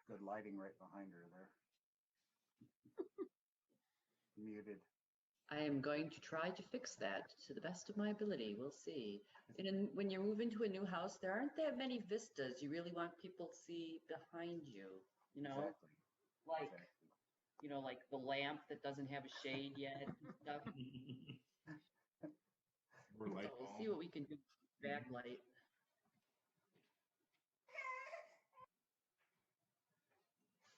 good lighting right behind her there. Muted. I am going to try to fix that to the best of my ability. We'll see. And when you move into a new house, there aren't that many vistas. You really want people to see behind you, you know, Exactly. like, Exactly. you know, like the lamp that doesn't have a shade yet and stuff. Or light So we'll bulb. see what we can do with backlight.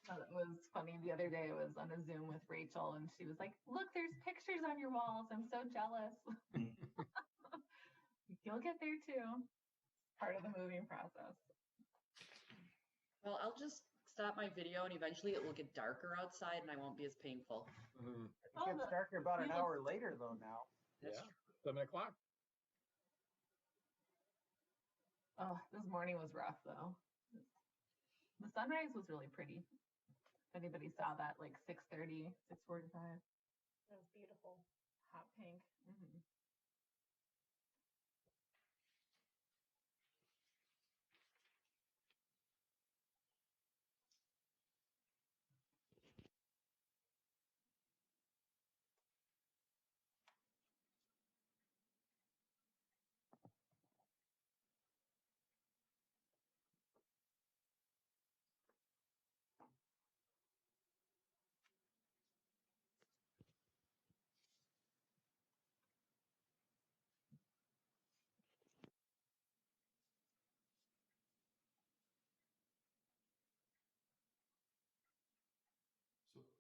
It was funny. The other day I was on a Zoom with Rachel and she was like, look, there's pictures on your walls. I'm so jealous. You'll get there too. Part of the moving process. Well, I'll just stop my video and eventually it will get darker outside and I won't be as painful. It gets darker about an hour later though now. That's Yeah, 7 o'clock. Oh, this morning was rough though. The sunrise was really pretty. If anybody saw that, like 6:30, 6:45. That was beautiful. Hot pink. Mm-hmm.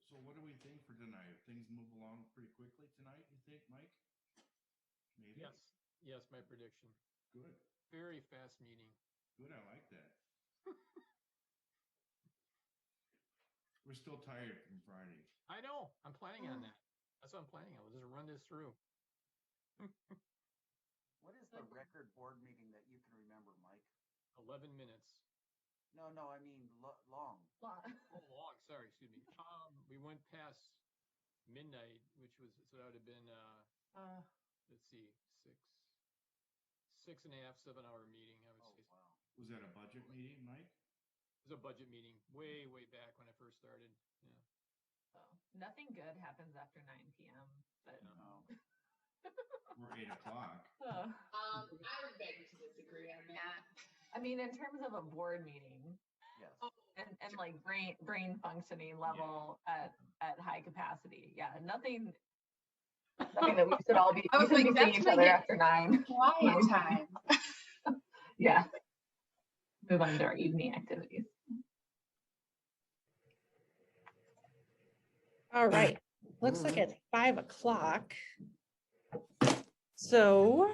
So what do we think for tonight? Things move along pretty quickly tonight, you think, Mike? Maybe? Yes, my prediction. Good. Very fast meeting. Good, I like that. We're still tired from Friday. I know. I'm planning on that. That's what I'm planning on. We'll just run this through. What is the record board meeting that you can remember, Mike? 11 minutes. No, I mean long. Oh, long. Sorry, excuse me. We went past midnight, which was, so that would have been, let's see, 6.5, 7-hour meeting, I would say. Wow. Was that a budget meeting, Mike? It was a budget meeting way back when I first started. Yeah. So nothing good happens after 9 p.m. But No. Or 8 o'clock. I would beg to disagree on that. I mean, in terms of a board meeting Yes. and like brain functioning level at high capacity. Yeah, nothing that we should all be I was like, seeing that's each when other I after 9. Quiet time. Yeah. Move on to our evening activities. All right, looks like it's 5 o'clock. So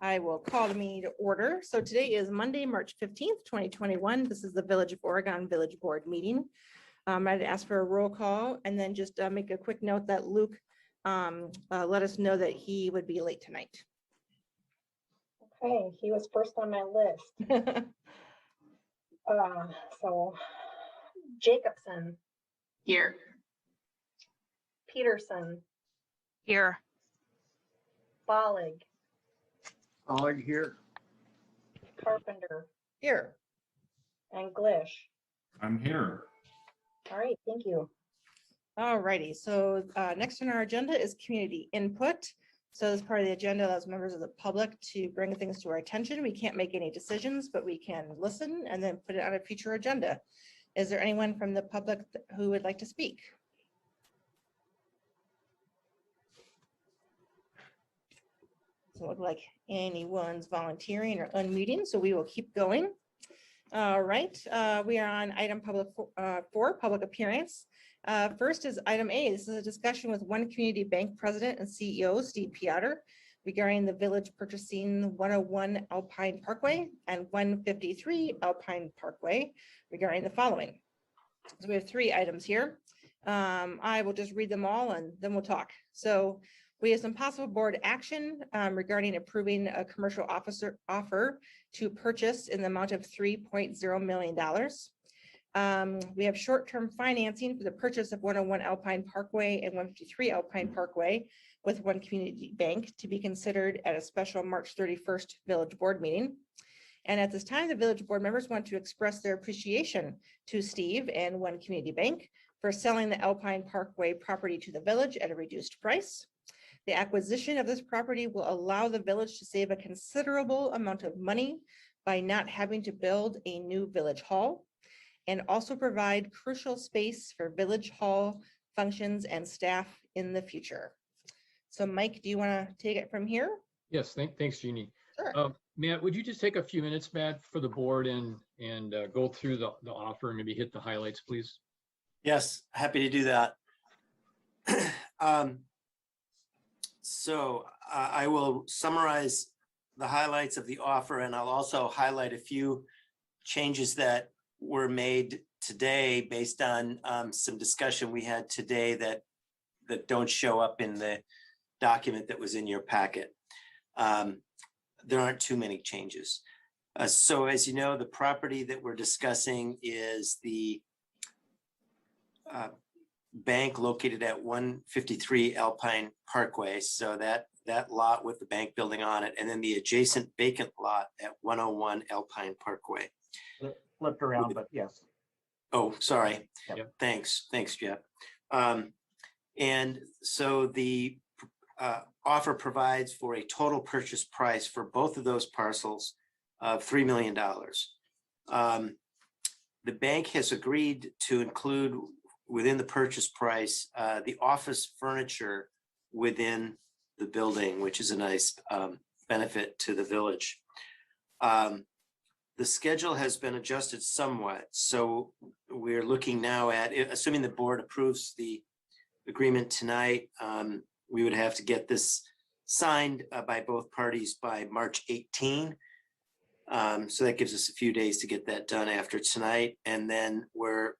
I will call the meeting to order. So today is Monday, March 15th, 2021. This is the Village of Oregon Village Board meeting. I'd ask for a roll call and then just make a quick note that Luke let us know that he would be late tonight. Okay, he was first on my list. So Jacobson. Here. Peterson. Here. Bollig. Bollig here. Carpenter. Here. And Glish. I'm here. All right, thank you. All righty, so next on our agenda is community input. So as part of the agenda allows members of the public to bring things to our attention. We can't make any decisions, but we can listen and then put it on a future agenda. Is there anyone from the public who would like to speak? Doesn't look like anyone's volunteering or unmuting, so we will keep going. All right, we are on item four, public appearance. First is item A. This is a discussion with One Community Bank President and CEO Steve Piotr regarding the village purchasing 101 Alpine Parkway and 153 Alpine Parkway regarding the following. So we have 3 items here. I will just read them all and then we'll talk. So we have some possible board action regarding approving a commercial offer to purchase in the amount of $3.0 million. We have short-term financing for the purchase of 101 Alpine Parkway and 153 Alpine Parkway with One Community Bank to be considered at a special March 31st village board meeting. And at this time, the village board members want to express their appreciation to Steve and One Community Bank for selling the Alpine Parkway property to the village at a reduced price. The acquisition of this property will allow the village to save a considerable amount of money by not having to build a new village hall, and also provide crucial space for village hall functions and staff in the future. So Mike, do you want to take it from here? Yes, thanks, Jeannie. Sure. Matt, would you just take a few minutes, Matt, for the board and go through the offer and maybe hit the highlights, please? Yes, happy to do that. So I will summarize the highlights of the offer, and I'll also highlight a few changes that were made today based on some discussion we had today that don't show up in the document that was in your packet. There aren't too many changes. So as you know, the property that we're discussing is the bank located at 153 Alpine Parkway. So that lot with the bank building on it, and then the adjacent vacant lot at 101 Alpine Parkway. Flipped around, but yes. Oh, sorry. Yep. Thanks, Jeff. And so the offer provides for a total purchase price for both of those parcels of $3 million. The bank has agreed to include within the purchase price the office furniture within the building, which is a nice benefit to the village. The schedule has been adjusted somewhat. So we're looking now at, assuming the board approves the agreement tonight, we would have to get this signed by both parties by March 18. So that gives us a few days to get that done after tonight. And then we're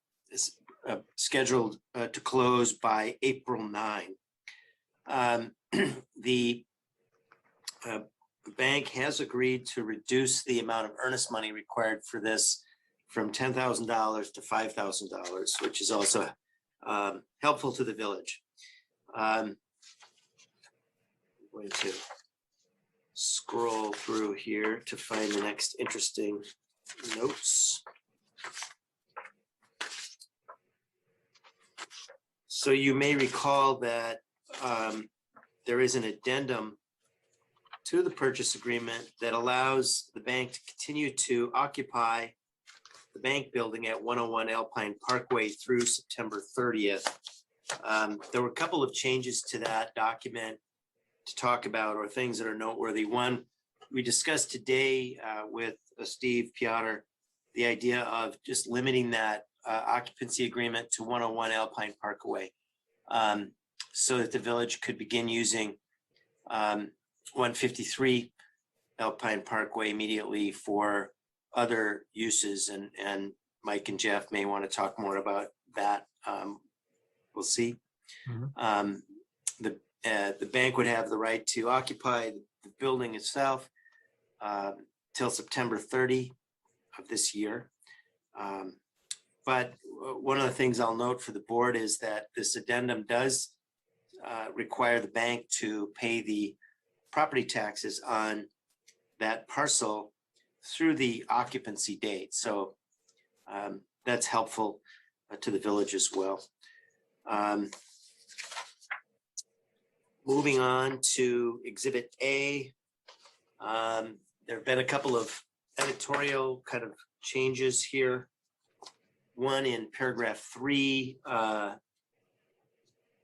scheduled to close by April 9. The bank has agreed to reduce the amount of earnest money required for this from $10,000 to $5,000, which is also helpful to the village. I'm going to scroll through here to find the next interesting notes. So you may recall that there is an addendum to the purchase agreement that allows the bank to continue to occupy the bank building at 101 Alpine Parkway through September 30th. There were a couple of changes to that document to talk about, or things that are noteworthy. One, we discussed today with Steve Piotr, the idea of just limiting that occupancy agreement to 101 Alpine Parkway, so that the village could begin using 153 Alpine Parkway immediately for other uses. And Mike and Jeff may want to talk more about that. We'll see. Mm-hmm. The bank would have the right to occupy the building itself till September 30 of this year. But one of the things I'll note for the board is that this addendum does require the bank to pay the property taxes on that parcel through the occupancy date. So that's helpful to the village as well. Moving on to Exhibit A, there have been a couple of editorial kind of changes here. One in paragraph 3,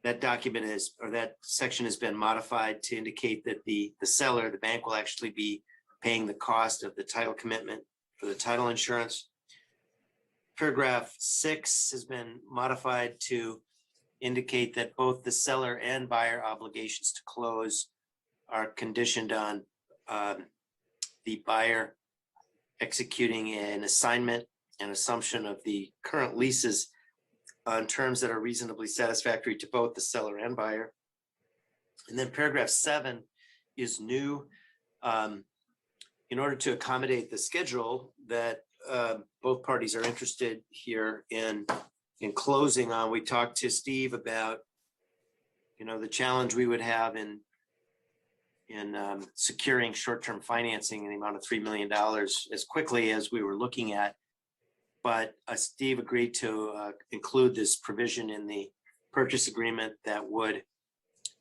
that document is, or that section has been modified to indicate that the seller, the bank, will actually be paying the cost of the title commitment for the title insurance. Paragraph 6 has been modified to indicate that both the seller and buyer obligations to close are conditioned on the buyer executing an assignment and assumption of the current leases on terms that are reasonably satisfactory to both the seller and buyer. And then paragraph 7 is new. In order to accommodate the schedule that both parties are interested here in closing on, we talked to Steve about, the challenge we would have in securing short-term financing in the amount of $3 million as quickly as we were looking at. But Steve agreed to include this provision in the purchase agreement that would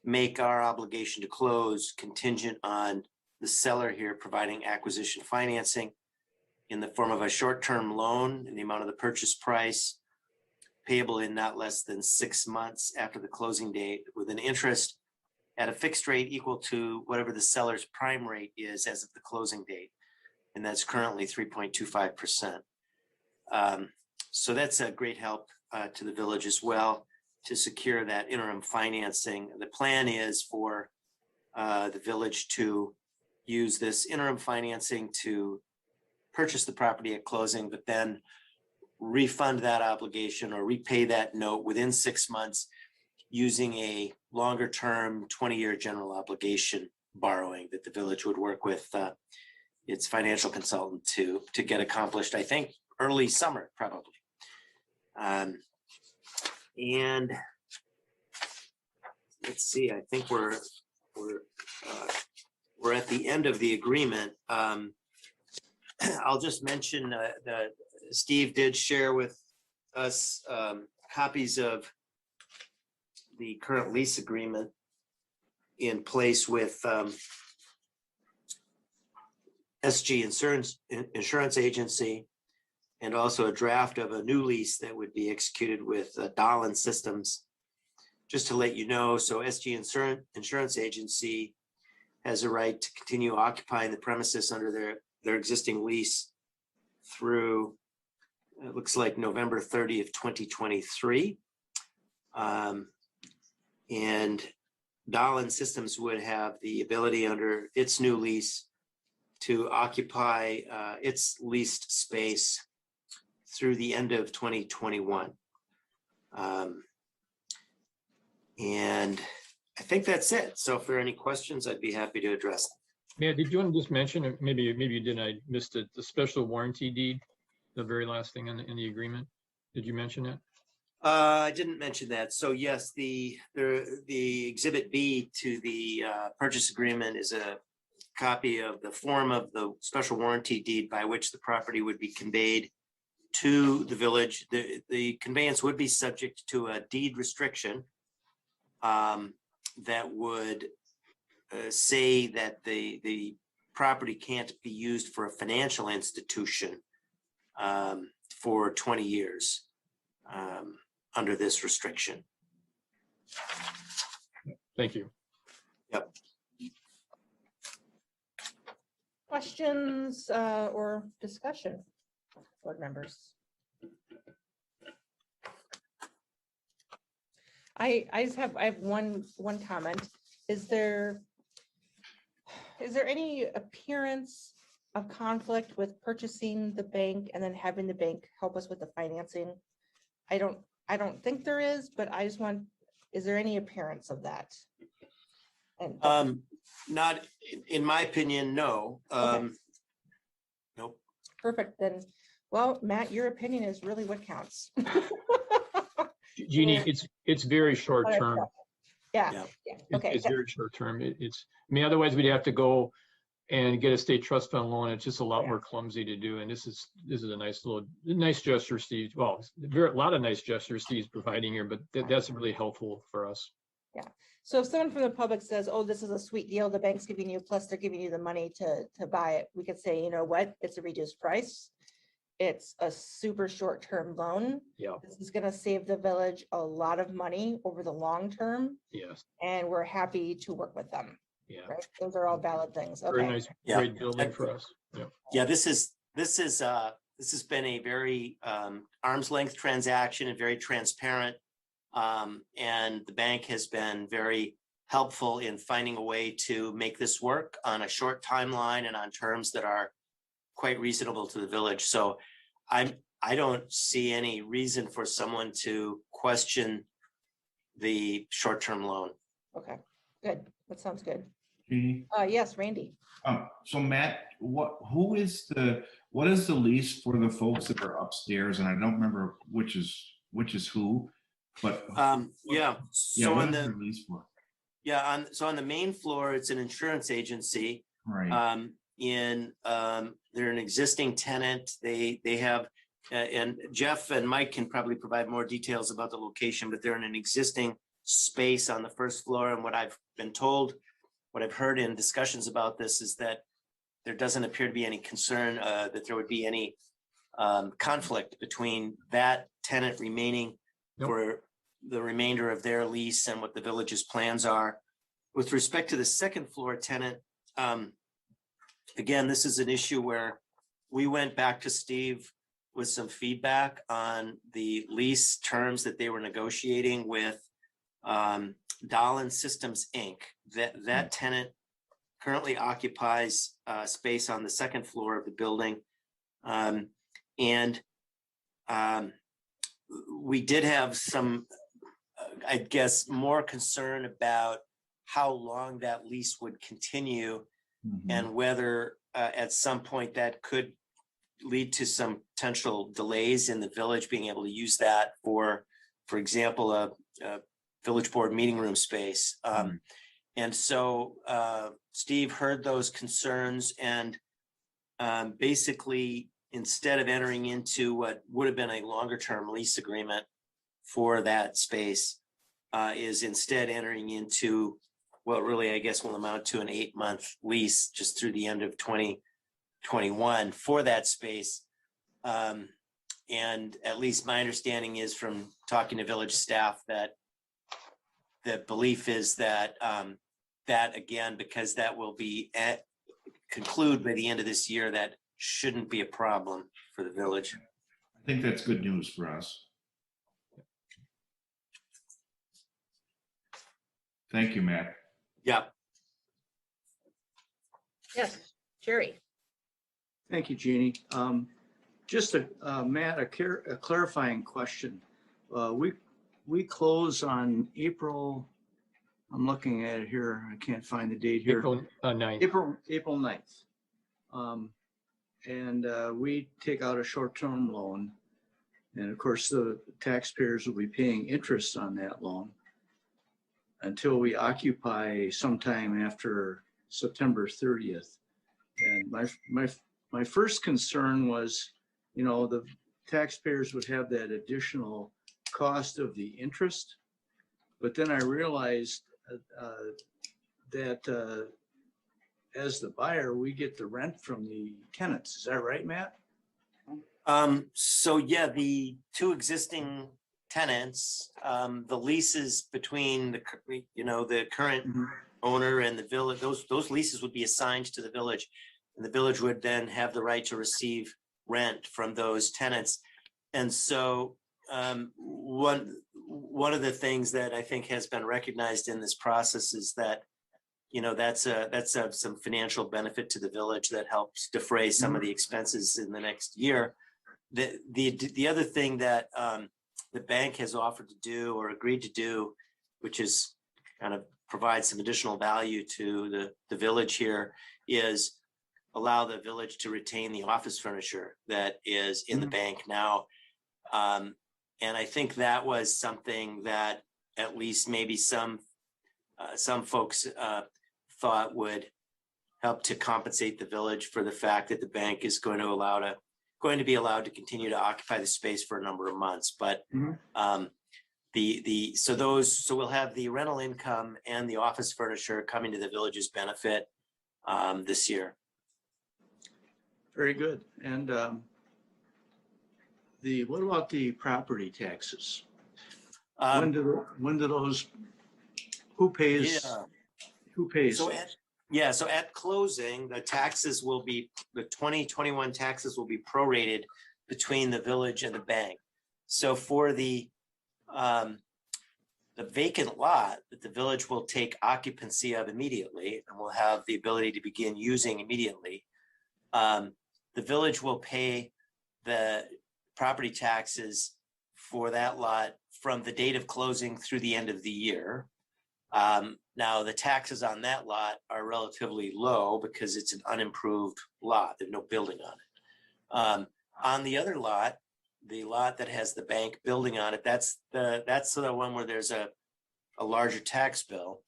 make our obligation to close contingent on the seller here providing acquisition financing in the form of a short-term loan in the amount of the purchase price, payable in not less than 6 months after the closing date, with an interest at a fixed rate equal to whatever the seller's prime rate is as of the closing date. And that's currently 3.25%. So that's a great help to the village as well to secure that interim financing. The plan is for the village to use this interim financing to purchase the property at closing, but then refund that obligation or repay that note within 6 months using a longer term 20-year general obligation borrowing that the village would work with its financial consultant to get accomplished, I think, early summer, probably. And let's see, I think we're at the end of the agreement. I'll just mention that Steve did share with us copies of the current lease agreement in place with SG Insurance Agency, and also a draft of a new lease that would be executed with Dahlin Systems. Just to let you know, so SG Insurance Agency has a right to continue occupying the premises under their existing lease through, it looks like November 30th, 2023. And Dahlin Systems would have the ability under its new lease to occupy its leased space through the end of 2021. And I think that's it. So if there are any questions, I'd be happy to address them. Matt, did you want to just mention, maybe you didn't, I missed it, the special warranty deed, the very last thing in the agreement? Did you mention that? I didn't mention that. So yes, the exhibit B to the purchase agreement is a copy of the form of the special warranty deed by which the property would be conveyed to the village. The conveyance would be subject to a deed restriction that would say that the property can't be used for a financial institution for 20 years under this restriction. Thank you. Yep. Questions or discussion, board members? I have one comment. Is there any appearance of conflict with purchasing the bank and then having the bank help us with the financing? I don't think there is, but I just is there any appearance of that? And not in my opinion, no. Okay. Nope. Perfect. Then, well, Matt, your opinion is really what counts. Jeannie, it's very short term. Yeah. Okay. It's very short term. I mean, otherwise we'd have to go and get a state trust fund loan. It's just a lot more clumsy to do. And this is a nice gesture, Steve. Well, a lot of nice gestures Steve's providing here, but that's really helpful for us. Yeah. So if someone from the public says, oh, this is a sweet deal, the bank's giving you, plus they're giving you the money to buy it, we could say, you know what, it's a reduced price. It's a super short-term loan. Yeah. This is going to save the village a lot of money over the long term. Yes. And we're happy to work with them. Yeah. Right? Those are all valid things. Okay. Very nice, great building for us. Yeah. Yeah, this has been a very arm's length transaction and very transparent. And the bank has been very helpful in finding a way to make this work on a short timeline and on terms that are quite reasonable to the village. So I don't see any reason for someone to question the short-term loan. Okay, good. That sounds good. Jeannie? Yes, Randy. So Matt, what is the lease for the folks that are upstairs? And I don't remember which is who, but yeah. So what on is the lease for? Yeah, so on the main floor, it's an insurance agency. Right. They're an existing tenant. They have, and Jeff and Mike can probably provide more details about the location, but they're in an existing space on the first floor. And what I've been told, what I've heard in discussions about this is that there doesn't appear to be any concern that there would be any conflict between that tenant remaining Nope. for the remainder of their lease and what the village's plans are. With respect to the second floor tenant, again, this is an issue where we went back to Steve with some feedback on the lease terms that they were negotiating with Dahlin Systems, Inc. That tenant currently occupies space on the second floor of the building. We did have some, I guess, more concern about how long that lease would continue and whether at some point that could lead to some potential delays in the village being able to use that for example, a village board meeting room space. And so Steve heard those concerns and basically, instead of entering into what would have been a longer term lease agreement for that space, is instead entering into what really, I guess, will amount to an 8-month lease just through the end of 2021 for that space. And at least my understanding is from talking to village staff that the belief is that that again, because that will be conclude by the end of this year, that shouldn't be a problem for the village. I think that's good news for us. Thank you, Matt. Yeah. Yes, Jerry. Thank you, Jeannie. Just Matt, a clarifying question. We close on April, I'm looking at it here, I can't find the date here. April 9th. April 9th. And we take out a short-term loan. And of course, the taxpayers will be paying interest on that loan until we occupy sometime after September 30th. And my first concern was, you know, the taxpayers would have that additional cost of the interest. But then I realized that as the buyer, we get the rent from the tenants. Is that right, Matt? So yeah, the two existing tenants, the leases between the current owner and the village, those leases would be assigned to the village, and the village would then have the right to receive rent from those tenants. And so one of the things that I think has been recognized in this process is that, you know, that's some financial benefit to the village that helps defray some of the expenses in the next year. The other thing that the bank has offered to do or agreed to do, which is kind of provide some additional value to the village here, is allow the village to retain the office furniture that is in the bank now. And I think that was something that at least maybe some folks thought would help to compensate the village for the fact that the bank is going to be allowed to continue to occupy the space for a number of months. But so we'll have the rental income and the office furniture coming to the village's benefit this year. Very good. And what about the property taxes? When do those, who pays? Yeah. Who pays? So at closing, the 2021 taxes will be prorated between the village and the bank. So for the vacant lot that the village will take occupancy of immediately and will have the ability to begin using immediately, the village will pay the property taxes for that lot from the date of closing through the end of the year. Now, the taxes on that lot are relatively low because it's an unimproved lot. There's no building on it. On the other lot, the lot that has the bank building on it, that's the one where there's a larger tax bill.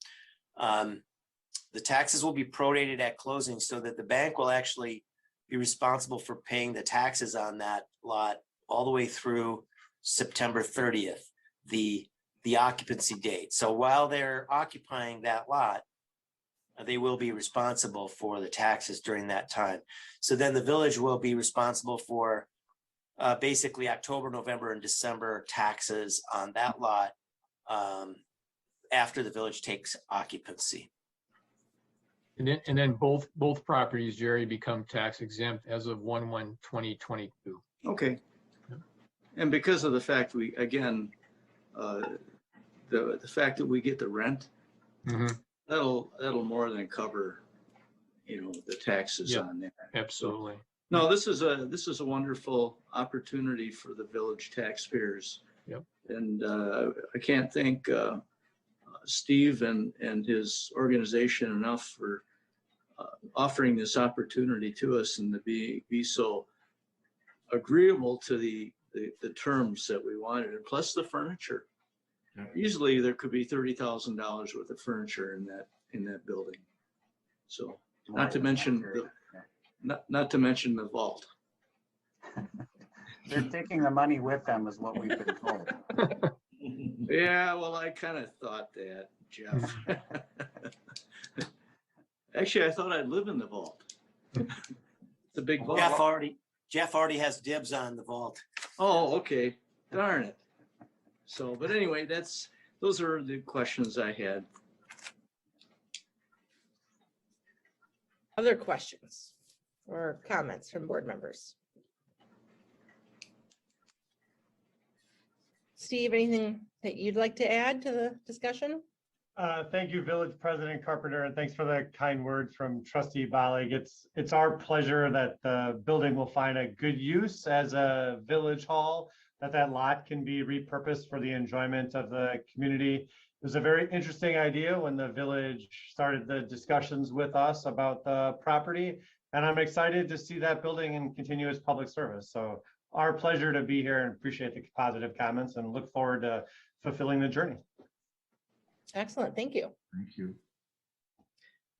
The taxes will be prorated at closing so that the bank will actually be responsible for paying the taxes on that lot all the way through September 30th, the occupancy date. So while they're occupying that lot, they will be responsible for the taxes during that time. So then the village will be responsible for basically October, November, and December taxes on that lot after the village takes occupancy. And then both properties, Jerry, become tax exempt as of 1/1/2022. Okay. And because of the fact the fact that we get the rent, that'll more than cover, the taxes Yep. on there. Absolutely. No, this is a wonderful opportunity for the village taxpayers. Yep. And I can't thank Steve and his organization enough for offering this opportunity to us and to be so agreeable to the terms that we wanted, and plus the furniture. Yeah. Easily there could be $30,000 worth of furniture in that building. So not to mention the vault. They're taking the money with them is what we've been told. Yeah, well, I kind of thought that, Jeff. Actually, I thought I'd live in the vault. It's a big vault. Jeff already has dibs on the vault. Oh, okay. Darn it. So, but anyway, those are the questions I had. Other questions or comments from board members? Steve, anything that you'd like to add to the discussion? Thank you, Village President Carpenter, and thanks for the kind words from Trustee Bollig. It's our pleasure that the building will find a good use as a village hall, that lot can be repurposed for the enjoyment of the community. It was a very interesting idea when the village started the discussions with us about the property, and I'm excited to see that building and continue its public service. So our pleasure to be here and appreciate the positive comments and look forward to fulfilling the journey. Excellent, thank you. Thank you.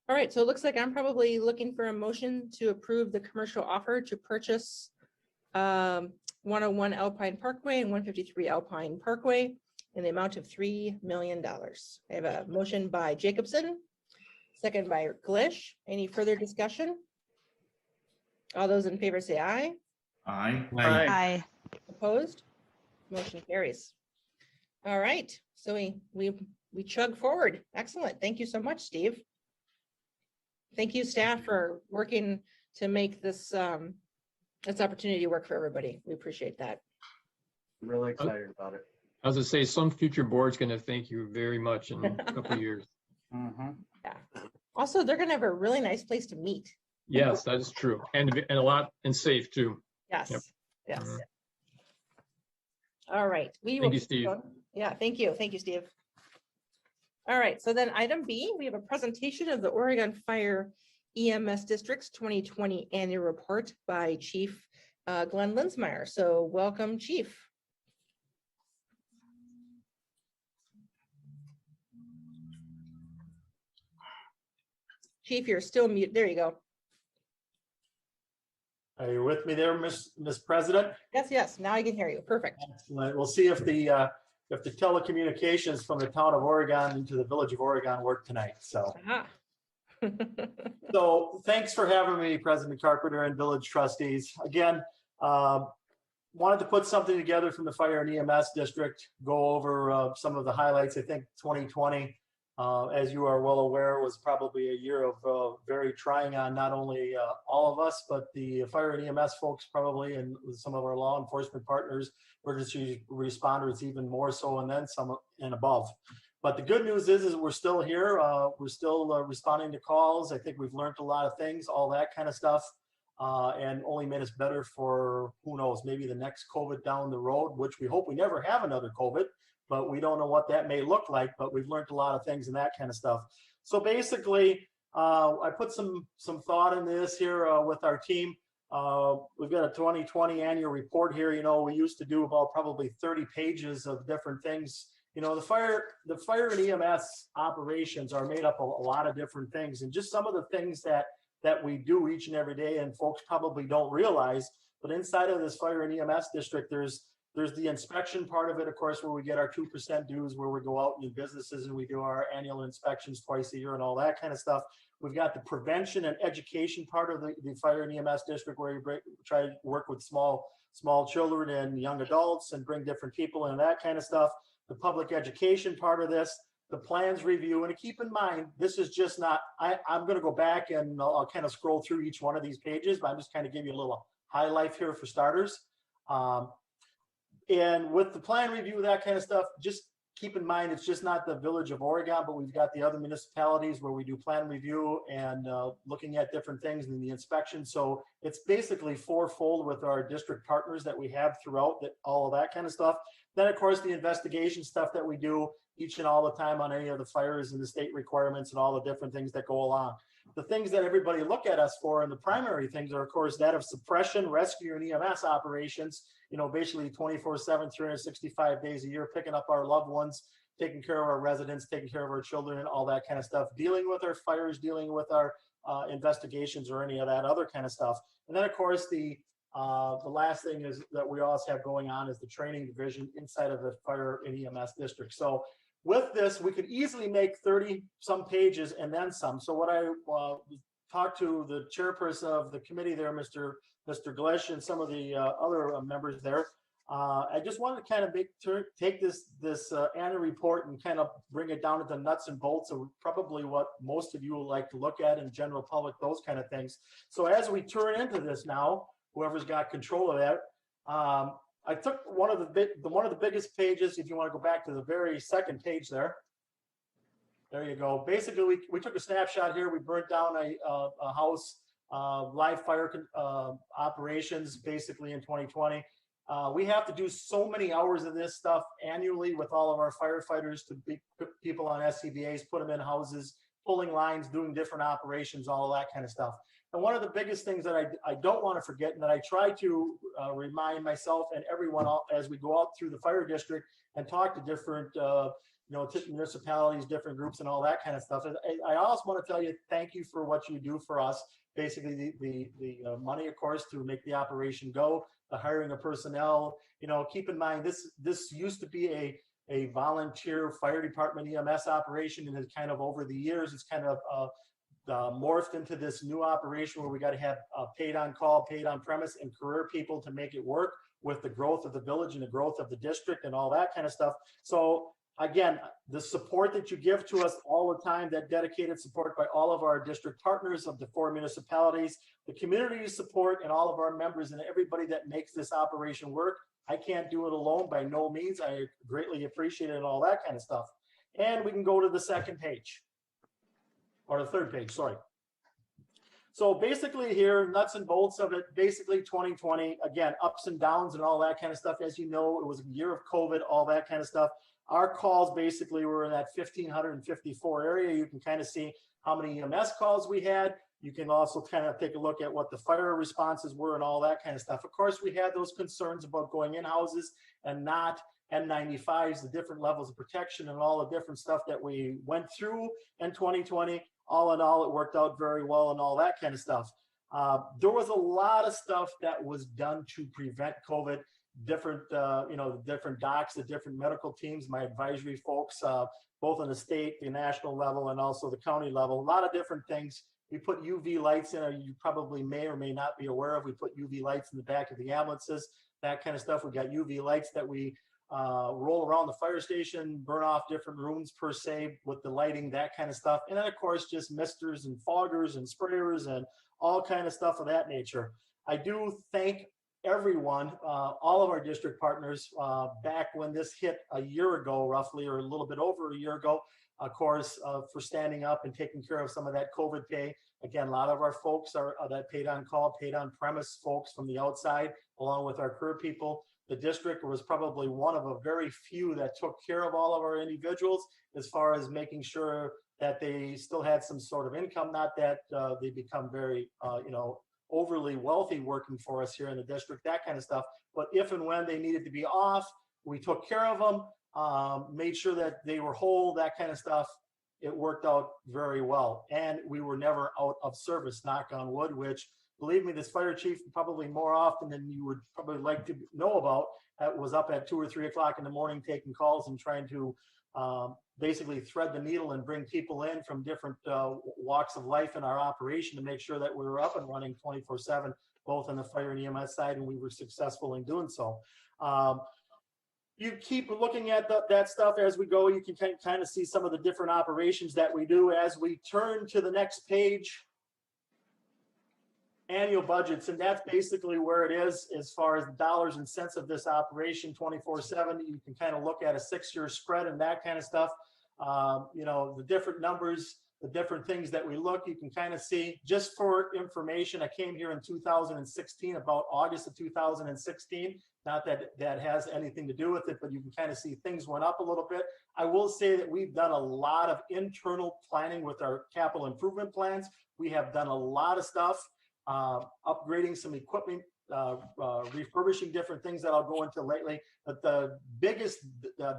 All right, so it looks like I'm probably looking for a motion to approve the commercial offer to purchase 101 Alpine Parkway and 153 Alpine Parkway in the amount of $3 million. I have a motion by Jacobson, second by Glish. Any further discussion? All those in favor say aye. Aye. Aye. Opposed? Motion carries. All right, so we chug forward. Excellent. Thank you so much, Steve. Thank you, staff, for working to make this opportunity work for everybody. We appreciate that. I'm really excited about it. I was gonna say, some future board's gonna thank you very much in a couple of years. Mm-hmm. Yeah. Also, they're gonna have a really nice place to meet. Yes, that is true. And safe too. Yes. Yep. Yes. Mhm. All right. We will Thank you, keep Steve. going. Yeah, thank you. Thank you, Steve. All right, so then item B, we have a presentation of the Oregon Fire EMS District's 2020 annual report by Chief Glenn Linsmeyer. So welcome, Chief. Chief, you're still mute. There you go. Are you with me there, Miss President? Yes, yes. Now I can hear you. Perfect. Excellent. We'll see if the telecommunications from the town of Oregon into the village of Oregon work tonight. So, Aha. so thanks for having me, President Carpenter and village trustees. Again, wanted to put something together from the fire and EMS district, go over some of the highlights. I think 2020, as you are well aware, was probably a year of very trying on not only all of us, but the fire and EMS folks probably, and some of our law enforcement partners, emergency responders even more so, and then some and above. But the good news is we're still here. We're still responding to calls. I think we've learned a lot of things, all that kind of stuff, and only made us better for, who knows, maybe the next COVID down the road, which we hope we never have another COVID, but we don't know what that may look like, but we've learned a lot of things and that kind of stuff. So basically, I put some thought in this here with our team. We've got a 2020 annual report here. You know, we used to do about probably 30 pages of different things You know, the fire and EMS operations are made up of a lot of different things, and just some of the things that we do each and every day, and folks probably don't realize. But inside of this fire and EMS district, there's the inspection part of it, of course, where we get our 2% dues, where we go out in businesses and we do our annual inspections twice a year and all that kind of stuff. We've got the prevention and education part of the fire and EMS district, where you try to work with small children and young adults and bring different people and that kind of stuff. The public education part of this, the plans review, and keep in mind, this is just not, I'm going to go back and I'll kind of scroll through each one of these pages, but I'm just kind of give you a little highlight here for starters. And with the plan review, that kind of stuff, just keep in mind, it's just not the Village of Oregon, but we've got the other municipalities where we do plan review and looking at different things in the inspection. So it's basically fourfold with our district partners that we have throughout that, all of that kind of stuff. Then, of course, the investigation stuff that we do each and all the time on any of the fires and the state requirements and all the different things that go along. The things that everybody look at us for, and the primary things are, of course, that of suppression, rescue, and EMS operations, you know, basically 24/7, 365 days a year, picking up our loved ones, taking care of our residents, taking care of our children, and all that kind of stuff, dealing with our fires, dealing with our investigations or any of that other kind of stuff. And then, of course, the last thing is that we also have going on is the training division inside of the fire and EMS district. So with this, we could easily make 30 some pages and then some. So what I talked to the chairperson of the committee there, Mr. Glish, and some of the other members there, I just wanted to kind of take this annual report and kind of bring it down to the nuts and bolts of probably what most of you would like to look at in general public, those kind of things. So as we turn into this now, whoever's got control of that, I took one of the biggest pages. If you want to go back to the very second page there, there you go. Basically, we took a snapshot here. We burnt down a house, live fire operations, basically in 2020. We have to do so many hours of this stuff annually with all of our firefighters to put people on SCBAs, put them in houses, pulling lines, doing different operations, all of that kind of stuff. And one of the biggest things that I don't want to forget, and that I try to remind myself and everyone as we go out through the fire district and talk to different municipalities, different groups, and all that kind of stuff. I also want to tell you thank you for what you do for us. Basically, the money, of course, to make the operation go, the hiring of personnel. You know, keep in mind this used to be a volunteer fire department EMS operation, and it's kind of over the years, it's kind of morphed into this new operation where we got to have paid on call, paid on premise, and career people to make it work with the growth of the village and the growth of the district and all that kind of stuff. So again, the support that you give to us all the time, that dedicated support by all of our district partners of the 4 municipalities, the community support, and all of our members and everybody that makes this operation work. I can't do it alone by no means. I greatly appreciate it and all that kind of stuff. And we can go to the second page. Or the third page, sorry. So basically here, nuts and bolts of it, basically 2020, again, ups and downs and all that kind of stuff. As you know, it was a year of COVID, all that kind of stuff. Our calls basically were in that 1,554 area. You can kind of see how many EMS calls we had. You can also kind of take a look at what the fire responses were and all that kind of stuff. Of course, we had those concerns about going in houses and not N95s, the different levels of protection and all the different stuff that we went through in 2020. All in all, it worked out very well and all that kind of stuff. There was a lot of stuff that was done to prevent COVID. Different, different docs, the different medical teams, my advisory folks, both on the state, the national level, and also the county level. A lot of different things. We put UV lights in, or you probably may or may not be aware of. We put UV lights in the back of the ambulances, that kind of stuff. We got UV lights that we roll around the fire station, burn off different rooms per se with the lighting, that kind of stuff. And then, of course, just misters and foggers and sprayers and all kind of stuff of that nature. I do thank everyone, all of our district partners, back when this hit a year ago, roughly, or a little bit over a year ago, of course, for standing up and taking care of some of that COVID pay. Again, a lot of our folks are that paid on call, paid on premise folks from the outside, along with our career people. The district was probably one of a very few that took care of all of our individuals as far as making sure that they still had some sort of income, not that they become very, overly wealthy working for us here in the district, that kind of stuff. But if and when they needed to be off, we took care of them. made sure that they were whole, that kind of stuff. It worked out very well. And we were never out of service, knock on wood, which, believe me, this fire chief, probably more often than you would probably like to know about, was up at 2 or 3 o'clock in the morning taking calls and trying to basically thread the needle and bring people in from different walks of life in our operation to make sure that we were up and running 24/7, both on the fire and EMS side, and we were successful in doing so. You keep looking at that stuff as we go. You can kind of see some of the different operations that we do. As we turn to the next page, annual budgets, and that's basically where it is as far as the dollars and cents of this operation 24/7. You can kind of look at a 6-year spread and that kind of stuff. You know, the different numbers, the different things that we look, you can kind of see. Just for information, I came here in 2016, about August of 2016. Not that that has anything to do with it, but you can kind of see things went up a little bit. I will say that we've done a lot of internal planning with our capital improvement plans. We have done a lot of stuff, upgrading some equipment, refurbishing different things that I'll go into lately. But the biggest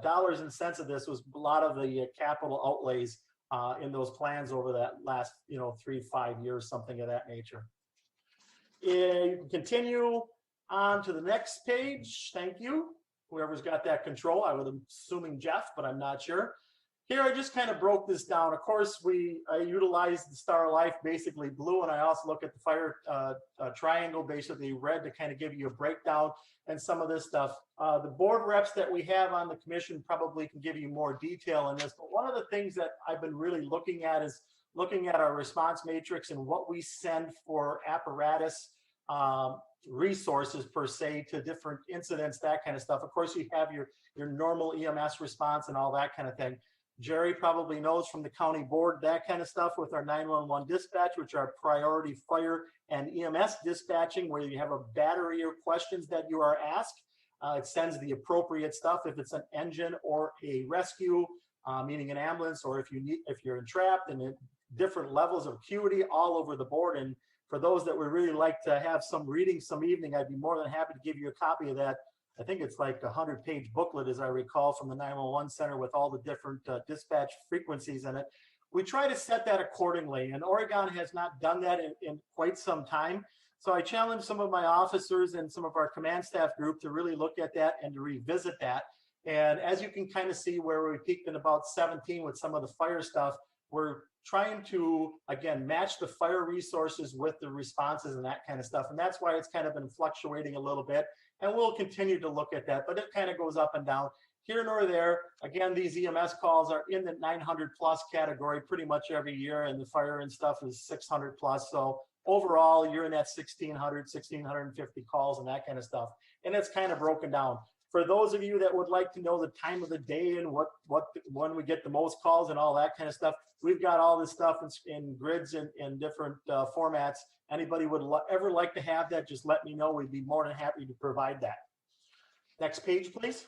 dollars and cents of this was a lot of the capital outlays in those plans over that last, 3 to 5 years, something of that nature. You can continue on to the next page. Thank you. Whoever's got that control, I would assuming Jeff, but I'm not sure. Here, I just kind of broke this down. Of course, I utilized the Star Life, basically blue, and I also look at the fire triangle, basically red, to kind of give you a breakdown and some of this stuff. The board reps that we have on the commission probably can give you more detail on this, but one of the things that I've been really looking at is looking at our response matrix and what we send for apparatus, resources per se to different incidents, that kind of stuff. Of course, you have your normal EMS response and all that kind of thing. Jerry probably knows from the county board, that kind of stuff with our 911 dispatch, which are priority fire and EMS dispatching, where you have a battery of questions that you are asked. It sends the appropriate stuff if it's an engine or a rescue, meaning an ambulance, or if you're entrapped, and different levels of acuity all over the board. And for those that would really like to have some reading some evening, I'd be more than happy to give you a copy of that. I think it's like a 100-page booklet, as I recall, from the 911 center with all the different dispatch frequencies in it. We try to set that accordingly, and Oregon has not done that in quite some time. So I challenge some of my officers and some of our command staff group to really look at that and to revisit that. And as you can kind of see where we peaked in about 17 with some of the fire stuff, we're trying to, again, match the fire resources with the responses and that kind of stuff. And that's why it's kind of been fluctuating a little bit. And we'll continue to look at that, but it kind of goes up and down here nor there. Again, these EMS calls are in the 900 plus category pretty much every year, and the fire and stuff is 600 plus. So overall, you're in that 1,600, 1,650 calls and that kind of stuff. And it's kind of broken down. For those of you that would like to know the time of the day and when we get the most calls and all that kind of stuff, we've got all this stuff in grids and in different formats. Anybody would ever like to have that, just let me know. We'd be more than happy to provide that. Next page, please.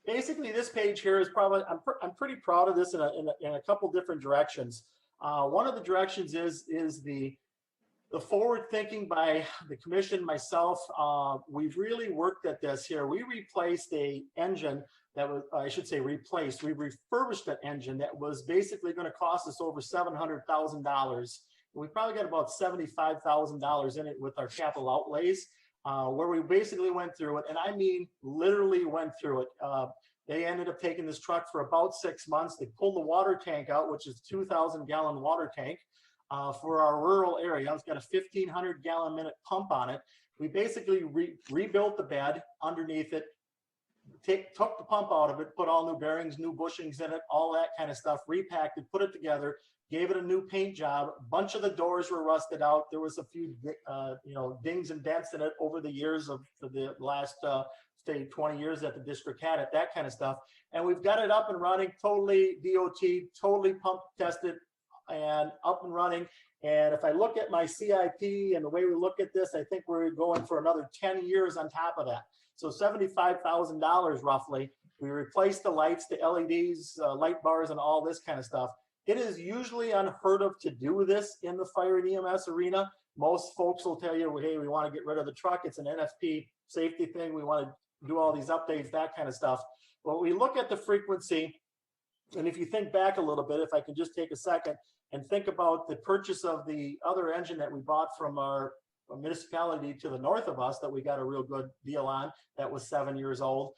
Basically, this page here is probably, I'm pretty proud of this in a couple different directions. One of the directions is the forward thinking by the commission, myself. We've really worked at this here. We replaced a engine that was, I should say replaced, we refurbished an engine that was basically going to cost us over $700,000. We probably got about $75,000 in it with our capital outlays, where we basically went through it. And I mean, literally went through it. They ended up taking this truck for about 6 months. They pulled the water tank out, which is a 2,000-gallon water tank. For our rural area, it's got a 1,500-gallon minute pump on it. We basically rebuilt the bed underneath it, took the pump out of it, put all new bearings, new bushings in it, all that kind of stuff, repacked it, put it together, gave it a new paint job. A bunch of the doors were rusted out. There was a few, dings and dents in it over the years of the last, say, 20 years that the district had it, that kind of stuff. And we've got it up and running, totally DOT, totally pump tested, and up and running. And if I look at my CIP and the way we look at this, I think we're going for another 10 years on top of that. So $75,000 roughly. We replaced the lights, the LEDs, light bars, and all this kind of stuff. It is usually unheard of to do this in the fire and EMS arena. Most folks will tell you, hey, we want to get rid of the truck. It's an NFP safety thing. We want to do all these updates, that kind of stuff. But we look at the frequency, and if you think back a little bit, if I can just take a second and think about the purchase of the other engine that we bought from our municipality to the north of us that we got a real good deal on, that was 7 years old.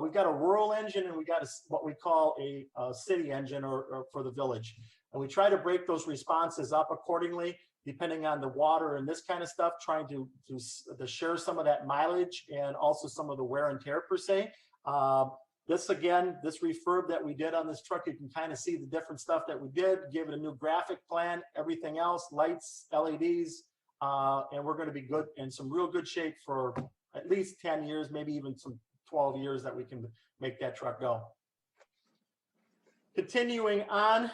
We've got a rural engine and we got what we call a city engine or for the village. And we try to break those responses up accordingly, depending on the water and this kind of stuff, trying to share some of that mileage and also some of the wear and tear per se. This refurb that we did on this truck, you can kind of see the different stuff that we did, give it a new graphic plan, everything else, lights, LEDs, and we're going to be good in some real good shape for at least 10 years, maybe even some 12 years that we can make that truck go. Continuing on,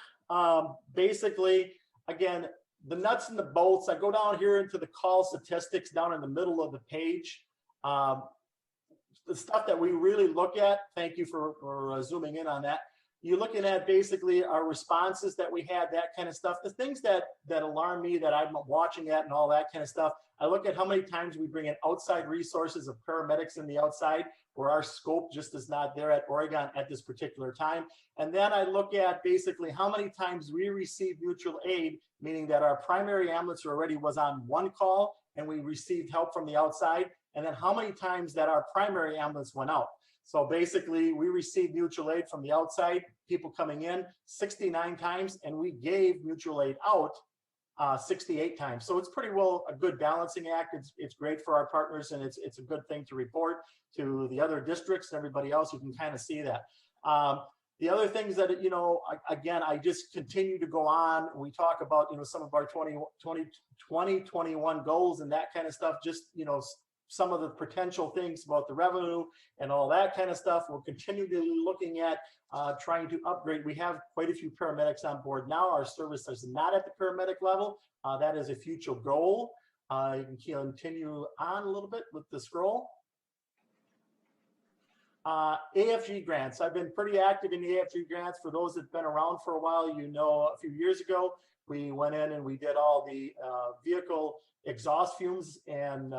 basically, again, the nuts and the bolts, I go down here into the call statistics down in the middle of the page. The stuff that we really look at, thank you for zooming in on that. You're looking at basically our responses that we had, that kind of stuff. The things that alarm me that I'm watching at and all that kind of stuff. I look at how many times we bring in outside resources of paramedics in the outside where our scope just is not there at Oregon at this particular time. And then I look at basically how many times we receive mutual aid, meaning that our primary ambulance already was on one call and we received help from the outside. And then how many times that our primary ambulance went out. So basically we received mutual aid from the outside, people coming in 69 times, and we gave mutual aid out 68 times. So it's pretty well a good balancing act. It's great for our partners, and it's a good thing to report to the other districts and everybody else. You can kind of see that. The other things that, you know, again, I just continue to go on. We talk about, you know, some of our 2021 goals and that kind of stuff, just, you know, some of the potential things about the revenue and all that kind of stuff. We'll continue to be looking at trying to upgrade. We have quite a few paramedics on board now. Our service is not at the paramedic level. That is a future goal. You can continue on a little bit with the scroll. AFG grants. I've been pretty active in the AFG grants. For those that have been around for a while, you know, a few years ago, we went in and we did all the vehicle exhaust fumes and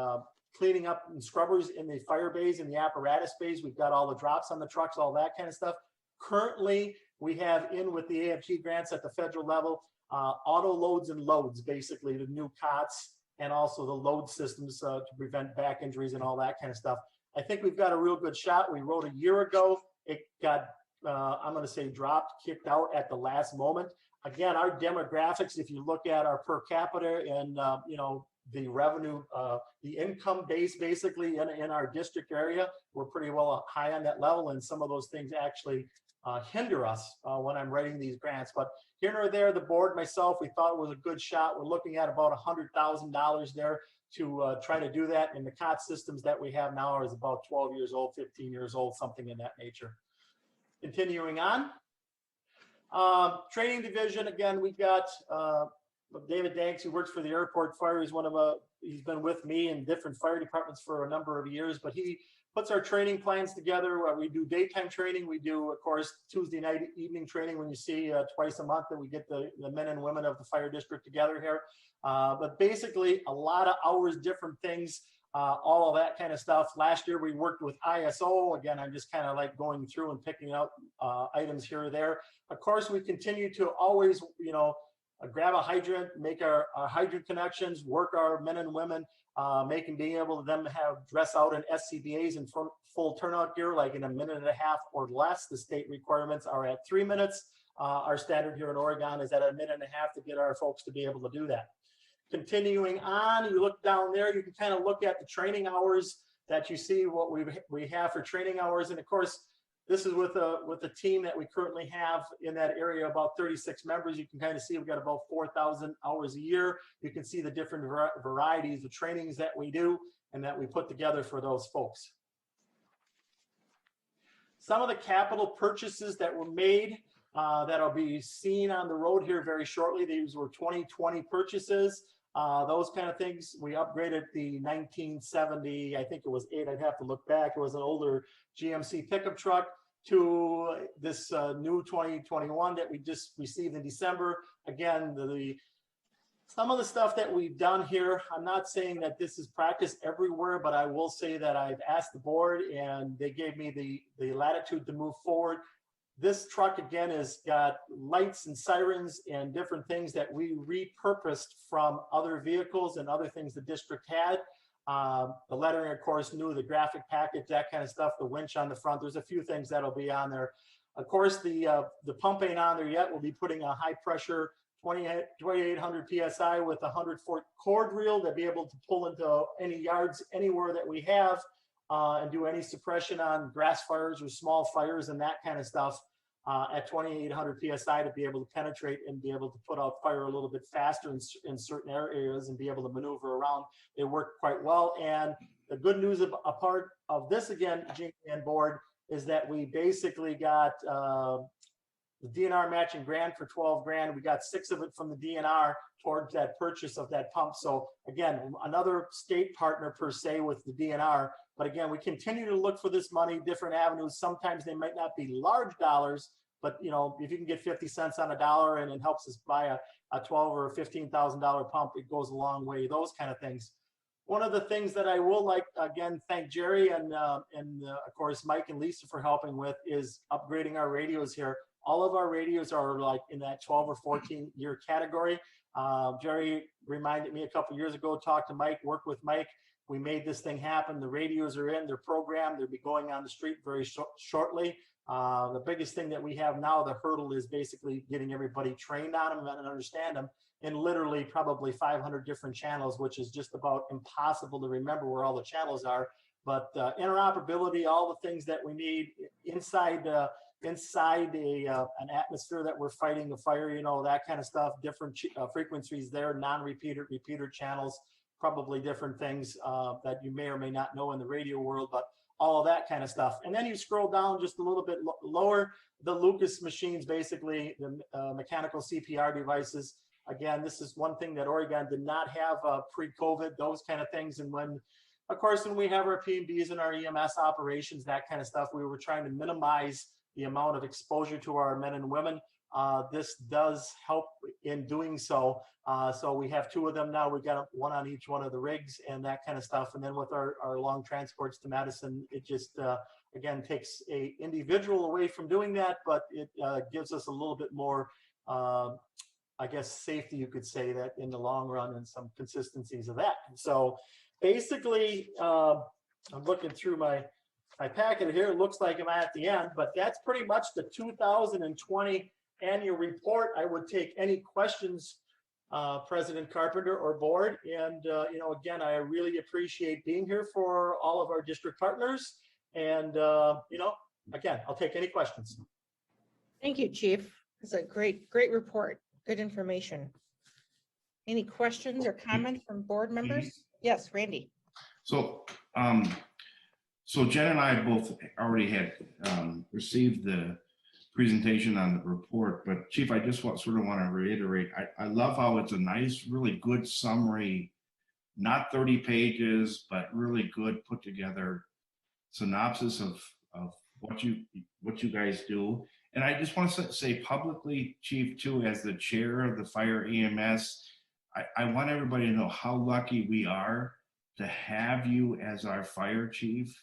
cleaning up and scrubbers in the fire bays and the apparatus bays. We've got all the drops on the trucks, all that kind of stuff. Currently, we have in with the AFG grants at the federal level, auto loads and loads, basically the new cots and also the load systems to prevent back injuries and all that kind of stuff. I think we've got a real good shot. We wrote a year ago. It got, I'm going to say dropped, kicked out at the last moment. Again, our demographics, if you look at our per capita and, you know, the revenue, the income base basically in our district area, we're pretty well high on that level. And some of those things actually hinder us when I'm writing these grants. But here or there, the board, myself, we thought it was a good shot. We're looking at about $100,000 there to try to do that. And the COT systems that we have now is about 12 years old, 15 years old, something in that nature. Continuing on. Training division, again, we got David Danks, who works for the airport fire. He's been with me in different fire departments for a number of years, but he puts our training plans together. We do daytime training. We do, of course, Tuesday night, evening training when you see twice a month that we get the men and women of the fire district together here. But basically a lot of hours, different things, all of that kind of stuff. Last year we worked with ISO. Again, I'm just kind of like going through and picking out items here or there. Of course, we continue to always, you know, grab a hydrant, make our hydrant connections, work our men and women, being able to them have dress out in SCBAs and full turnout gear, like in a minute and a half or less. The state requirements are at 3 minutes. Our standard here in Oregon is at a minute and a half to get our folks to be able to do that. Continuing on, you look down there, you can kind of look at the training hours that you see what we have for training hours. And of course, this is with a team that we currently have in that area, about 36 members. You can kind of see we've got about 4,000 hours a year. You can see the different varieties of trainings that we do and that we put together for those folks. Some of the capital purchases that were made that'll be seen on the road here very shortly. These were 2020 purchases. Those kind of things. We upgraded the 1970, I think it was 8, I'd have to look back. It was an older GMC pickup truck to this new 2021 that we just received in December. Again, some of the stuff that we've done here, I'm not saying that this is practiced everywhere, but I will say that I've asked the board and they gave me the latitude to move forward. This truck again has got lights and sirens and different things that we repurposed from other vehicles and other things the district had. The lettering, of course, new, the graphic package, that kind of stuff, the winch on the front. There's a few things that'll be on there. Of course, the pump ain't on there yet. We'll be putting a high pressure 2800 PSI with a 100-foot cord reel to be able to pull into any yards anywhere that we have and do any suppression on grass fires or small fires and that kind of stuff at 2800 PSI to be able to penetrate and be able to put out fire a little bit faster in certain areas and be able to maneuver around. They work quite well. And the good news of a part of this again, Jamie and board, is that we basically got the DNR matching grant for 12 grand. We got 6 of it from the DNR towards that purchase of that pump. So again, another state partner per se with the DNR. But again, we continue to look for this money, different avenues. Sometimes they might not be large dollars, but you know, if you can get 50 cents on a dollar and it helps us buy a $12,000 or $15,000 pump, it goes a long way, those kind of things. One of the things that I will like, again, thank Jerry and of course, Mike and Lisa for helping with is upgrading our radios here. All of our radios are like in that 12 or 14 year category. Jerry reminded me a couple years ago, talked to Mike, worked with Mike. We made this thing happen. The radios are in, they're programmed. They'll be going on the street very shortly. The biggest thing that we have now, the hurdle is basically getting everybody trained on them and understand them in literally probably 500 different channels, which is just about impossible to remember where all the channels are. But interoperability, all the things that we need inside an atmosphere that we're fighting a fire, you know, that kind of stuff, different frequencies there, non-repeater, repeater channels, probably different things that you may or may not know in the radio world, but all of that kind of stuff. And then you scroll down just a little bit lower, the Lucas machines, basically the mechanical CPR devices. Again, this is one thing that Oregon did not have pre-COVID, those kind of things. And when, of course, when we have our P&Bs and our EMS operations, that kind of stuff, we were trying to minimize the amount of exposure to our men and women. This does help in doing so. So we have 2 of them now. We've got one on each one of the rigs and that kind of stuff. And then with our long transports to Madison, it just, again, takes a individual away from doing that, but it gives us a little bit more, I guess, safety, you could say, that in the long run and some consistencies of that. So basically, I'm looking through my packet here. It looks like I'm at the end, but that's pretty much the 2020 annual report. I would take any questions, President Carpenter or board. And, you know, again, I really appreciate being here for all of our district partners. And, you know, again, I'll take any questions. Thank you, Chief. It's a great report. Good information. Any questions or comments from board members? Yes, Randy. So, so Jen and I both already had received the presentation on the report, but Chief, I just want to reiterate, I love how it's a nice, really good summary, not 30 pages, but really good put together synopsis of what you guys do. And I just want to say publicly, Chief, too, as the chair of the Fire EMS, I want everybody to know how lucky we are to have you as our fire chief.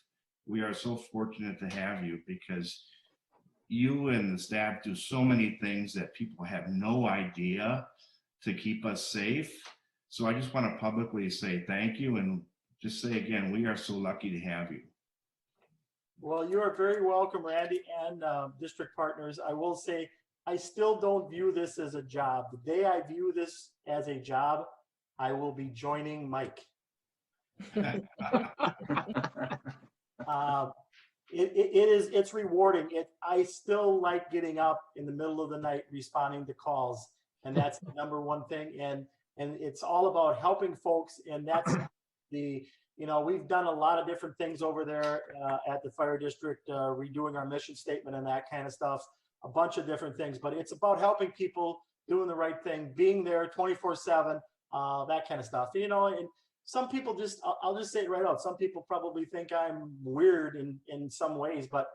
We are so fortunate to have you because you and the staff do so many things that people have no idea to keep us safe. So I just want to publicly say thank you and just say again, we are so lucky to have you. Well, you are very welcome, Randy and district partners. I will say, I still don't view this as a job. The day I view this as a job, I will be joining Mike. It's rewarding. I still like getting up in the middle of the night responding to calls, and that's the number one thing. And it's all about helping folks, and that's you know, we've done a lot of different things over there at the fire district, redoing our mission statement and that kind of stuff, a bunch of different things, but it's about helping people, doing the right thing, being there 24/7, that kind of stuff, you know. And some people just, I'll just say it right out, some people probably think I'm weird and in some ways, but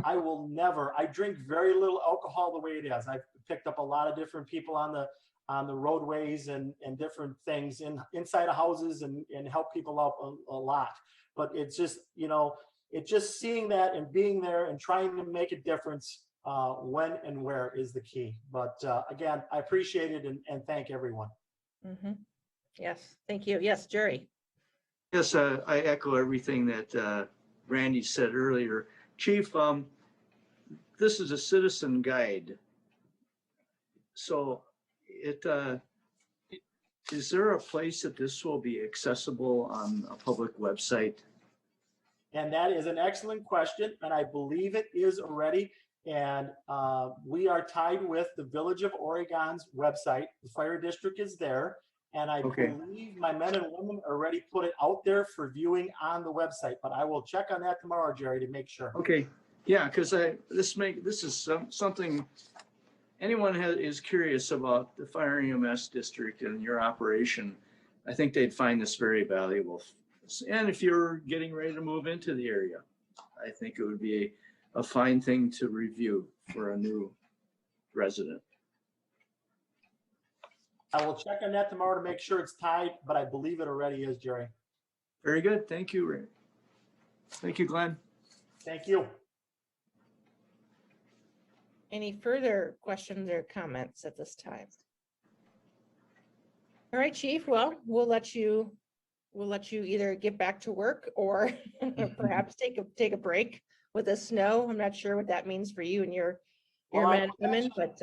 I will never, I drink very little alcohol the way it is. I've picked up a lot of different people on the roadways and different things inside of houses and help people out a lot. But it's just, it's just seeing that and being there and trying to make a difference when and where is the key. But again, I appreciate it and thank everyone. Yes, thank you. Yes, Jerry. Yes, I echo everything that Randy said earlier. Chief, this is a citizen guide. So is there a place that this will be accessible on a public website? And that is an excellent question, and I believe it is already. And we are tied with the Village of Oregon's website. The fire district is there. And I believe my men and women already put it out there for viewing on the website, but I will check on that tomorrow, Jerry, to make sure. Okay, yeah, because this is something anyone is curious about the fire EMS district and your operation. I think they'd find this very valuable. And if you're getting ready to move into the area, I think it would be a fine thing to review for a new resident. I will check on that tomorrow to make sure it's tied, but I believe it already is, Jerry. Very good. Thank you, Ray. Thank you, Glenn. Thank you. Any further questions or comments at this time? All right, Chief. Well, we'll let you either get back to work or perhaps take a break with the snow. I'm not sure what that means for you and your men and women, but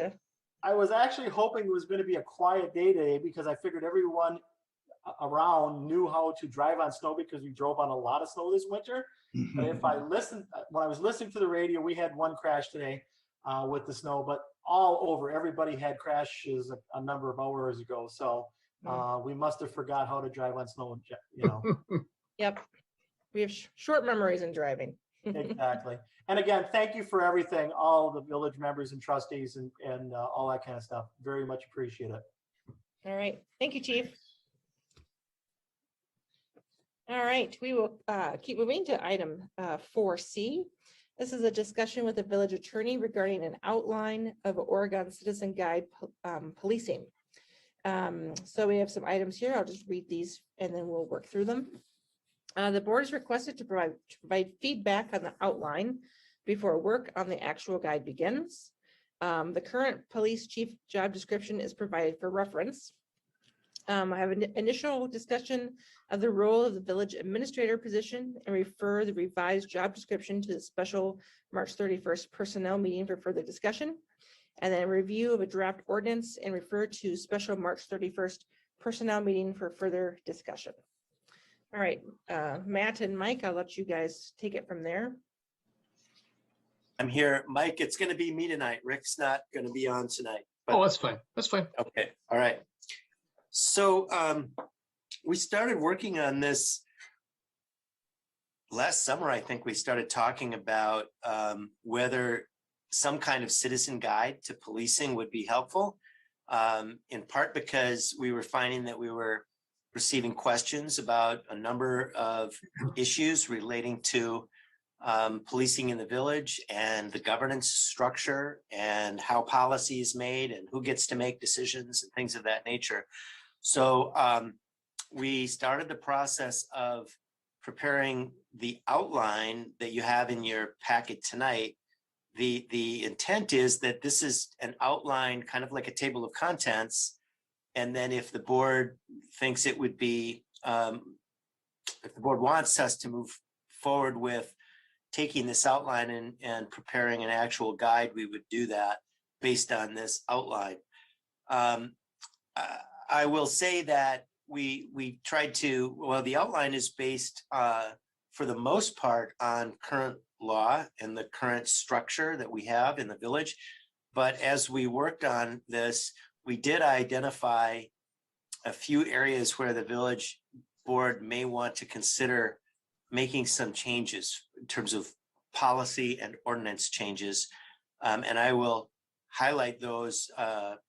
I was actually hoping it was going to be a quiet day today because I figured everyone around knew how to drive on snow because we drove on a lot of snow this winter. But if I listened, when I was listening to the radio, we had one crash today with the snow, but all over, everybody had crashes a number of hours ago. So we must have forgot how to drive on snow, Yep. We have short memories in driving. Exactly. And again, thank you for everything, all the village members and trustees and all that kind of stuff. Very much appreciate it. All right. Thank you, Chief. All right. We will keep moving to item 4C. This is a discussion with the village attorney regarding an outline of Oregon Citizen Guide policing. So we have some items here. I'll just read these and then we'll work through them. The board is requested to provide feedback on the outline before work on the actual guide begins. The current police chief job description is provided for reference. I have an initial discussion of the role of the village administrator position and refer the revised job description to the special March 31st personnel meeting for further discussion. And then review of a draft ordinance and refer to special March 31st personnel meeting for further discussion. All right, Matt and Mike, I'll let you guys take it from there. I'm here. Mike, it's going to be me tonight. Rick's not going to be on tonight. But... Oh, that's fine. That's fine. Okay. All right. So we started working on this last summer. I think we started talking about whether some kind of citizen guide to policing would be helpful, in part because we were finding that we were receiving questions about a number of issues relating to policing in the village and the governance structure and how policy is made and who gets to make decisions and things of that nature. So we started the process of preparing the outline that you have in your packet tonight. The intent is that this is an outline, kind of like a table of contents. And then if the board thinks it would be, if the board wants us to move forward with taking this outline and preparing an actual guide, we would do that based on this outline. I will say that we tried to, well, the outline is based for the most part on current law and the current structure that we have in the village. But as we worked on this, we did identify a few areas where the village board may want to consider making some changes in terms of policy and ordinance changes. And I will highlight those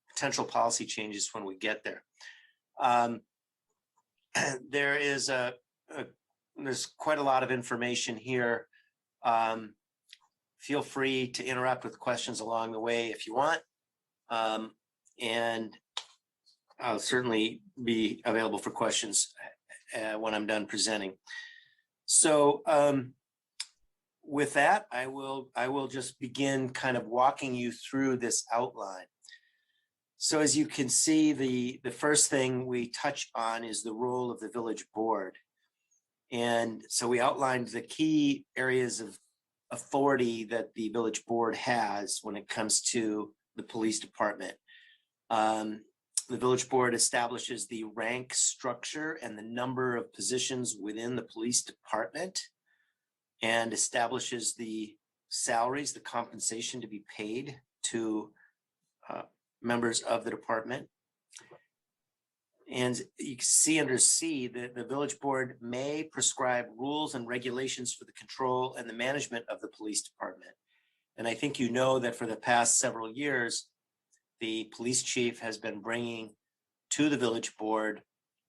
potential policy changes when we get there. There is there's quite a lot of information here Feel free to interrupt with questions along the way if you want. And I'll certainly be available for questions when I'm done presenting. So with that, I will just begin kind of walking you through this outline. So as you can see, the first thing we touch on is the role of the village board. And so we outlined the key areas of authority that the village board has when it comes to the police department. The village board establishes the rank structure and the number of positions within the police department and establishes the salaries, the compensation to be paid to members of the department. And you can see under C that the village board may prescribe rules and regulations for the control and the management of the police department. And I think you know that for the past several years, the police chief has been bringing to the village board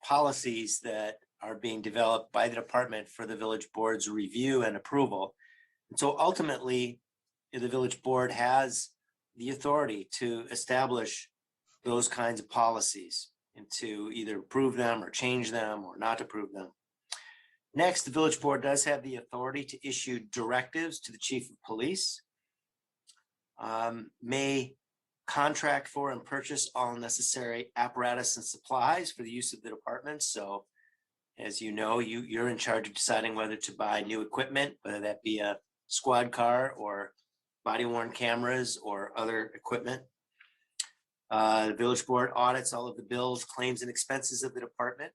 policies that are being developed by the department for the village board's review and approval. And so ultimately, the village board has the authority to establish those kinds of policies and to either approve them or change them or not approve them. Next, the village board does have the authority to issue directives to the chief of police, may contract for and purchase all necessary apparatus and supplies for the use of the department. So as you know, you're in charge of deciding whether to buy new equipment, whether that be a squad car or body worn cameras or other equipment. The village board audits all of the bills, claims, and expenses of the department.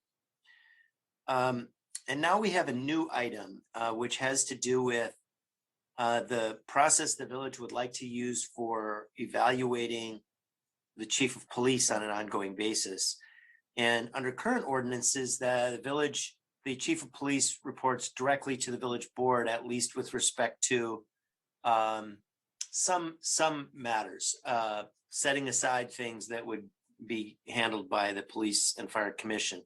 And now we have a new item, which has to do with the process the village would like to use for evaluating the chief of police on an ongoing basis. And under current ordinances, the chief of police reports directly to the village board, at least with respect to some matters, setting aside things that would be handled by the police and fire commission.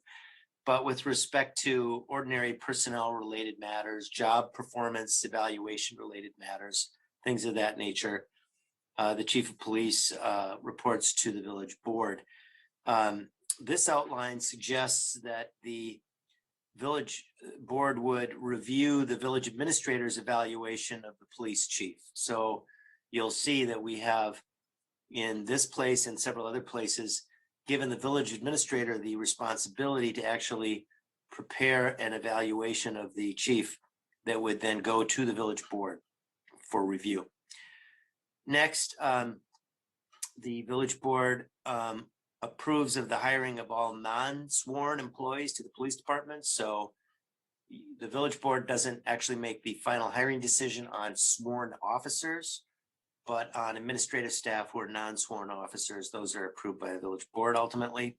But with respect to ordinary personnel related matters, job performance evaluation related matters, things of that nature, the chief of police reports to the village board. This outline suggests that the village board would review the village administrator's evaluation of the police chief. So you'll see that we have in this place and several other places given the village administrator the responsibility to actually prepare an evaluation of the chief that would then go to the village board for review. Next, the village board approves of the hiring of all non-sworn employees to the police department. So the village board doesn't actually make the final hiring decision on sworn officers, but on administrative staff who are non-sworn officers, those are approved by the village board ultimately.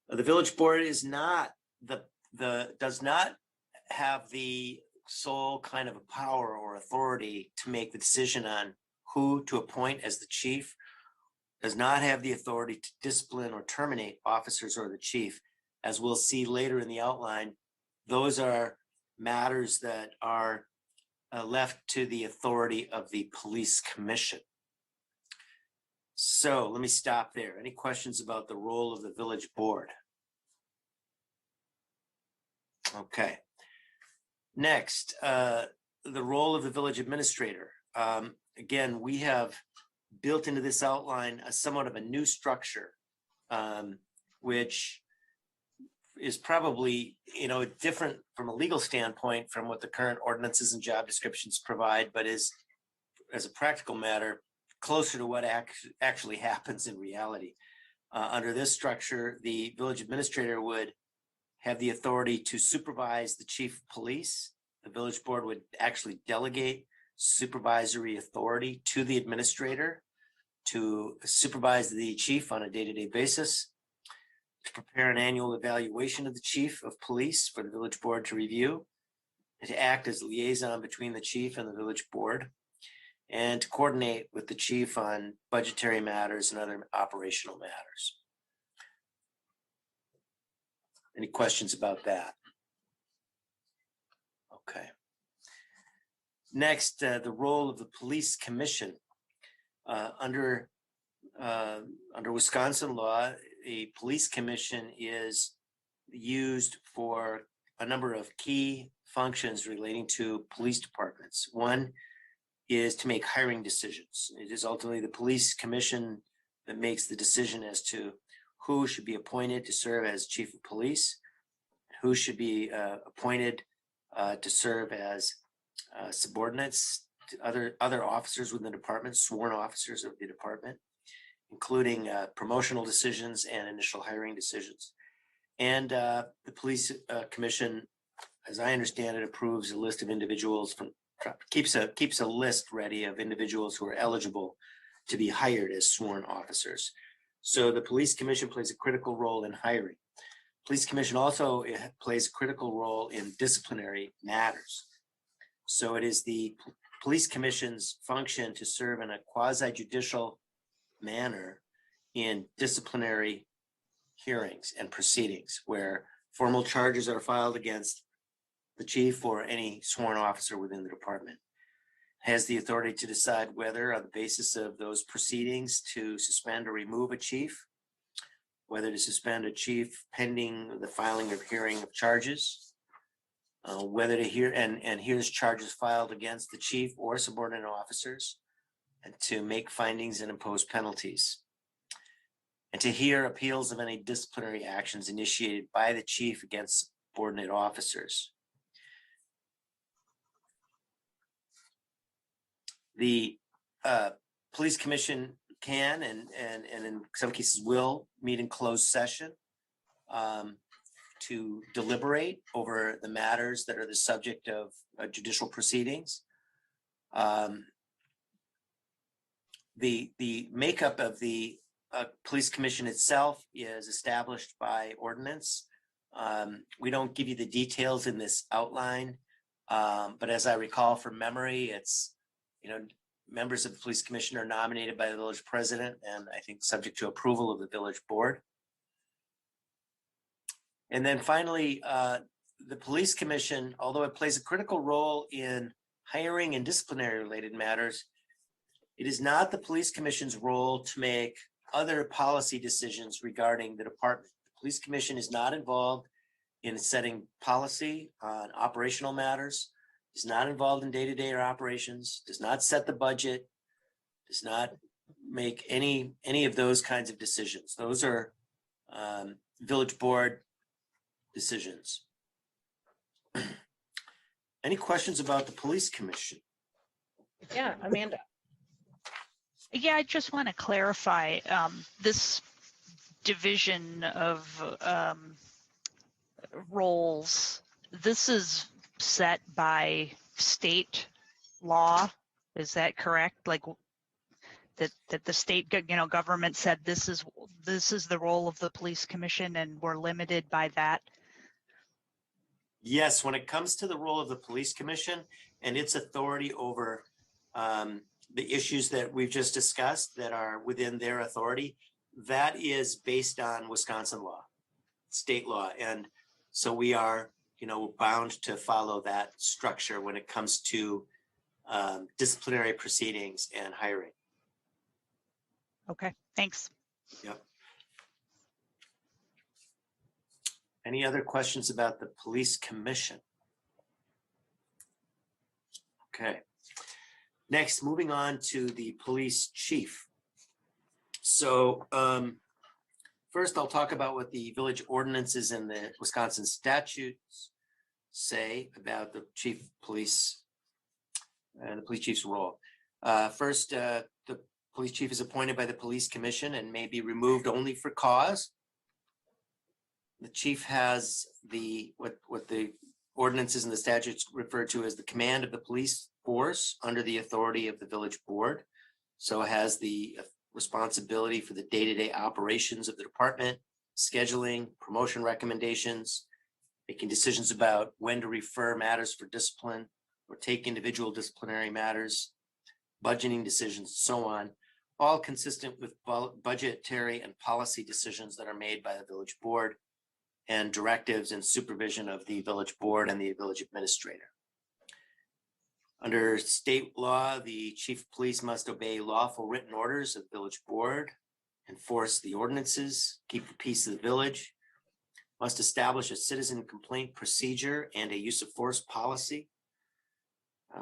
The village board is not does not have the sole kind of a power or authority to make the decision on who to appoint as the chief, does not have the authority to discipline or terminate officers or the chief. As we'll see later in the outline, those are matters that are left to the authority of the police commission. So let me stop there. Any questions about the role of the village board? Okay. Next, the role of the village administrator. Again, we have built into this outline somewhat of a new structure, which is probably, different from a legal standpoint from what the current ordinances and job descriptions provide, but is, as a practical matter, closer to what actually happens in reality. Under this structure, the village administrator would have the authority to supervise the chief of police. The village board would actually delegate supervisory authority to the administrator to supervise the chief on a day-to-day basis, to prepare an annual evaluation of the chief of police for the village board to review, and to act as liaison between the chief and the village board, and to coordinate with the chief on budgetary matters and other operational matters. Any questions about that? Okay. Next, the role of the police commission. Under Wisconsin law, a police commission is used for a number of key functions relating to police departments. One is to make hiring decisions. It is ultimately the police commission that makes the decision as to who should be appointed to serve as chief of police, who should be appointed to serve as subordinates to other officers within the department, sworn officers of the department, including promotional decisions and initial hiring decisions. And the police commission, as I understand it, approves a list of individuals keeps a list ready of individuals who are eligible to be hired as sworn officers. So the police commission plays a critical role in hiring. Police commission also plays a critical role in disciplinary matters. So it is the police commission's function to serve in a quasi-judicial manner in disciplinary hearings and proceedings where formal charges are filed against the chief or any sworn officer within the department. Has the authority to decide whether, on the basis of those proceedings, to suspend or remove a chief, whether to suspend a chief pending the filing of hearing of charges, whether to hear and hears charges filed against the chief or subordinate officers, and to make findings and impose penalties, and to hear appeals of any disciplinary actions initiated by the chief against subordinate officers. The police commission can and in some cases will meet in closed session to deliberate over the matters that are the subject of judicial proceedings. The makeup of the police commission itself is established by ordinance. We don't give you the details in this outline, but as I recall from memory, it's, members of the police commission are nominated by the village president and I think subject to approval of the village board. And then finally, the police commission, although it plays a critical role in hiring and disciplinary related matters, it is not the police commission's role to make other policy decisions regarding the department. The police commission is not involved in setting policy on operational matters, is not involved in day-to-day operations, does not set the budget, does not make any of those kinds of decisions. Those are village board decisions. Any questions about the police commission? Yeah, Amanda. Yeah, I just want to clarify this division of roles. This is set by state law. Is that correct? Like that the state, government said this is the role of the police commission, and we're limited by that. Yes, when it comes to the role of the police commission and its authority over the issues that we've just discussed that are within their authority, that is based on Wisconsin law, state law. And so we are, bound to follow that structure when it comes to disciplinary proceedings and hiring. Okay, thanks. Yep. Any other questions about the police commission? Okay. Next, moving on to the police chief. So first I'll talk about what the village ordinances and the Wisconsin statutes say about the chief police and the police chief's role. First, the police chief is appointed by the police commission and may be removed only for cause. The chief has what the ordinances and the statutes refer to as the command of the police force under the authority of the village board. So has the responsibility for the day-to-day operations of the department, scheduling, promotion recommendations, making decisions about when to refer matters for discipline or take individual disciplinary matters, budgeting decisions, and so on, all consistent with budgetary and policy decisions that are made by the village board and directives and supervision of the village board and the village administrator. Under state law, the chief of police must obey lawful written orders of the village board, enforce the ordinances, keep the peace of the village, must establish a citizen complaint procedure and a use of force policy,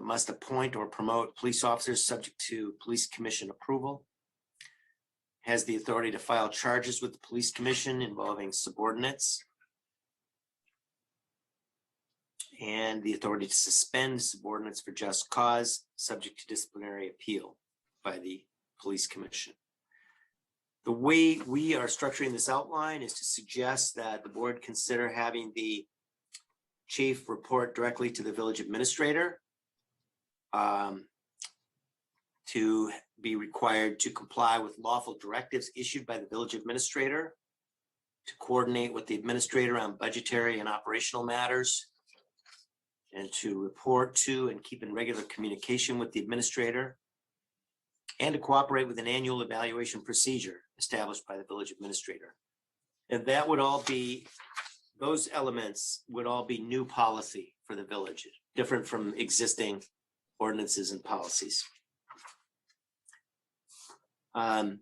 must appoint or promote police officers subject to police commission approval, has the authority to file charges with the police commission involving subordinates, and the authority to suspend subordinates for just cause, subject to disciplinary appeal by the police commission. The way we are structuring this outline is to suggest that the board consider having the chief report directly to the village administrator, to be required to comply with lawful directives issued by the village administrator, to coordinate with the administrator on budgetary and operational matters, and to report to and keep in regular communication with the administrator, and to cooperate with an annual evaluation procedure established by the village administrator. And that would all be, those elements would all be new policy for the village, different from existing ordinances and policies. And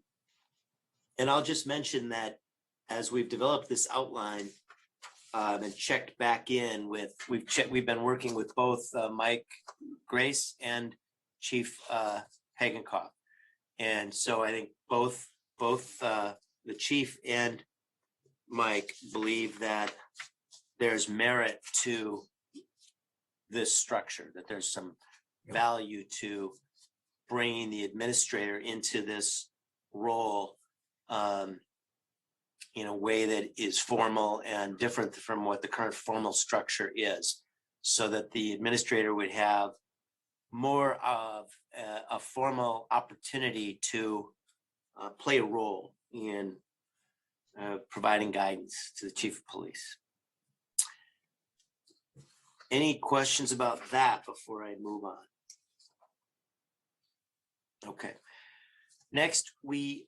I'll just mention that as we've developed this outline and checked back in with, we've been working with both Mike Grace and Chief Hagenkoff. And so I think both the chief and Mike believe that there's merit to this structure, that there's some value to bringing the administrator into this role in a way that is formal and different from what the current formal structure is, so that the administrator would have more of a formal opportunity to play a role in providing guidance to the chief of police. Any questions about that before I move on? Okay. Next, we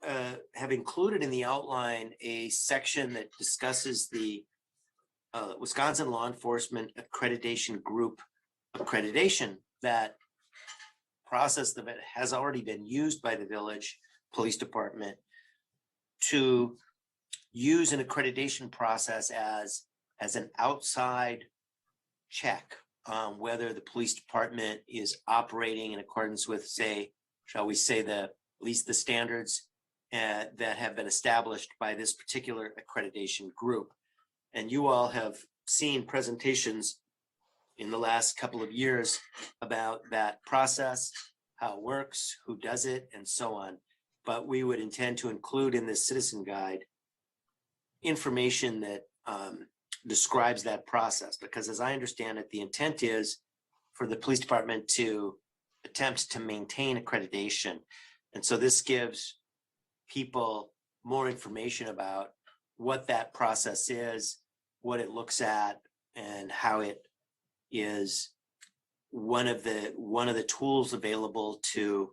have included in the outline a section that discusses the Wisconsin Law Enforcement Accreditation Group accreditation. That process that has already been used by the village police department to use an accreditation process as an outside check on whether the police department is operating in accordance with, say, shall we say, at least the standards that have been established by this particular accreditation group. And you all have seen presentations in the last couple of years about that process, how it works, who does it, and so on. But we would intend to include in this citizen guide information that describes that process, because as I understand it, the intent is for the police department to attempt to maintain accreditation. And so this gives people more information about what that process is, what it looks at, and how it is one of the tools available to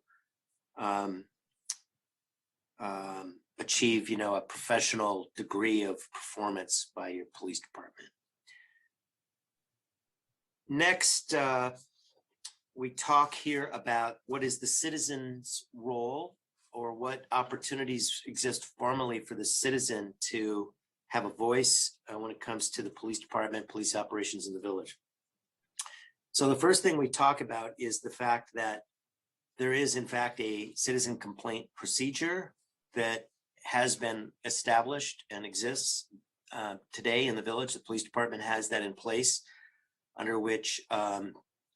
achieve, a professional degree of performance by your police department. Next, we talk here about what is the citizen's role, or what opportunities exist formally for the citizen to have a voice when it comes to the police department, police operations in the village. So the first thing we talk about is the fact that there is in fact a citizen complaint procedure that has been established and exists today in the village. The police department has that in place, under which a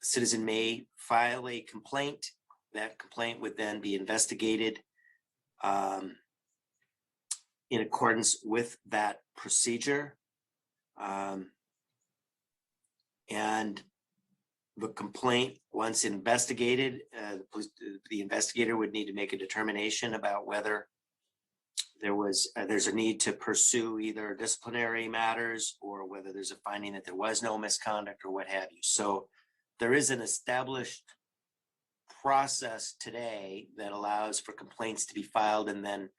citizen may file a complaint. That complaint would then be investigated in accordance with that procedure. And the complaint, once investigated, the investigator would need to make a determination about whether there's a need to pursue either disciplinary matters, or whether there's a finding that there was no misconduct, or what have you. So there is an established process today that allows for complaints to be filed, and then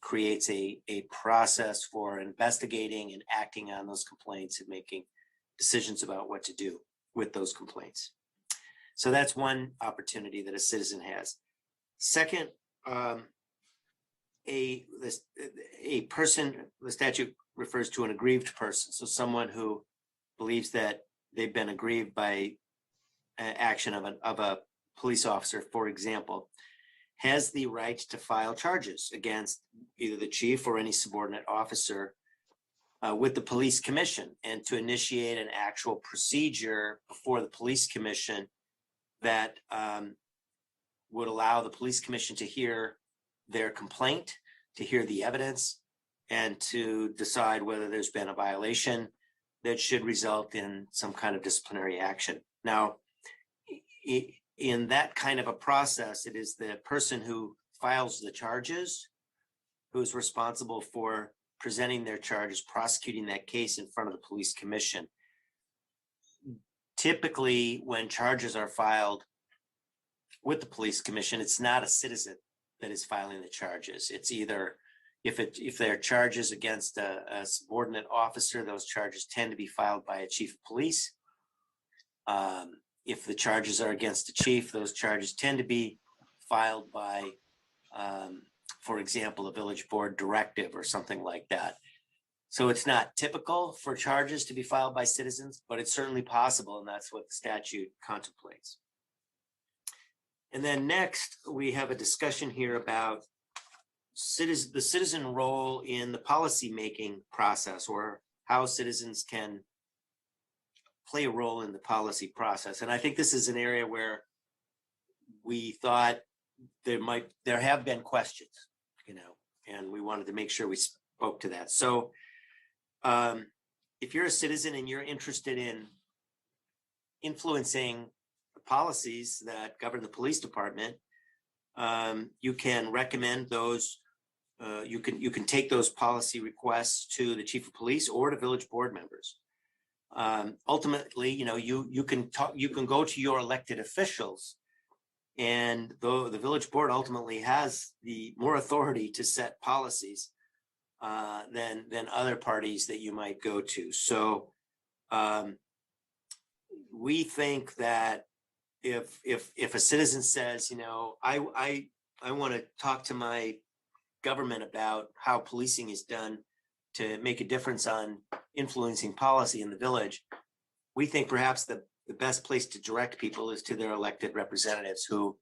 creates a process for investigating and acting on those complaints and making decisions about what to do with those complaints. So that's one opportunity that a citizen has. Second, a person, the statute refers to an aggrieved person. So someone who believes that they've been aggrieved by action of a police officer, for example, has the right to file charges against either the chief or any subordinate officer with the police commission, and to initiate an actual procedure before the police commission that would allow the police commission to hear their complaint, to hear the evidence, and to decide whether there's been a violation that should result in some kind of disciplinary action. Now, in that kind of a process, it is the person who files the charges who's responsible for presenting their charges, prosecuting that case in front of the police commission. Typically, when charges are filed with the police commission, it's not a citizen that is filing the charges. It's either, if there are charges against a subordinate officer, those charges tend to be filed by a chief of police. If the charges are against the chief, those charges tend to be filed by, for example, a village board directive or something like that. So it's not typical for charges to be filed by citizens, but it's certainly possible, and that's what the statute contemplates. And then next, we have a discussion here about the citizen role in the policy-making process, or how citizens can play a role in the policy process. And I think this is an area where we thought there have been questions, and we wanted to make sure we spoke to that. So if you're a citizen and you're interested in influencing the policies that govern the police department, you can recommend those. You can take those policy requests to the chief of police or to village board members. Ultimately, you can go to your elected officials, and though the village board ultimately has the more authority to set policies than other parties that you might go to. So we think that if a citizen says, I want to talk to my government about how policing is done to make a difference on influencing policy in the village, we think perhaps the best place to direct people is to their elected representatives, who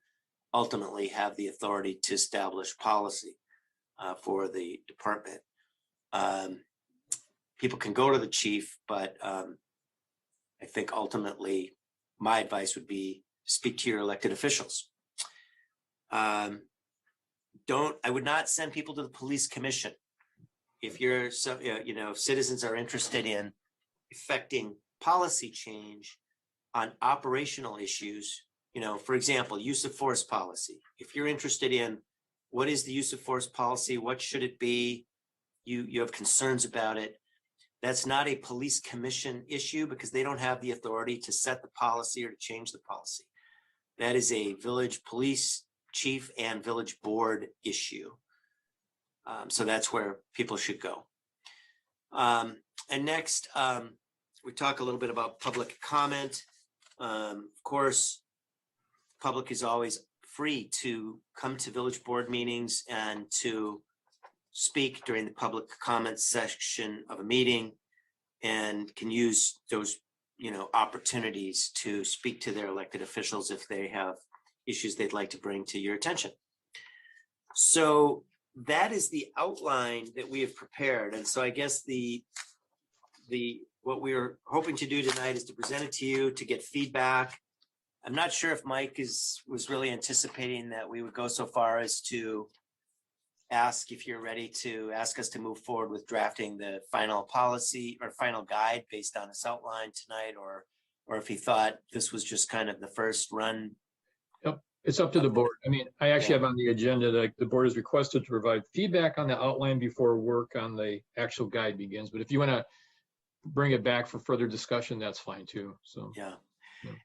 ultimately have the authority to establish policy for the department. People can go to the chief, but I think ultimately my advice would be speak to your elected officials. I would not send people to the police commission. If if citizens are interested in effecting policy change on operational issues, for example, use of force policy. If you're interested in what is the use of force policy, what should it be, you have concerns about it, that's not a police commission issue, because they don't have the authority to set the policy or to change the policy. That is a village police chief and village board issue. So that's where people should go. And next, we talk a little bit about public comment. Of course, public is always free to come to village board meetings and to speak during the public comment section of a meeting, and can use those opportunities to speak to their elected officials if they have issues they'd like to bring to your attention. So that is the outline that we have prepared. And so I guess what we are hoping to do tonight is to present it to you, to get feedback. I'm not sure if Mike was really anticipating that we would go so far as to ask if you're ready to ask us to move forward with drafting the final policy or final guide based on this outline tonight, or if he thought this was just kind of the first run. Yep, it's up to the board. I mean, I actually have on the agenda that the board is requested to provide feedback on the outline before work on the actual guide begins. But if you want to bring it back for further discussion, that's fine too. So yeah.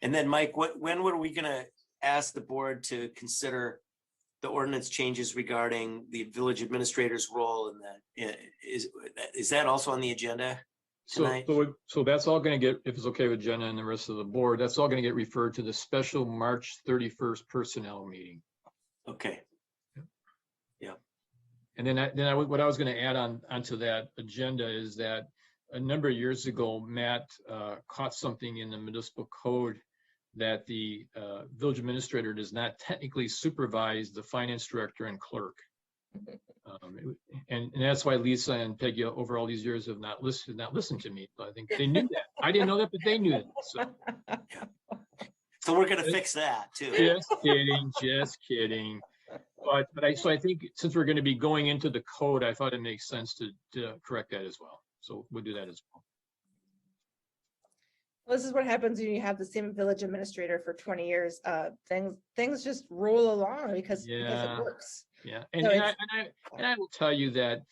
And then Mike, when were we going to ask the board to consider the ordinance changes regarding the village administrator's role in that? Is that also on the agenda? tonight? So that's all going to get, if it's okay with Jenna and the rest of the board, that's all going to get referred to the special March 31st personnel meeting. Okay. And then what I was going to add onto that agenda is that a number of years ago, Matt caught something in the municipal code that the village administrator does not technically supervise the finance director and clerk. And that's why Lisa and Peggy over all these years have not listened to me. I think they knew that. I didn't know that, but they knew it. So we're going to fix that too. Just kidding. But I think since we're going to be going into the code, I thought it makes sense to correct that as well. So we'll do that as well. Well, this is what happens when you have the same village administrator for 20 years. Things just roll along because it works. Yeah, So and I will tell you that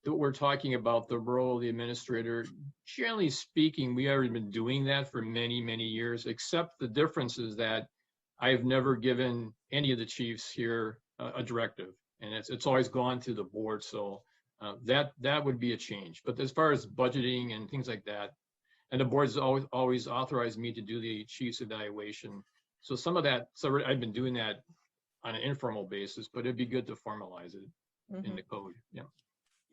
we're talking about the role of the administrator. Generally speaking, we already been doing that for many, many years, except the difference is that I've never given any of the chiefs here a directive, and it's always gone to the board. So that would be a change. But as far as budgeting and things like that, and the board's always authorized me to do the chief's evaluation. So some of that, so I've been doing that on an informal basis, but it'd be good to formalize it in the code. Yeah.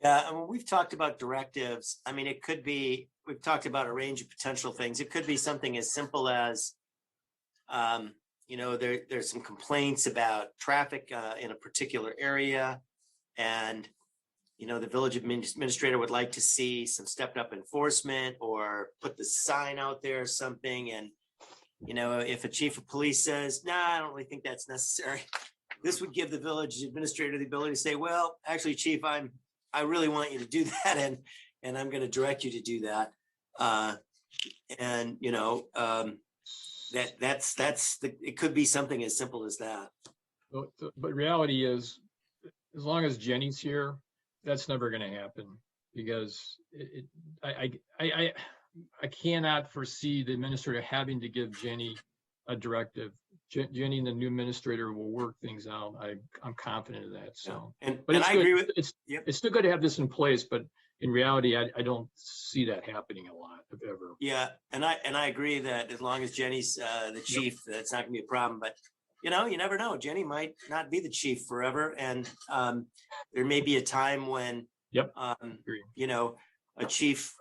Yeah, I mean, we've talked about directives. I mean, it could be, we've talked about a range of potential things. It could be something as simple as, there's some complaints about traffic in a particular area. And, the village administrator would like to see some stepped up enforcement or put the sign out there or something. And, if a chief of police says, nah, I don't really think that's necessary. This would give the village administrator the ability to say, well, actually, chief, I really want you to do that. And I'm going to direct you to do that. It could be something as simple as that. But reality is, as long as Jenny's here, that's never going to happen because I cannot foresee the administrator having to give Jenny a directive. Jenny and the new administrator will work things out. I'm confident of that. So, but I agree with it's still good to have this in place, but in reality, I don't see that happening a lot, if ever. Yeah, and I agree that as long as Jenny's the chief, that's not gonna be a problem. But you never know. Jenny might not be the chief forever, and there may be a time when a chief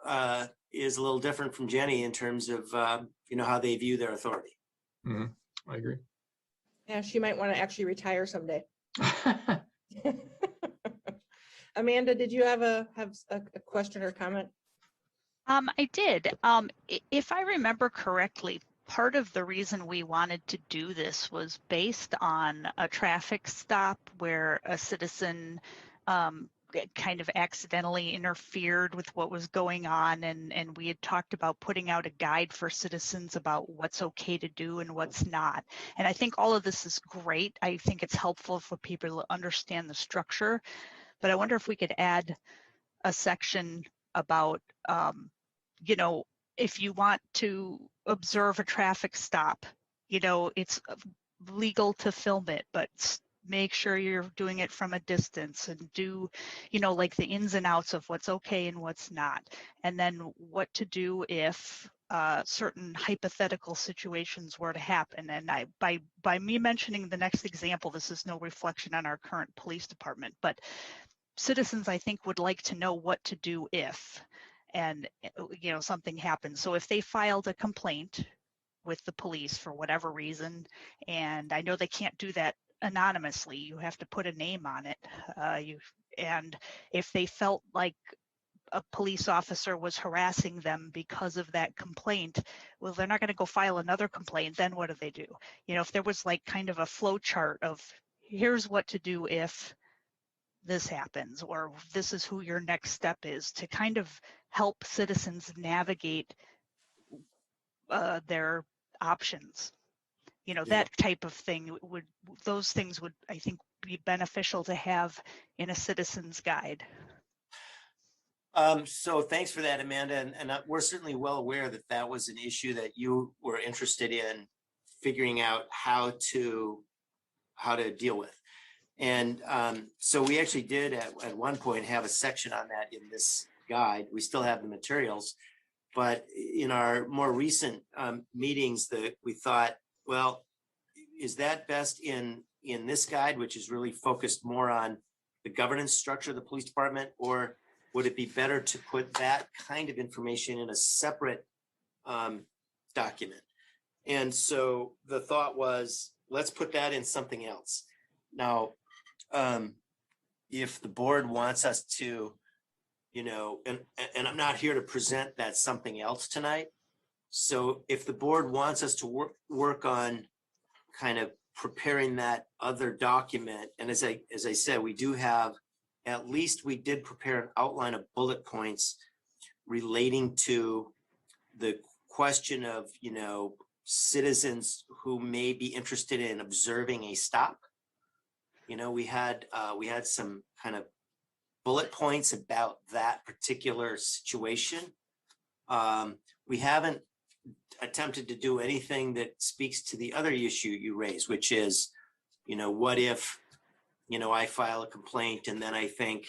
is a little different from Jenny in terms of how they view their authority. Mm-hmm. I agree. Yeah, she might want to actually retire someday. Amanda, did you have a question or comment? I did. If I remember correctly, part of the reason we wanted to do this was based on a traffic stop where a citizen kind of accidentally interfered with what was going on, and we had talked about putting out a guide for citizens about what's okay to do and what's not. And I think all of this is great. I think it's helpful for people to understand the structure, but I wonder if we could add a section about if you want to observe a traffic stop, it's legal to film it, but make sure you're doing it from a distance and do, like the ins and outs of what's okay and what's not. And then what to do if certain hypothetical situations were to happen. And by me mentioning the next example, this is no reflection on our current police department, but citizens, I think, would like to know what to do if, and something happens. So if they filed a complaint with the police for whatever reason, and I know they can't do that anonymously, you have to put a name on it. And if they felt like a police officer was harassing them because of that complaint, well, they're not going to go file another complaint. Then what do they do? If there was like kind of a flow chart of here's what to do if this happens, or this is who your next step is, to kind of help citizens navigate their options. That type of thing those things would, I think, be beneficial to have in a citizen's guide. So thanks for that, Amanda. And we're certainly well aware that that was an issue that you were interested in figuring out how to deal with. And so we actually did at one point have a section on that in this guide. We still have the materials. But in our more recent meetings, we thought, well, is that best in this guide, which is really focused more on the governance structure of the police department, or would it be better to put that kind of information in a separate document? And so the thought was, let's put that in something else. Now, if the board wants us to, and I'm not here to present that something else tonight. So if the board wants us to work on kind of preparing that other document, and as I said, we do have, at least we did prepare an outline of bullet points relating to the question of, citizens who may be interested in observing a stop. We had some kind of bullet points about that particular situation. We haven't attempted to do anything that speaks to the other issue you raised, which is, what if, I file a complaint and then I think,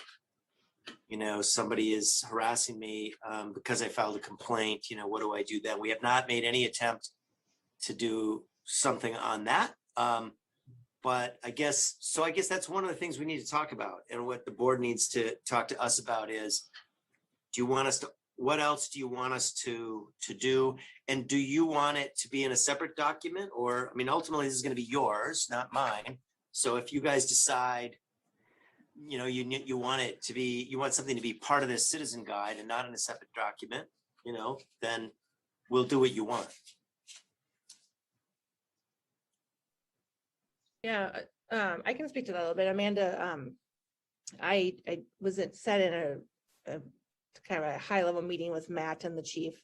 somebody is harassing me because I filed a complaint, what do I do then? We have not made any attempt to do something on that. But I guess that's one of the things we need to talk about, and what the board needs to talk to us about is, what else do you want us to do? And do you want it to be in a separate document? Or, ultimately this is going to be yours, not mine. So if you guys decide, you want it to be, you want something to be part of this citizen guide and not in a separate document, then we'll do what you want. Yeah, I can speak to that a little bit. Amanda, I was sat in a kind of a high level meeting with Matt and the chief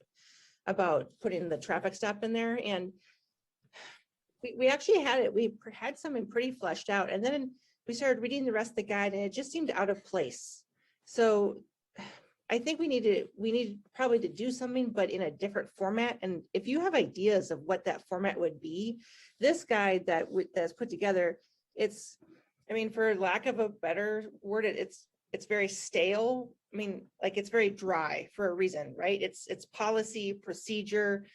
about putting the traffic stop in there. And we actually we had something pretty fleshed out. And then we started reading the rest of the guide and it just seemed out of place. So I think we need probably to do something, but in a different format. And if you have ideas of what that format would be, this guide that's put together, it's, for lack of a better word, it's very stale. It's very dry for a reason, right? It's policy, procedure,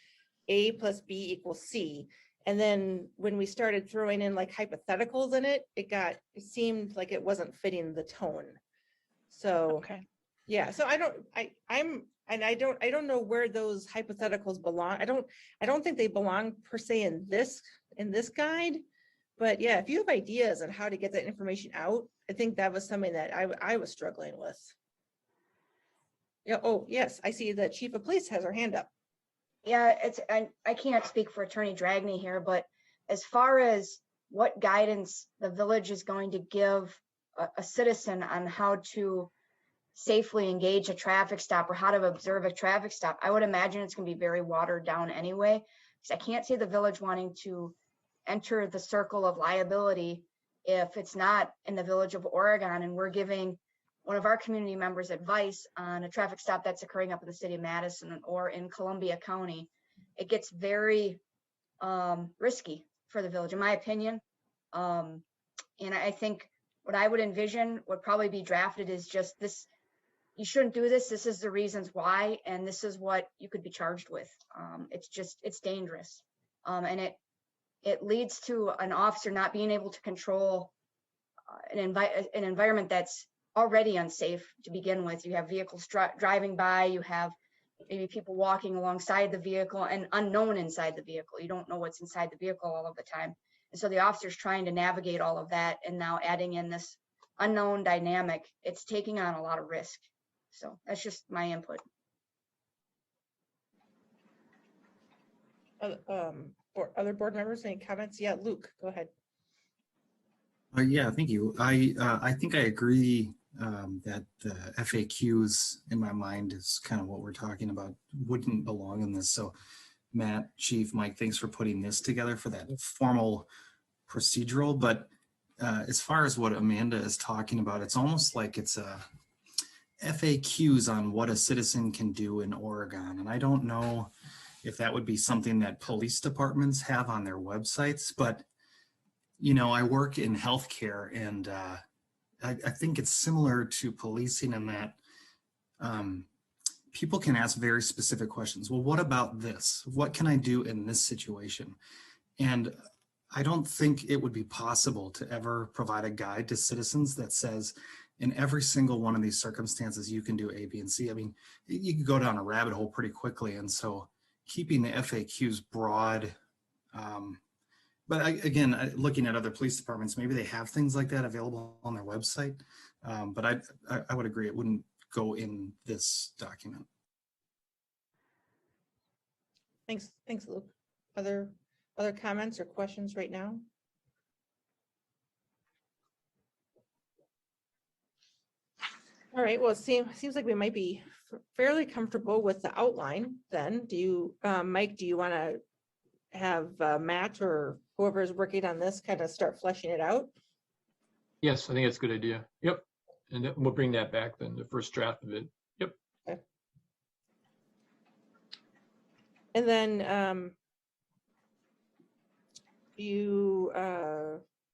A plus B equals C. And then when we started throwing in like hypotheticals in it, it seemed like it wasn't fitting the tone. So, Okay. Yeah, so I don't know where those hypotheticals belong. I don't think they belong per se in this guide. But yeah, if you have ideas on how to get that information out, I think that was something that I was struggling with. Yeah. Oh, yes, I see the chief of police has her hand up. Yeah, I can't speak for Attorney Dragney here, but as far as what guidance the village is going to give a citizen on how to safely engage a traffic stop or how to observe a traffic stop, I would imagine it's going to be very watered down anyway. Because I can't see the village wanting to enter the circle of liability if it's not in the village of Oregon and we're giving one of our community members advice on a traffic stop that's occurring up in the city of Madison or in Columbia County. It gets very risky for the village, in my opinion. And I think what I would envision would probably be drafted is just this: you shouldn't do this. This is the reasons why, and this is what you could be charged with. It's dangerous. And it leads to an officer not being able to control an environment that's already unsafe to begin with. You have vehicles driving by, you have maybe people walking alongside the vehicle and unknown inside the vehicle. You don't know what's inside the vehicle all of the time. And so the officer's trying to navigate all of that, and now adding in this unknown dynamic, it's taking on a lot of risk. So that's just my input. Other board members, any comments? Yeah, Luke, go ahead. Yeah, thank you. I think I agree that the FAQs in my mind is kind of what we're talking about, wouldn't belong in this. So Matt, Chief, Mike, thanks for putting this together for that formal procedural. But as far as what Amanda is talking about, it's almost like it's a FAQs on what a citizen can do in Oregon. And I don't know if that would be something that police departments have on their websites, but I work in healthcare, and I think it's similar to policing in that people can ask very specific questions. Well, what about this? What can I do in this situation? And I don't think it would be possible to ever provide a guide to citizens that says, in every single one of these circumstances, you can do A, B, and C. I mean, you could go down a rabbit hole pretty quickly. And so keeping the FAQs broad, but again, looking at other police departments, maybe they have things like that available on their website. But I would agree, it wouldn't go in this document. Thanks, Luke. Other comments or questions right now? All right, well, it seems like we might be fairly comfortable with the outline then. Do you, Mike, do you want to have Matt or whoever is working on this kind of start fleshing it out? Yes, I think that's a good idea. Yep. And then we'll bring that back then, the first draft of it. Yep. Okay. And then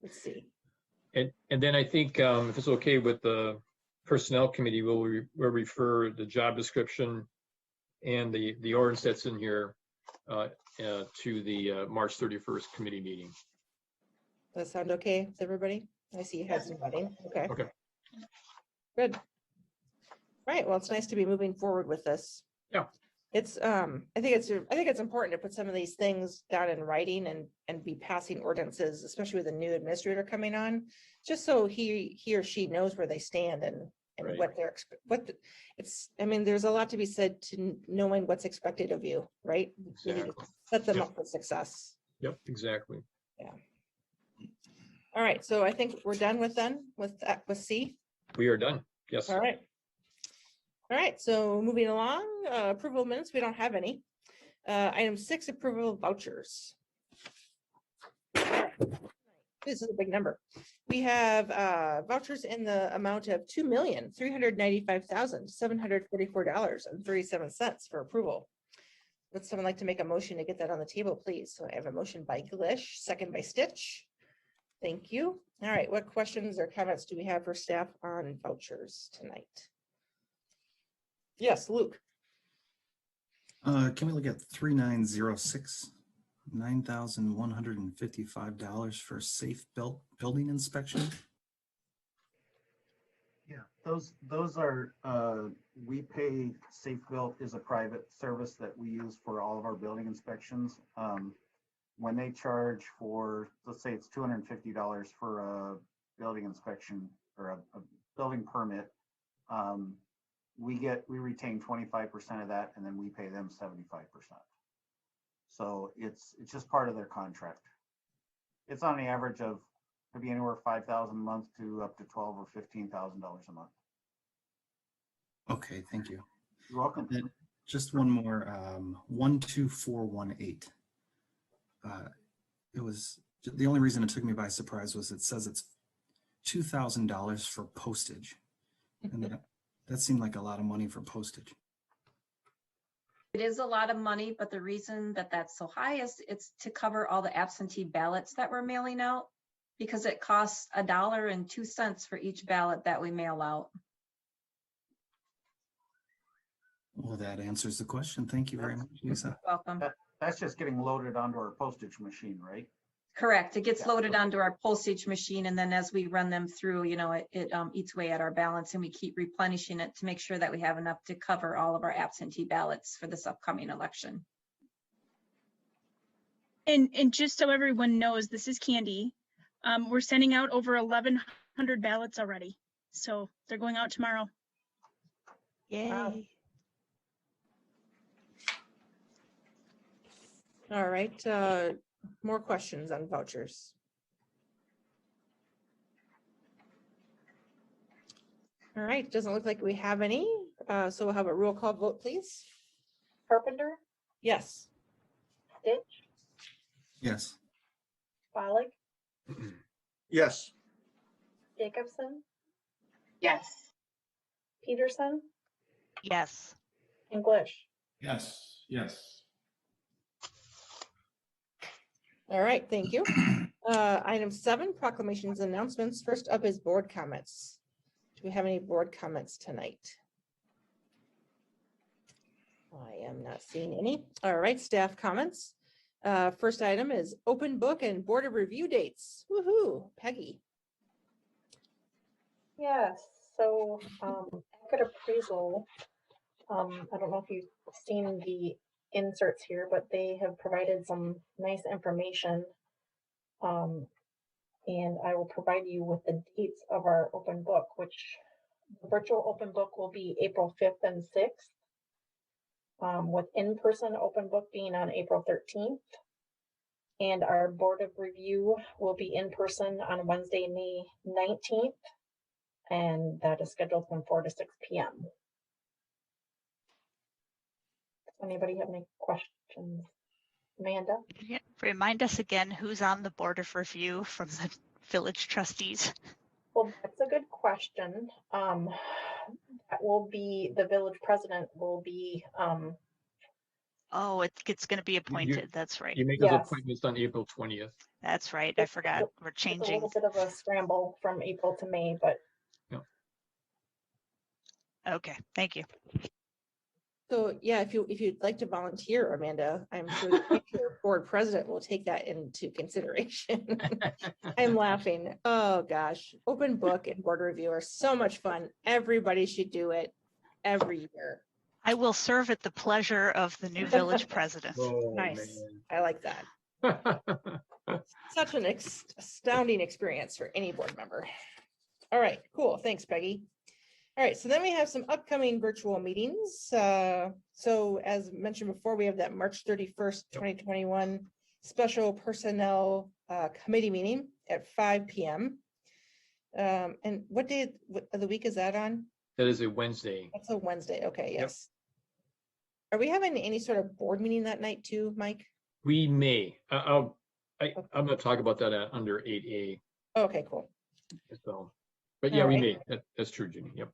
let's see. And then I think if it's okay with the Personnel Committee, we'll refer the job description and the ordinance that's in here to the March 31st committee meeting. Does that sound okay with everybody? I see you had some nodding. Okay. Okay. Good. Right. Well, it's nice to be moving forward with this. Yeah. It's I think it's important to put some of these things down in writing and be passing ordinances, especially with a new administrator coming on, just so he or she knows where they stand and Right. I mean, there's a lot to be said to knowing what's expected of you, right? You need to Exactly. set them Yep. up for success. Yep, exactly. Yeah. All right. So I think we're done with C. We are done. Yes. All right. All right, so moving along, approval of minutes, we don't have any. Item 6, approval of vouchers. This is a big number. We have vouchers in the amount of $2,395,744.37 for approval. Would someone like to make a motion to get that on the table, please? So I have a motion by Glish, second by Stitch. Thank you. All right, what questions or comments do we have for staff on vouchers tonight? Yes, Luke. Can we look at 3906, $9,155 for safe building inspection? Yeah, those are, we pay Safe Built is a private service that we use for all of our building inspections. When they charge for, let's say it's $250 for a building inspection or a building permit, we retain 25% of that, and then we pay them 75%. So it's just part of their contract. It's on the average of maybe anywhere $5,000 a month to up to $12,000 or $15,000 a month. Okay, thank you. You're welcome. Then just one more, 12418. It was, the only reason it took me by surprise was it says it's $2,000 for postage. And that seemed like a lot of money for postage. It is a lot of money, but the reason that that's so high is it's to cover all the absentee ballots that we're mailing out, because it costs $1.02 for each ballot that we mail out. Well, that answers the question. Thank you very much, Lisa. Welcome. That's just getting loaded onto our postage machine, right? Correct. It gets loaded onto our postage machine, and then as we run them through, it eats away at our balance, and we keep replenishing it to make sure that we have enough to cover all of our absentee ballots for this upcoming election. And just so everyone knows, this is Candy. We're sending out over 1,100 ballots already, so they're going out tomorrow. Yay! Wow. All right. More questions on vouchers. All right, doesn't look like we have any. So we'll have a roll call vote, please. Carpenter, Yes. Stitch, Yes. Bollig, Yes. Jacobson, Yes. Peterson, Yes. and Glish. Yes, yes. All right, thank you. Item 7, proclamations and announcements. First up is board comments. Do we have any board comments tonight? I am not seeing any. All right, staff comments. First item is open book and board of review dates. Woohoo, Peggy. Yes, so Equity appraisal, I don't know if you've seen the inserts here, but they have provided some nice information. And I will provide you with the dates of our open book, which the virtual open book will be April 5th and 6th, with in-person open book being on April 13th. And our board of review will be in person on Wednesday, May 19th. And that is scheduled from 4 to 6 p.m. Does anybody have any questions? Amanda? Yeah, remind us again who's on the board of review from the village trustees. Well, that's a good question. That will be, the village president will be, Oh, it's going to be appointed. That's right. You make those yes, appointments on April 20th. That's right. I forgot. We're it's a changing. little bit of a scramble from April to May, but Okay, thank you. So yeah, if you'd like to volunteer, Amanda, I'm sure the future board president will take that into consideration. I'm laughing. Oh gosh, open book and board review are so much fun. Everybody should do it every year. I will serve at the pleasure of the new village president. Oh, Nice. man. I like that. Such an astounding experience for any board member. All right, cool. Thanks, Peggy. All right, so then we have some upcoming virtual meetings. So as mentioned before, we have that March 31st, 2021 special personnel committee meeting at 5 p.m. And what day of the week is that on? That is a Wednesday. That's a Wednesday. Okay, yes. Are we having any sort of board meeting that night too, Mike? We may. I'm going to talk about that under 8A. Okay, cool. So, but yeah, we right. may. That's true, Ginny. Yep.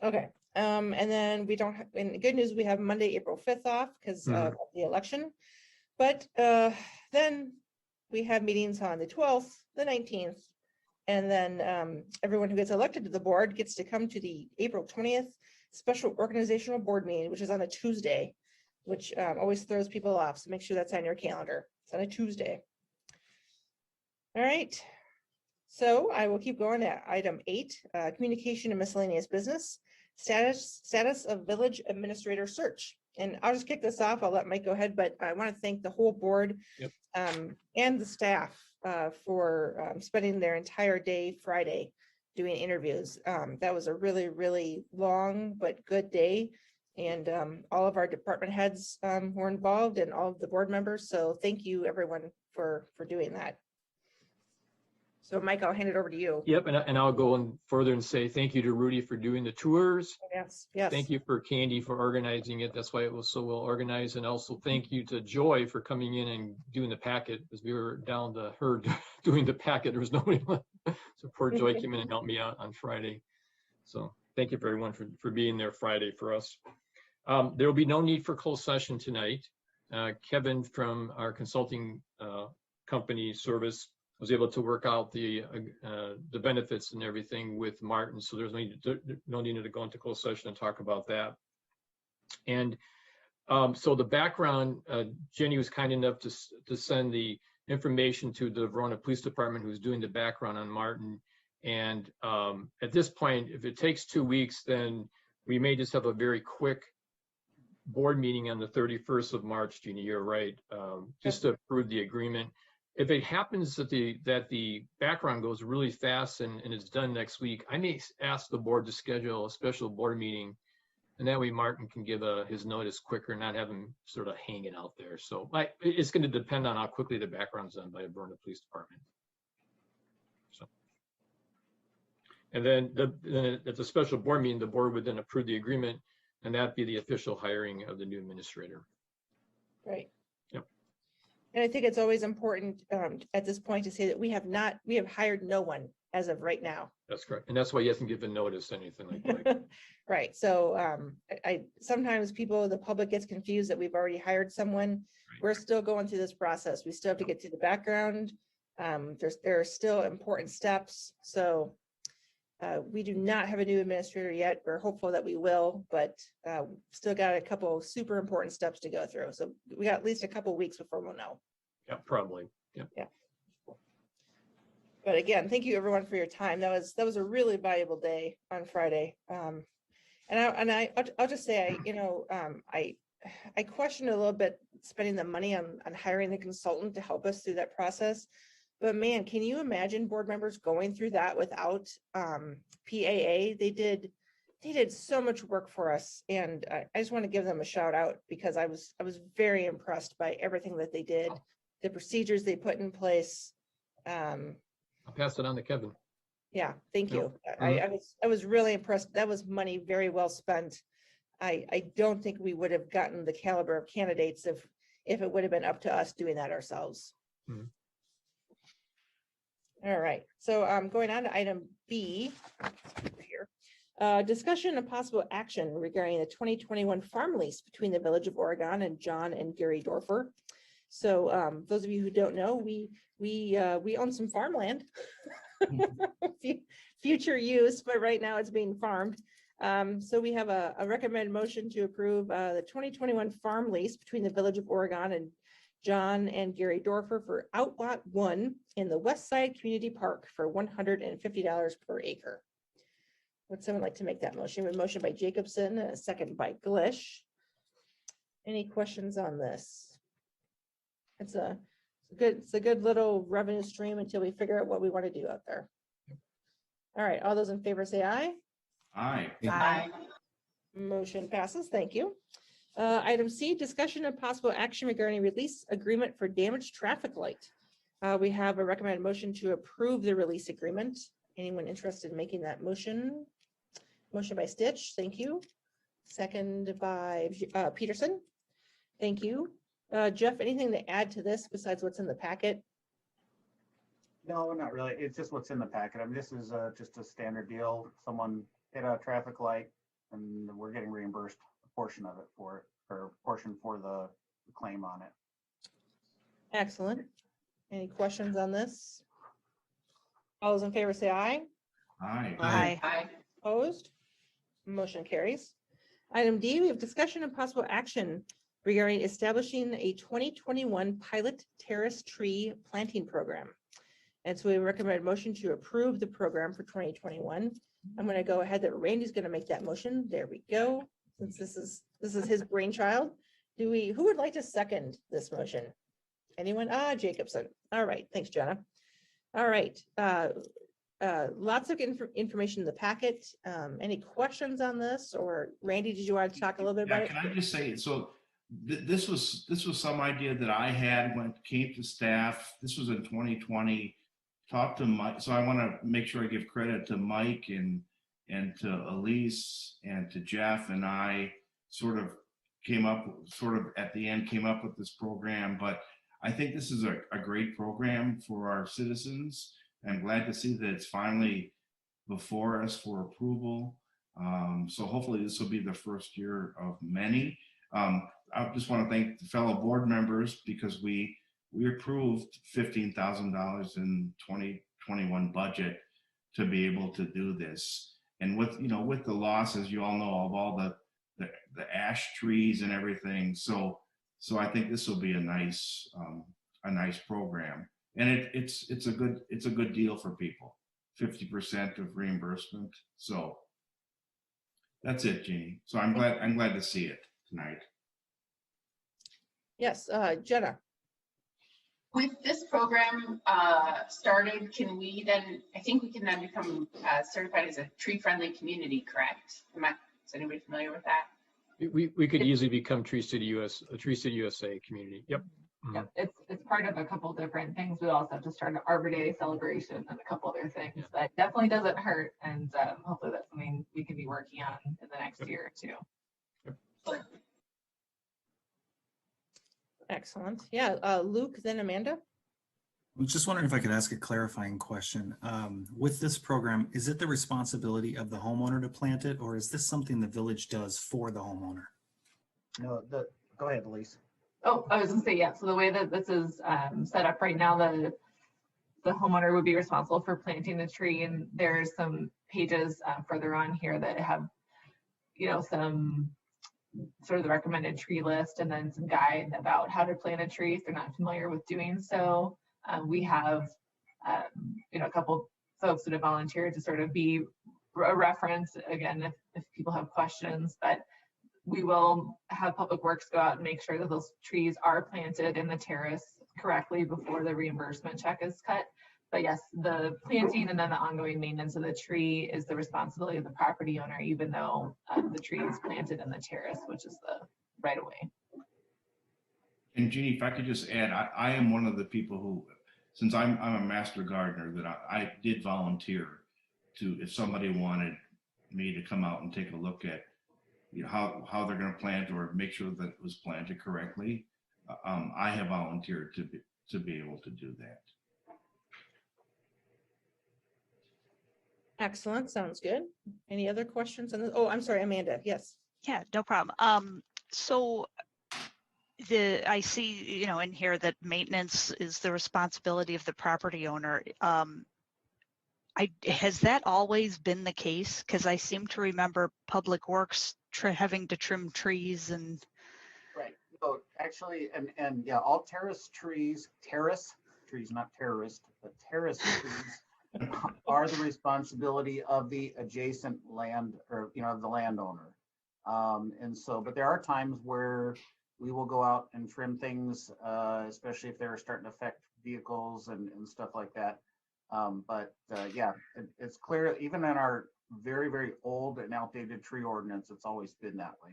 Okay. And then we don't have, in good news, we have Monday, April 5th off because of the election. But then we have meetings on the 12th, the 19th, and then everyone who gets elected to the board gets to come to the April 20th special organizational board meeting, which is on a Tuesday, which always throws people off. So make sure that's on your calendar. It's on a Tuesday. All right. So I will keep going at item 8, communication and miscellaneous business, status of village administrator search. And I'll just kick this off. I'll let Mike go ahead, but I want to thank the whole board and the staff for spending their entire day Friday doing interviews. That was a really, really long but good day. And all of our department heads were involved and all of the board members. So thank you everyone for doing that. So Mike, I'll hand it over to you. Yep, and I'll go on further and say thank you to Rudy for doing the tours. Yes, yes. Thank you for Candy for organizing it. That's why it was so well organized. And also thank you to Joy for coming in and doing the packet, because we were down to her doing the packet. There was nobody left. So poor Joy came in and helped me out on Friday. So thank you for everyone for being there Friday for us. There will be no need for closed session tonight. Kevin from our consulting company service was able to work out the benefits and everything with Martin. So there's no need to go into closed session and talk about that. And so the background, Jenny was kind enough to send the information to the Verona Police Department, who's doing the background on Martin. And at this point, if it takes 2 weeks, then we may just have a very quick board meeting on the 31st of March, Jeannie, you're right, just to approve the agreement. If it happens that the background goes really fast and it's done next week, I may ask the board to schedule a special board meeting, and that way Martin can give his notice quicker, not have him sort of hanging out there. So it's going to depend on how quickly the background's done by the Verona Police Department. So, and then at the special board meeting, the board would then approve the agreement, and that'd be the official hiring of the new administrator. Right. Yep. And I think it's always important at this point to say that we have hired no one as of right now. That's correct. And that's why he hasn't given notice, anything like that. Right. So I sometimes the public gets confused that we've already hired someone. Right. We're still going through this process. We still have to get to the background. There are still important steps. So We do not have a new administrator yet. We're hopeful that we will, but still got a couple super important steps to go through. So we got at least a couple weeks before we'll know. Yeah, probably. Yeah. Yeah. But again, thank you everyone for your time. That was a really valuable day on Friday. I'll just say, I questioned a little bit spending the money on hiring the consultant to help us through that process. But man, can you imagine board members going through that without PAA? They did so much work for us, and I just want to give them a shout out because I was very impressed by everything that they did, the procedures they put in place. I'll pass it on to Kevin. Yeah, thank you. Mhm. I was really impressed. That was money very well spent. I don't think we would have gotten the caliber of candidates if it would have been up to us doing that ourselves. Mhm. All right, so going on to item B here. Discussion and possible action regarding the 2021 farm lease between the Village of Oregon and John and Gary Dorfer. So those of you who don't know, we own some farmland, future use, but right now it's being farmed. So we have a recommended motion to approve the 2021 farm lease between the Village of Oregon and John and Gary Dorfer for Outlot 1 in the West Side Community Park for $150 per acre. Would someone like to make that motion? A motion by Jacobson, a second by Glish. Any questions on this? It's a good little revenue stream until we figure out what we want to do out there. All right, all those in favor say aye. Aye. Aye. Motion passes. Thank you. Item C, discussion and possible action regarding release agreement for damaged traffic light. We have a recommended motion to approve the release agreement. Anyone interested in making that motion? Motion by Stitch, thank you. Second by Peterson. Thank you. Jeff, anything to add to this besides what's in the packet? No, not really. It's just what's in the packet. I mean, this is just a standard deal. Someone hit a traffic light and we're getting reimbursed a portion of it for it, or a portion for the claim on it. Excellent. Any questions on this? All those in favor say aye. Aye. Aye. Aye. Opposed? Motion carries. Item D, we have discussion and possible action regarding establishing a 2021 pilot terrace tree planting program. And so we recommend a motion to approve the program for 2021. I'm going to go ahead that Randy's going to make that motion. There we go. Since this is his brainchild. Who would like to second this motion? Anyone? Jacobson. All right. Thanks, Jenna. All right. Lots of information in the packet. Any questions on this? Or Randy, did you want to talk a little bit about it? Can I just say, so this was some idea that I had when it came to staff. This was in 2020. Talked to Mike, so I want to make sure I give credit to Mike and to Elise and to Jeff, and I sort of at the end came up with this program. But I think this is a great program for our citizens. I'm glad to see that it's finally before us for approval. So hopefully this will be the first year of many. I just want to thank the fellow board members because we approved $15,000 in 2021 budget to be able to do this. And with the losses, you all know, of all the ash trees and everything. So I think this will be a nice program. And it's a good deal for people, 50% of reimbursement. So that's it, Jeannie. So I'm glad to see it tonight. Yes, Jenna. With this program started, can we then, I think we can then become certified as a tree-friendly community, correct? Is anybody familiar with that? We could easily become a Tree City USA community. Yep. Yeah, it's part of a couple different things. We also have to start an Arbor Day celebration and a couple other things, but definitely doesn't hurt. And hopefully that's something we can be working on in the next year or two. Excellent. Yeah, Luke, then Amanda. I was just wondering if I could ask a clarifying question. With this program, is it the responsibility of the homeowner to plant it, or is this something the village does for the homeowner? No, go ahead, Elise. Oh, I was gonna say, yeah, so the way that this is set up right now, the homeowner would be responsible for planting the tree. And there's some pages further on here that have, some sort of the recommended tree list and then some guide about how to plant a tree if they're not familiar with doing so. We have, a couple folks that have volunteered to sort of be a reference, again, if people have questions, but we will have Public Works go out and make sure that those trees are planted in the terrace correctly before the reimbursement check is cut. But yes, the planting and then the ongoing maintenance of the tree is the responsibility of the property owner, even though the tree is planted in the terrace, which is the right of way. And Jeannie, if I could just add, I am one of the people who, since I'm a master gardener, that I did volunteer to, if somebody wanted me to come out and take a look at how they're going to plant or make sure that it was planted correctly. I have volunteered to be able to do that. Excellent, sounds good. Any other questions on this? Oh, I'm sorry, Amanda, yes. Yeah, no problem. So I see, in here that maintenance is the responsibility of the property owner. Has that always been the case? Because I seem to remember Public Works having to trim trees and. Right. So actually, and yeah, all terrace trees, not terrorist, but terrace trees are the responsibility of the adjacent land or, of the landowner. And so, but there are times where we will go out and trim things, especially if they're starting to affect vehicles and stuff like that. Yeah, it's clear, even in our very, very old and outdated tree ordinance, it's always been that way.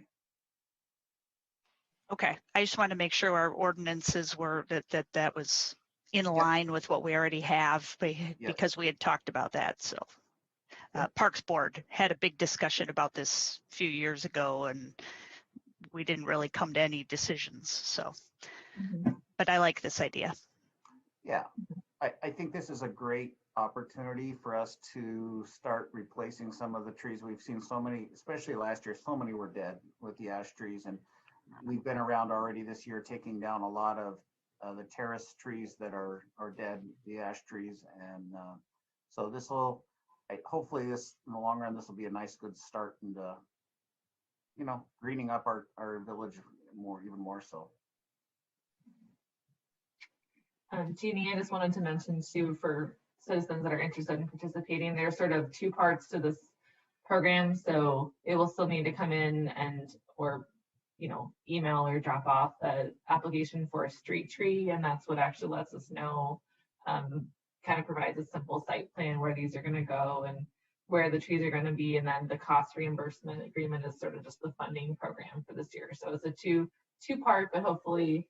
Okay, I just wanted to make sure our ordinances were that was in line with what we already have, because we had talked about that. So Parks Board had a big discussion about this a few years ago, and we didn't really come to any decisions. So, but I like this idea. Yeah, I think this is a great opportunity for us to start replacing some of the trees. We've seen so many, especially last year, so many were dead with the ash trees. And we've been around already this year taking down a lot of the terrace trees that are dead, the ash trees. And so this will, hopefully this, in the long run, this will be a nice, good start and, greening up our village even more so. Jeannie, I just wanted to mention too, for citizens that are interested in participating, there's sort of two parts to this program. So it will still need to come in or email or drop off an application for a street tree. And that's what actually lets us know, kind of provides a simple site plan where these are going to go and where the trees are going to be. And then the cost reimbursement agreement is sort of just the funding program for this year. So it's a two-part, but hopefully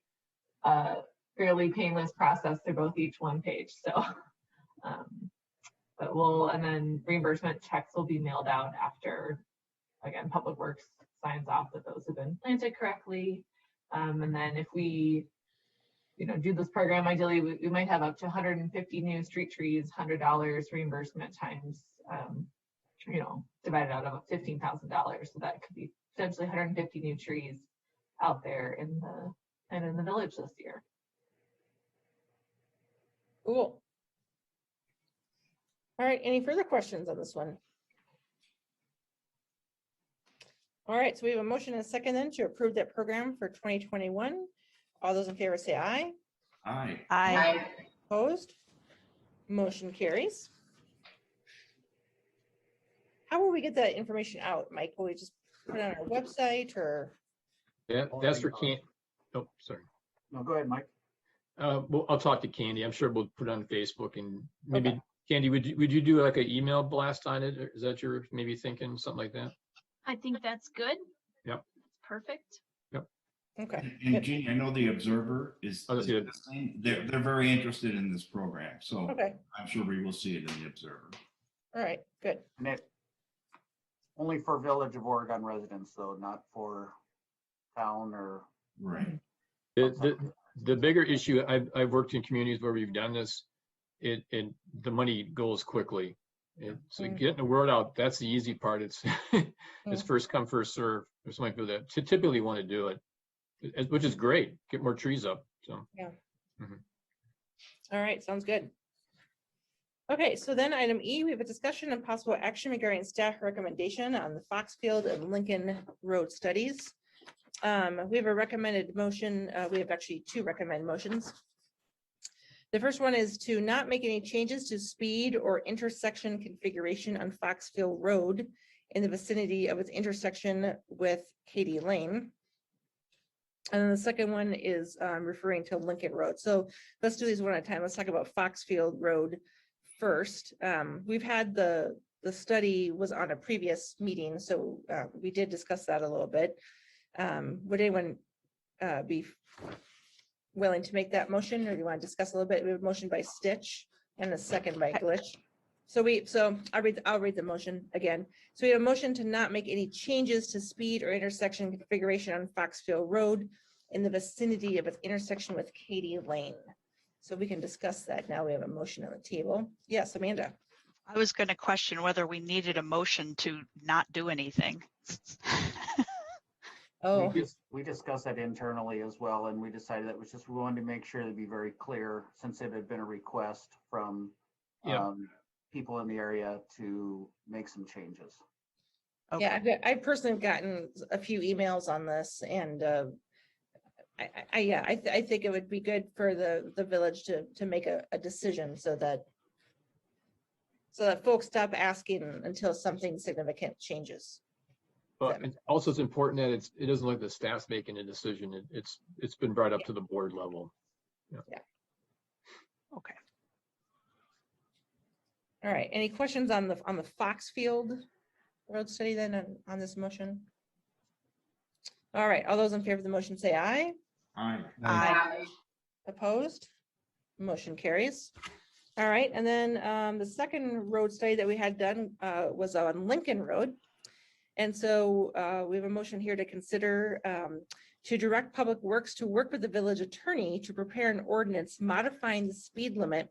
fairly painless process. They're both each one page. So, and then reimbursement checks will be mailed out after, again, Public Works signs off that those have been planted correctly. And then if we, do this program, ideally, we might have up to 150 new street trees, $100 reimbursement times, divided out of $15,000. So that could be potentially 150 new trees out there in the village this year. Cool. All right, any further questions on this one? All right, so we have a motion and a second then to approve that program for 2021. All those in favor say aye. Aye. Aye. Opposed? Motion carries. How will we get that information out, Mike? Will we just put it on our website or? Yeah, that's for oh, sorry. No, go ahead, Mike. Well, I'll talk to Candy. I'm sure we'll put it on Facebook and maybe Okay. Candy, would you do like an email blast on it? Or is that your maybe thinking something like that? I think that's good. Yep. Perfect. Yep. Okay. And Jeannie, I know the Observer is good. listening. They're very interested in this program, so Okay. I'm sure we will see it in the Observer. All right, good. And it only for Village of Oregon residents, though, not for town or. Right. The bigger issue, I've worked in communities where we've done this, the money goes quickly. So getting the word out, that's the easy part. It's it's first come, first serve. There's some people that typically want to do it, which is great. Get more trees up. So yeah. All right, sounds good. Okay, so then item E, we have a discussion and possible action regarding staff recommendation on the Foxfield and Lincoln Road studies. We have a recommended motion. We have actually two recommended motions. The first one is to not make any changes to speed or intersection configuration on Foxfield Road in the vicinity of its intersection with Katy Lane. And then the second one is referring to Lincoln Road. So let's do these one at a time. Let's talk about Foxfield Road first. We've had the study was on a previous meeting, so we did discuss that a little bit. Would anyone be willing to make that motion, or do you want to discuss a little bit? We have a motion by Stitch and a second by Glitch. So I'll read the motion again. So we have a motion to not make any changes to speed or intersection configuration on Foxfield Road in the vicinity of its intersection with Katy Lane. So we can discuss that now. We have a motion on the table. Yes, Amanda. I was going to question whether we needed a motion to not do anything. Oh, we discussed that internally as well, and we decided that was just, we wanted to make sure to be very clear, since it had been a request from people in the area to make some changes. Okay. Yeah, I personally have gotten a few emails on this, and I think it would be good for the village to make a decision so that folks stop asking until something significant changes. But also it's important that it isn't like the staff's making a decision. It's been brought up to the board level. Yeah. Okay. All right. Any questions on the Foxfield Road study then on this motion? All right. All those in favor of the motion say aye. Aye. Aye. Opposed? Motion carries. All right. And then the second road study that we had done was on Lincoln Road. And so we have a motion here to consider to direct Public Works to work with the village attorney to prepare an ordinance modifying the speed limit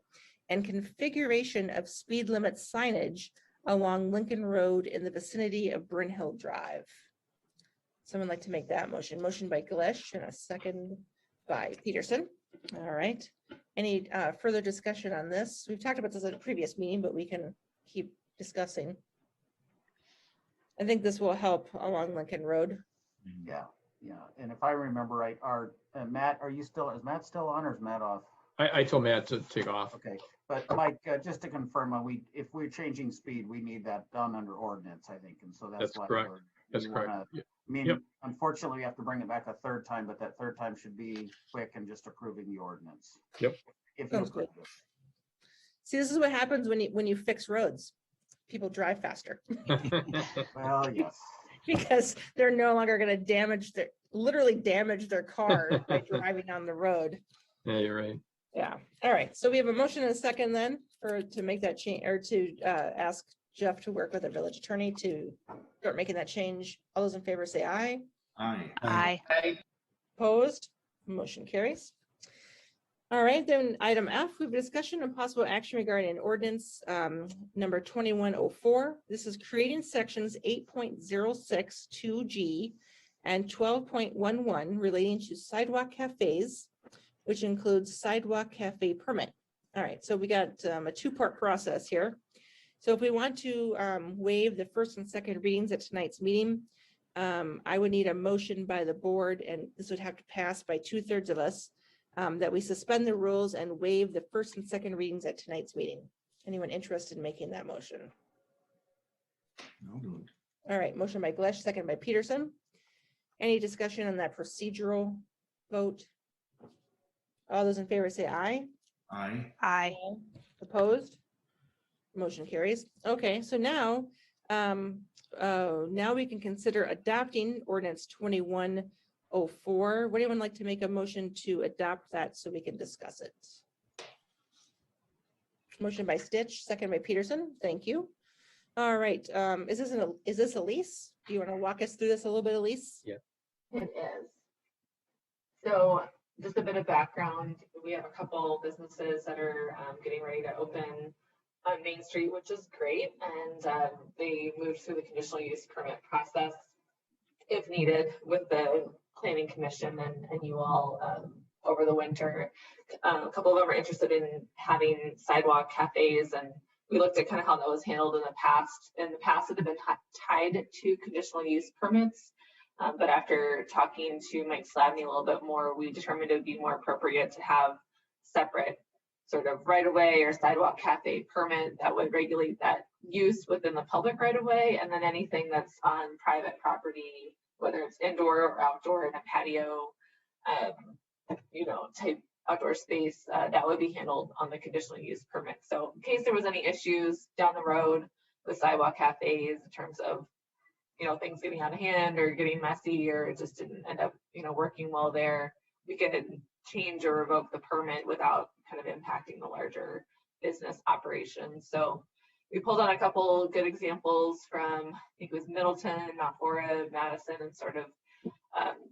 and configuration of speed limit signage along Lincoln Road in the vicinity of Bryn Hill Drive. Someone like to make that motion? Motion by Glish and a second by Peterson. All right. Any further discussion on this? We've talked about this at a previous meeting, but we can keep discussing. I think this will help along Lincoln Road. Yeah. And if I remember right, Matt, is Matt still on or is Matt off? I told Matt to take off. Okay, but Mike, just to confirm, if we're changing speed, we need that done under ordinance, I think, and so that's why correct. That's correct. I mean, unfortunately, we have to bring it back a third time, but that third time should be quick and just approving the ordinance. Yep. If you approve it. See, this is what happens when you fix roads. People drive faster. Well, yes. Because they're no longer going to literally damage their car by driving on the road. Yeah, you're right. Yeah. All right. So we have a motion and a second then to make that change, or to ask Jeff to work with the village attorney to start making that change. All those in favor say aye. Aye. Aye. Aye. Opposed? Motion carries. All right, then item F, we have a discussion and possible action regarding an ordinance number 2104. This is creating sections 8.06 2G and 12.11 relating to sidewalk cafes, which includes sidewalk cafe permit. All right, so we got a two-part process here. So if we want to waive the first and second readings at tonight's meeting, I would need a motion by the board, and this would have to pass by 2/3 of us, that we suspend the rules and waive the first and second readings at tonight's meeting. Anyone interested in making that motion? I'll do it. All right, motion by Glesh, second by Peterson. Any discussion on that procedural vote? All those in favor say aye. Aye. Aye. Opposed? Motion carries. Okay, so now, now we can consider adopting ordinance 2104. Would anyone like to make a motion to adopt that so we can discuss it? Motion by Stitch, second by Peterson. Thank you. All right. Is this Elise? Do you want to walk us through this a little bit, Elise? Yeah. It is. So just a bit of background. We have a couple businesses that are getting ready to open on Main Street, which is great. And they moved through the conditional use permit process if needed with the planning commission and you all over the winter. A couple of them are interested in having sidewalk cafes, and we looked at kind of how that was handled in the past. In the past, it had been tied to conditional use permits. But after talking to Mike Slavny a little bit more, we determined it would be more appropriate to have separate sort of right-of-way or sidewalk cafe permit that would regulate that use within the public right-of-way, and then anything that's on private property, whether it's indoor or outdoor in a patio, type outdoor space, that would be handled on the conditional use permit. So in case there was any issues down the road with sidewalk cafes in terms of, things getting out of hand or getting messy, or it just didn't end up, working well there, we could change or revoke the permit without kind of impacting the larger business operations. So we pulled out a couple good examples from, I think it was Middleton, Mount Horeb, Madison, and sort of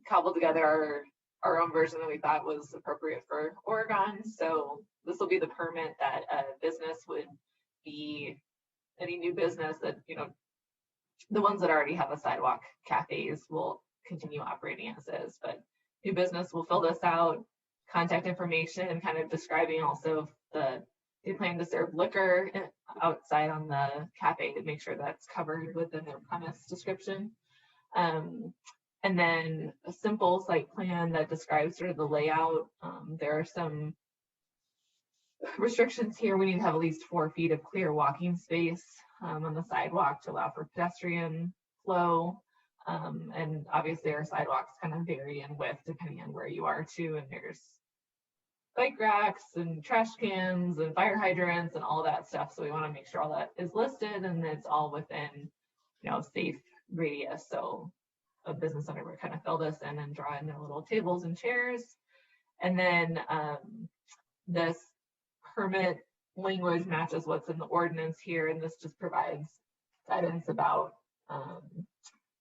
cobbled together our own version that we thought was appropriate for Oregon. So this will be the permit that a business would be, any new business that, the ones that already have a sidewalk cafes will continue operating as is, but new business will fill this out, contact information, kind of describing also they plan to serve liquor outside on the cafe to make sure that's covered within their premise description. And then a simple site plan that describes sort of the layout. There are some restrictions here. We need to have at least 4 feet of clear walking space on the sidewalk to allow for pedestrian flow. And obviously our sidewalks kind of vary in width depending on where you are too. And there's bike racks and trash cans and fire hydrants and all that stuff. So we want to make sure all that is listed and it's all within, safe radius. So a business owner would kind of fill this in and draw in their little tables and chairs. And then this permit language matches what's in the ordinance here. And this just provides guidance about,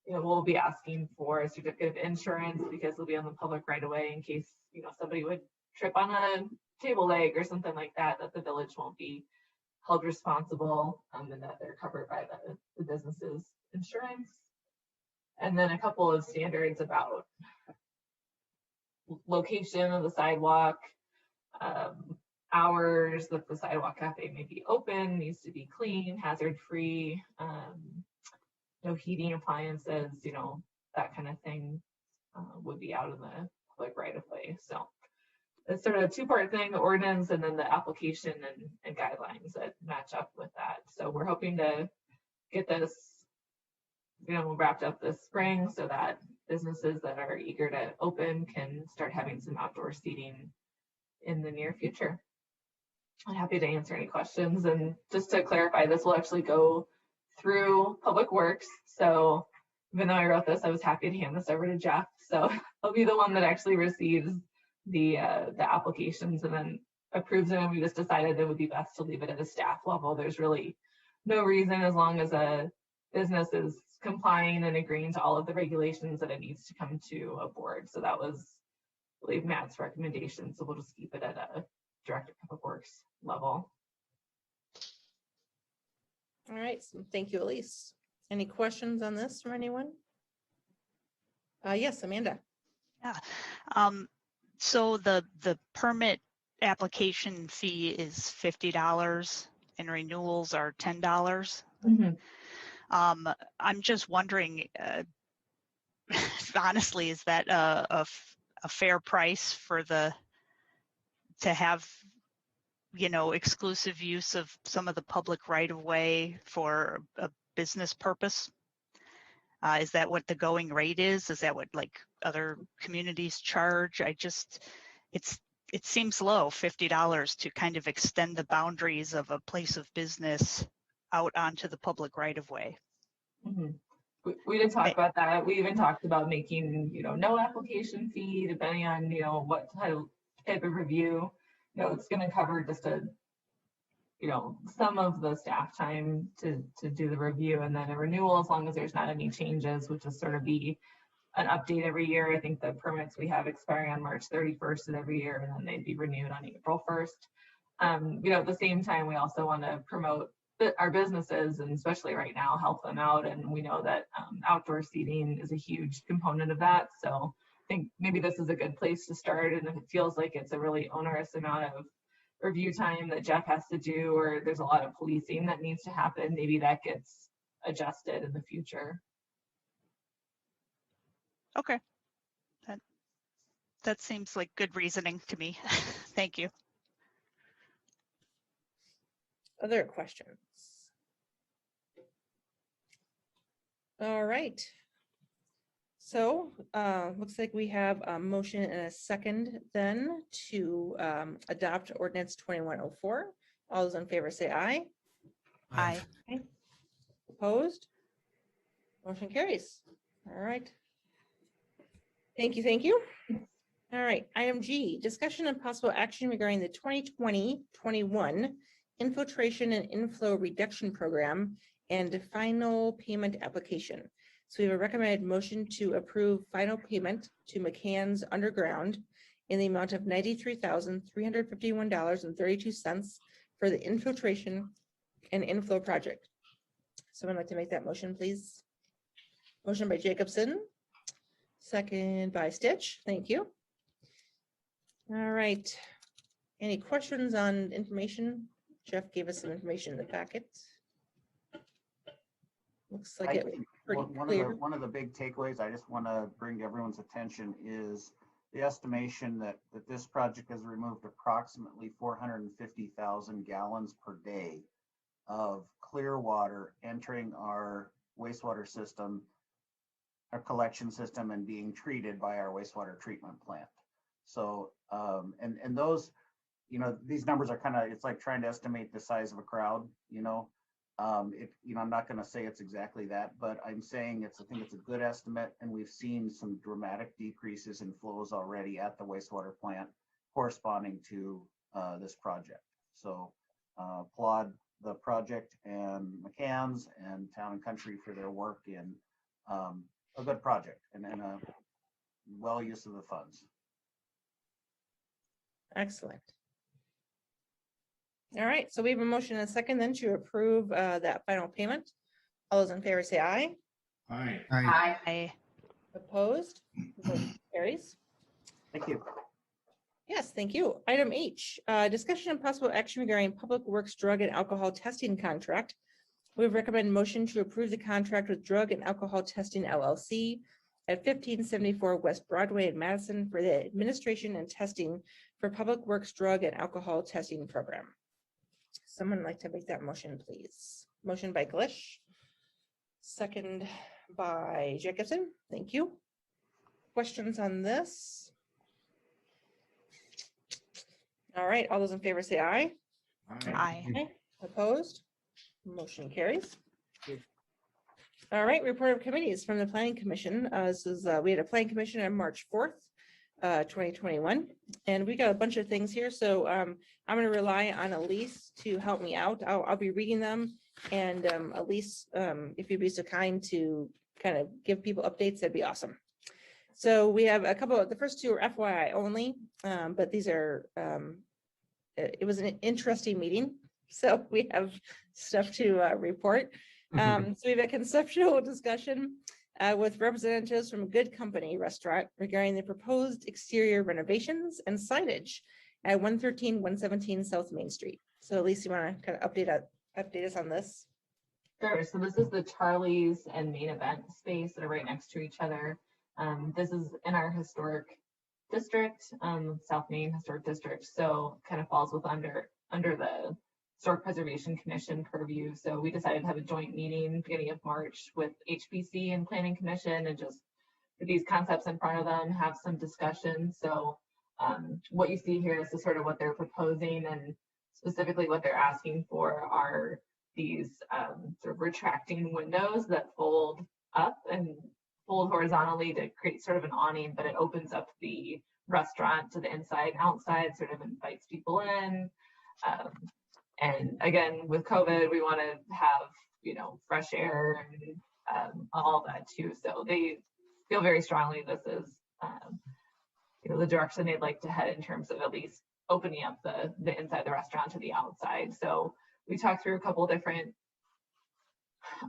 we'll be asking for a certificate of insurance because we'll be on the public right away in case, somebody would trip on a table leg or something like that, that the village won't be held responsible, and that they're covered by the business's insurance. And then a couple of standards about location of the sidewalk, hours that the sidewalk cafe may be open, needs to be clean, hazard free, no heating appliances, that kind of thing would be out in the public right of way. So it's sort of a 2-part thing, the ordinance and then the application and guidelines that match up with that. So we're hoping to get this, wrapped up this spring so that businesses that are eager to open can start having some outdoor seating in the near future. I'm happy to answer any questions. And just to clarify, this will actually go through Public Works. So even though I wrote this, I was happy to hand this over to Jeff. So he'll be the one that actually receives the applications and then approves them. We just decided it would be best to leave it at a staff level. There's really no reason, as long as a business is complying and agreeing to all of the regulations, that it needs to come to a board. So that was, I believe, Matt's recommendation. So we'll just keep it at a Director of Public Works level. All right, so thank you, Elise. Any questions on this from anyone? Yes, Amanda. Yeah. So the permit application fee is $50 and renewals are $10. Mm-hmm. I'm just wondering, honestly, is that a fair price for to have, exclusive use of some of the public right of way for a business purpose? Is that what the going rate is? Is that what like other communities charge? It seems low, $50 to kind of extend the boundaries of a place of business out onto the public right of way. Mm-hmm. We did talk about that. We even talked about making, no application fee, depending on, what type of review. It's going to cover just some of the staff time to do the review, and then a renewal as long as there's not any changes, which is sort of be an update every year. I think the permits we have expiring on March 31st of every year, and then they'd be renewed on April 1st. At the same time, we also want to promote our businesses, and especially right now, help them out. And we know that outdoor seating is a huge component of that. So think maybe this is a good place to start. And if it feels like it's a really onerous amount of review time that Jeff has to do, or there's a lot of policing that needs to happen, maybe that gets adjusted in the future. Okay. That seems like good reasoning to me. Thank you. Other questions? All right. So looks like we have a motion and a second then to adopt ordinance 2104. All those in favor say aye. Aye. Okay. Opposed? Motion carries. All right. Thank you, thank you. All right, item G, discussion and possible action regarding the 2020-21 infiltration and inflow reduction program and final payment application. So we have a recommended motion to approve final payment to McCann's Underground in the amount of $93,351.32 for the infiltration and inflow project. Someone like to make that motion, please? Motion by Jacobson, second by Stitch. Thank you. All right. Any questions on information? Jeff gave us some information in the packet. Looks like it was pretty clear. One of the big takeaways I just want to bring to everyone's attention is the estimation that this project has removed approximately 450,000 gallons per day of clear water entering our wastewater system, our collection system, and being treated by our wastewater treatment plant. So, and those, you know, these numbers are kind of, it's like trying to estimate the size of a crowd, you know. I'm not going to say it's exactly that, but I'm saying I think it's a good estimate, and we've seen some dramatic decreases in flows already at the wastewater plant corresponding to this project. So applaud the project and McCann's and Town and Country for their work in a good project and a well use of the funds. Excellent. All right, so we have a motion and a second then to approve that final payment. All those in favor say aye. Aye. Aye. Aye. Opposed? Motion carries. Thank you. Yes, thank you. Item H, discussion and possible action regarding Public Works drug and alcohol testing contract. We recommend motion to approve the contract with Drug and Alcohol Testing LLC at 1574 West Broadway in Madison for the administration and testing for Public Works drug and alcohol testing program. Someone like to make that motion, please? Motion by Glish, second by Jacobson. Thank you. Questions on this? All right, all those in favor say aye. Aye. Aye. Opposed? Motion carries. All right, report of committees from the Planning Commission. We had a Planning Commission on March 4th, 2021, and we got a bunch of things here. So I'm going to rely on Elise to help me out. I'll be reading them, and Elise, if you'd be so kind to kind of give people updates, that'd be awesome. So we have a couple of, the first two are FYI only, but these are, it was an interesting meeting. So we have stuff to report. So we have a conceptual discussion with representatives from Good Company Restaurant regarding the proposed exterior renovations and signage at 113, 117 South Main Street. So Elise, you want to kind of update us on this? Sure. So this is the Charlie's and Main Event space that are right next to each other. This is in our historic district, South Main Historic District. So kind of falls with under the Historic Preservation Commission purview. So we decided to have a joint meeting beginning of March with HPC and Planning Commission and just put these concepts in front of them, have some discussion. So what you see here is the sort of what they're proposing, and specifically what they're asking for are these sort of retracting windows that fold up and fold horizontally to create sort of an awning, but it opens up the restaurant to the inside and outside, sort of invites people in. And again, with COVID, we want to have, you know, fresh air and all that too. So they feel very strongly this is, you know, the direction they'd like to head in terms of at least opening up the inside of the restaurant to the outside. So we talked through a couple different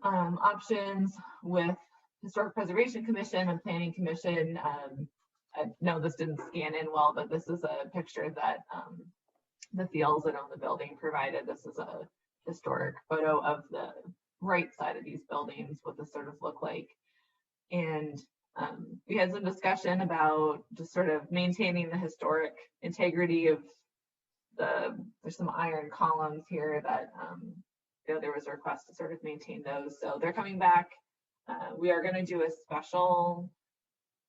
options with Historic Preservation Commission and Planning Commission. I know this didn't scan in well, but this is a picture that the Thiels that own the building provided. This is a historic photo of the right side of these buildings, what this sort of look like. And we had some discussion about just sort of maintaining the historic integrity of there's some iron columns here that, you know, there was a request to sort of maintain those. So they're coming back. We are going to do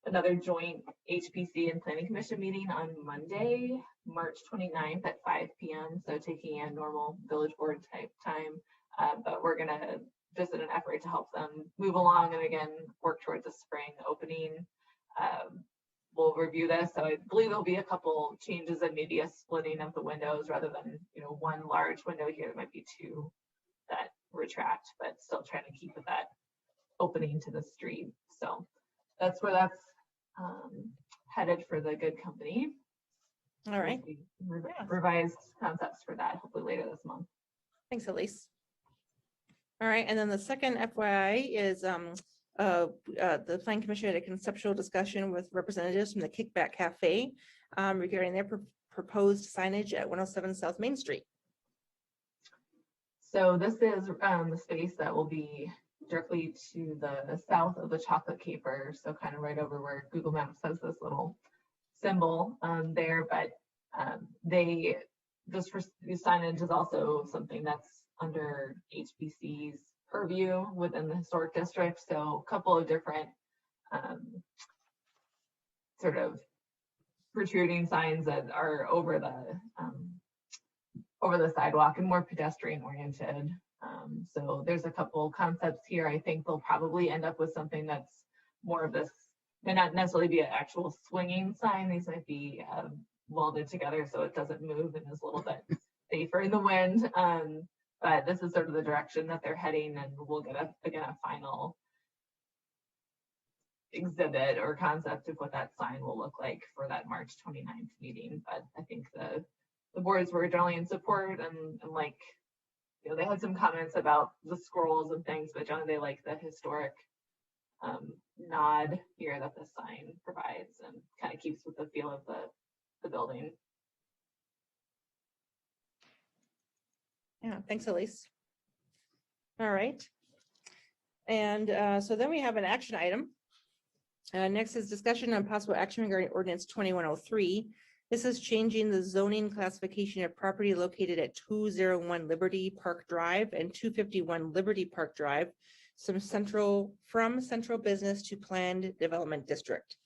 another joint HPC and Planning Commission meeting on Monday, March 29th at 5 p.m. So taking a normal village board type time, but we're going to just in an effort to help them move along and again work towards a spring opening. We'll review this. So I believe there'll be a couple changes and maybe a splitting of the windows rather than, you know, one large window here. There might be two that retract, but still trying to keep that opening to the street. So that's where that's headed for the good company. All right. Revised concepts for that hopefully later this month. Thanks, Elise. All right, and then the second FYI is the Planning Commission had a conceptual discussion with representatives from the Kickback Cafe regarding their proposed signage at 107 South Main Street. So this is the space that will be directly to the south of the Chocolate Caper. So kind of right over where Google Maps has this little symbol there, but this signage is also something that's under HBC's purview within the historic district. So a couple of different sort of protruding signs that are over the sidewalk and more pedestrian oriented. So there's a couple concepts here. I think they'll probably end up with something that's more of this, may not necessarily be an actual swinging sign. These might be welded together so it doesn't move and is a little bit safer in the wind. But this is sort of the direction that they're heading, and we'll get a final exhibit or concept of what that sign will look like for that March 29th meeting. But I think the boards were generally in support and like, you know, they had some comments about the scrolls and things, but generally they like the historic nod here that the sign provides and kind of keeps with the feel of the building. Yeah, thanks, Elise. All right. And so then we have an action item. Next is discussion on possible action regarding ordinance 2103. This is changing the zoning classification of property located at 201 Liberty Park Drive and 251 Liberty Park Drive, from central business to planned development district.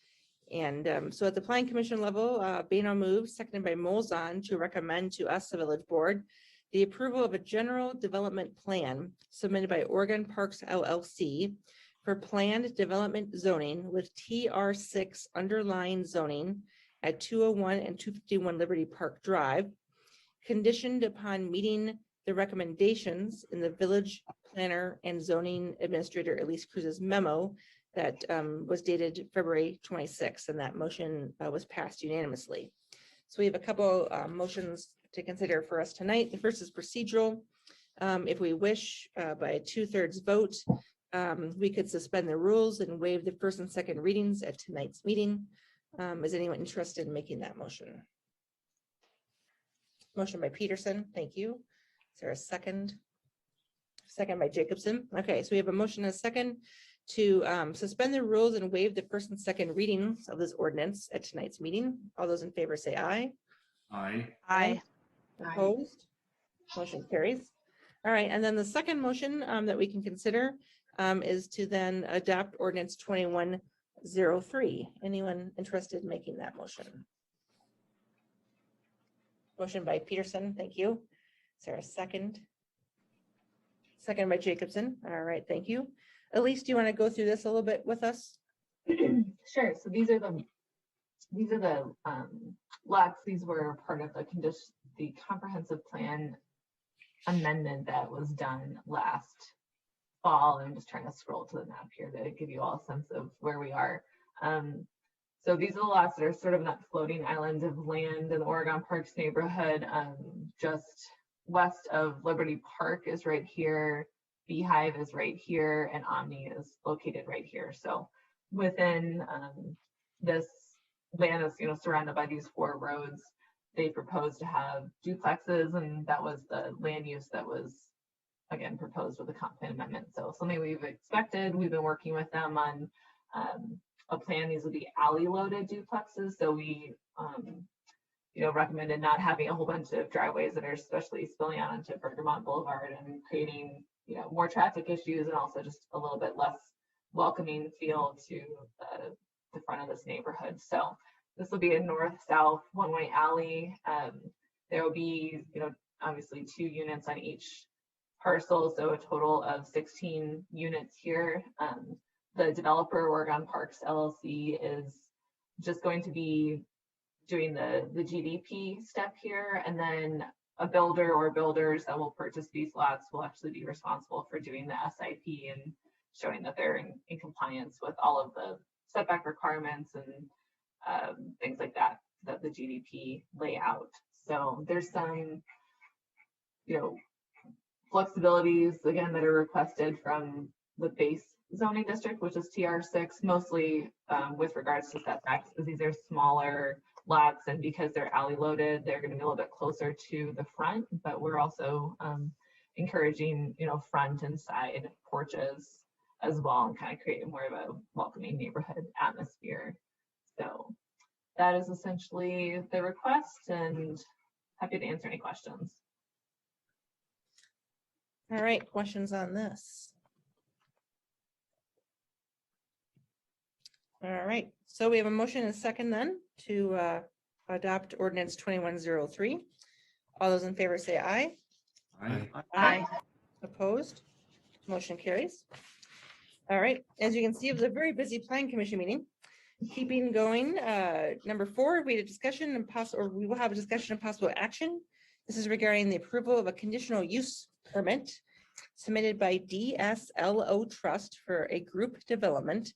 And so at the Planning Commission level, Bano moves, seconded by Molzon, to recommend to us, the village board, the approval of a general development plan submitted by Oregon Parks LLC for planned development zoning with TR6 underlying zoning at 201 and 251 Liberty Park Drive, conditioned upon meeting the recommendations in the village planner and zoning administrator Elise Cruz's memo that was dated February 26th, and that motion was passed unanimously. So we have a couple motions to consider for us tonight. The first is procedural. If we wish, by a 2/3 vote, we could suspend the rules and waive the first and second readings at tonight's meeting. Is anyone interested in making that motion? Motion by Peterson, thank you. Is there a second? Second by Jacobson. Okay, so we have a motion and a second to suspend the rules and waive the first and second readings of this ordinance at tonight's meeting. All those in favor say aye. Aye. Aye. Opposed? Motion carries. All right, and then the second motion that we can consider is to then adopt ordinance 2103. Anyone interested in making that motion? Motion by Peterson, thank you. Is there a second? Second by Jacobson. All right, thank you. Elise, do you want to go through this a little bit with us? Sure. So these are the lots. These were part of the comprehensive plan amendment that was done last fall. I'm just trying to scroll to the map here to give you all a sense of where we are. So these are the lots that are sort of that floating island of land in the Oregon Parks neighborhood. Just west of Liberty Park is right here. Beehive is right here, and Omni is located right here. So within this land is, surrounded by these 4 roads. They proposed to have duplexes, and that was the land use that was, again, proposed with the comp plan amendment. So something we've expected. We've been working with them on a plan. These will be alley loaded duplexes. So we, recommended not having a whole bunch of driveways that are especially spilling out onto Bergamot Boulevard and creating, more traffic issues, and also just a little bit less welcoming feel to the front of this neighborhood. So this will be a north-south one-way alley. There will be, obviously 2 units on each parcel, so a total of 16 units here. The developer, Oregon Parks LLC, is just going to be doing the GDP step here, and then a builder or builders that will purchase these lots will actually be responsible for doing the SIP and showing that they're in compliance with all of the setback requirements and things like that the GDP lay out. So there's some, flexibilities again that are requested from the base zoning district, which is TR6, mostly with regards to setbacks, because these are smaller lots, and because they're alley loaded, they're going to be a little bit closer to the front. But we're also encouraging, front and side porches as well, and kind of creating more of a welcoming neighborhood atmosphere. So that is essentially the request, and happy to answer any questions. All right, questions on this? All right, so we have a motion and a second then to adopt ordinance 2103. All those in favor say aye. Aye. Aye. Opposed? Motion carries. All right, as you can see, it was a very busy plan commission meeting. Keeping going, number 4, we had a discussion and we will have a discussion of possible action. This is regarding the approval of a conditional use permit submitted by DSLO Trust for a group development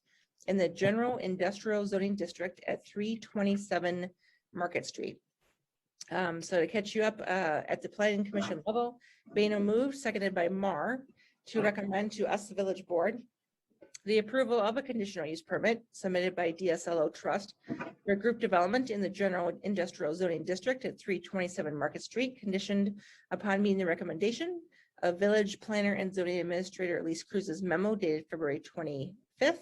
in the general industrial zoning district at 327 Market Street. So to catch you up, at the planning commission level, Bano moved, seconded by Mar, to recommend to us, the village board, the approval of a conditional use permit submitted by DSLO Trust for group development in the general industrial zoning district at 327 Market Street, conditioned upon meeting the recommendation of village planner and zoning administrator Elise Cruz's memo dated February 25th,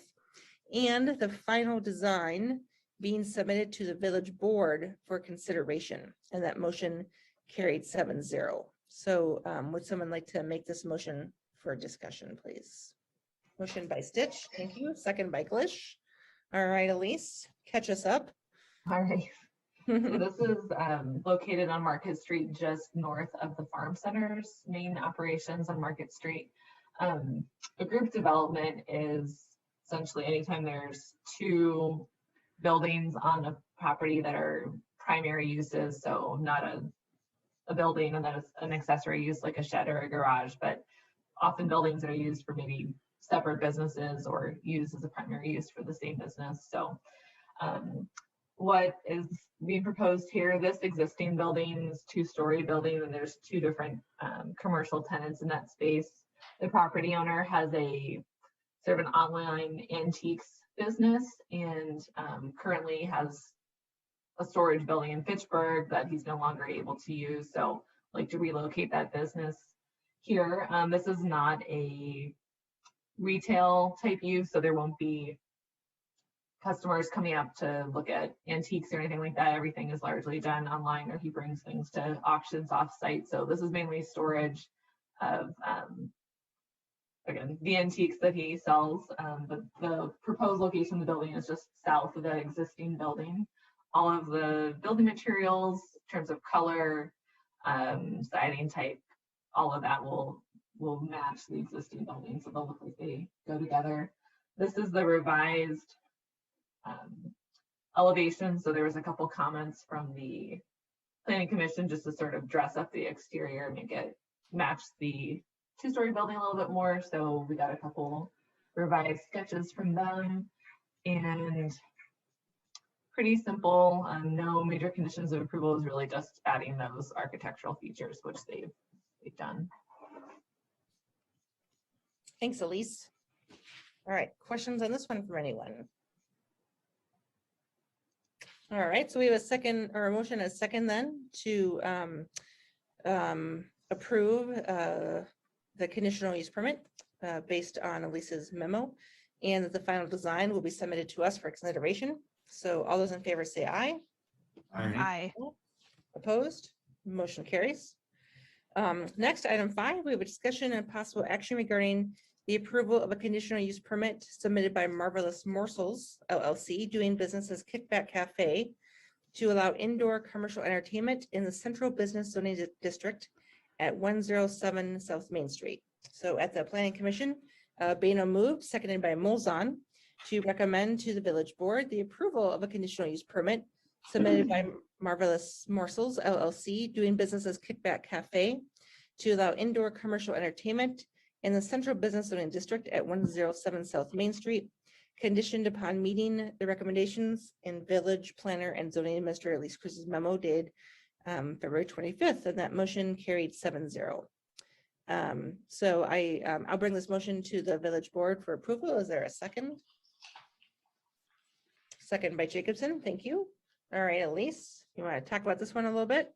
and the final design being submitted to the village board for consideration. And that motion carried 7-0. So would someone like to make this motion for discussion, please? Motion by Stitch, thank you. Second by Glish. All right, Elise, catch us up. All right. So this is located on Market Street, just north of the farm center's main operations on Market Street. A group development is essentially anytime there's 2 buildings on a property that are primary uses, so not a building and then an accessory use like a shed or a garage, but often buildings are used for maybe separate businesses or used as a primary use for the same business. So what is being proposed here, this existing building is 2-story building, and there's 2 different commercial tenants in that space. The property owner has a sort of an online antiques business, and currently has a storage building in Fitchburg that he's no longer able to use. So like to relocate that business here. This is not a retail type use, so there won't be customers coming up to look at antiques or anything like that. Everything is largely done online, or he brings things to auctions off site. So this is mainly storage of again, the antiques that he sells. But the proposed location of the building is just south of that existing building. All of the building materials, in terms of color, siding type, all of that will match the existing building, so they'll look like they go together. This is the revised elevation. So there was a couple comments from the planning commission just to sort of dress up the exterior, make it match the 2-story building a little bit more. So we got a couple revised sketches from them, and pretty simple. No major conditions of approval, is really just adding those architectural features, which they've done. Thanks, Elise. All right, questions on this one from anyone? All right, so we have a second or a motion, a second then to approve the conditional use permit based on Elisa's memo, and that the final design will be submitted to us for consideration. So all those in favor say aye. Aye. Opposed? Motion carries. Next, item 5, we have a discussion and possible action regarding the approval of a conditional use permit submitted by Marvelous Morsels LLC, doing business as Kickback Cafe, to allow indoor commercial entertainment in the Central Business Zoning District at 107 South Main Street. So at the Planning Commission, Bano moved, seconded by Molzon, to recommend to the Village Board the approval of a conditional use permit submitted by Marvelous Morsels LLC, doing business as Kickback Cafe, to allow indoor commercial entertainment in the Central Business Zoning District at 107 South Main Street, conditioned upon meeting the recommendations in Village Planner and Zoning Administrator Elise Cruz's memo dated February 25th, and that motion carried 7-0. So I'll bring this motion to the Village Board for approval. Is there a second? Second by Jacobson. Thank you. All right, Elise, you want to talk about this one a little bit?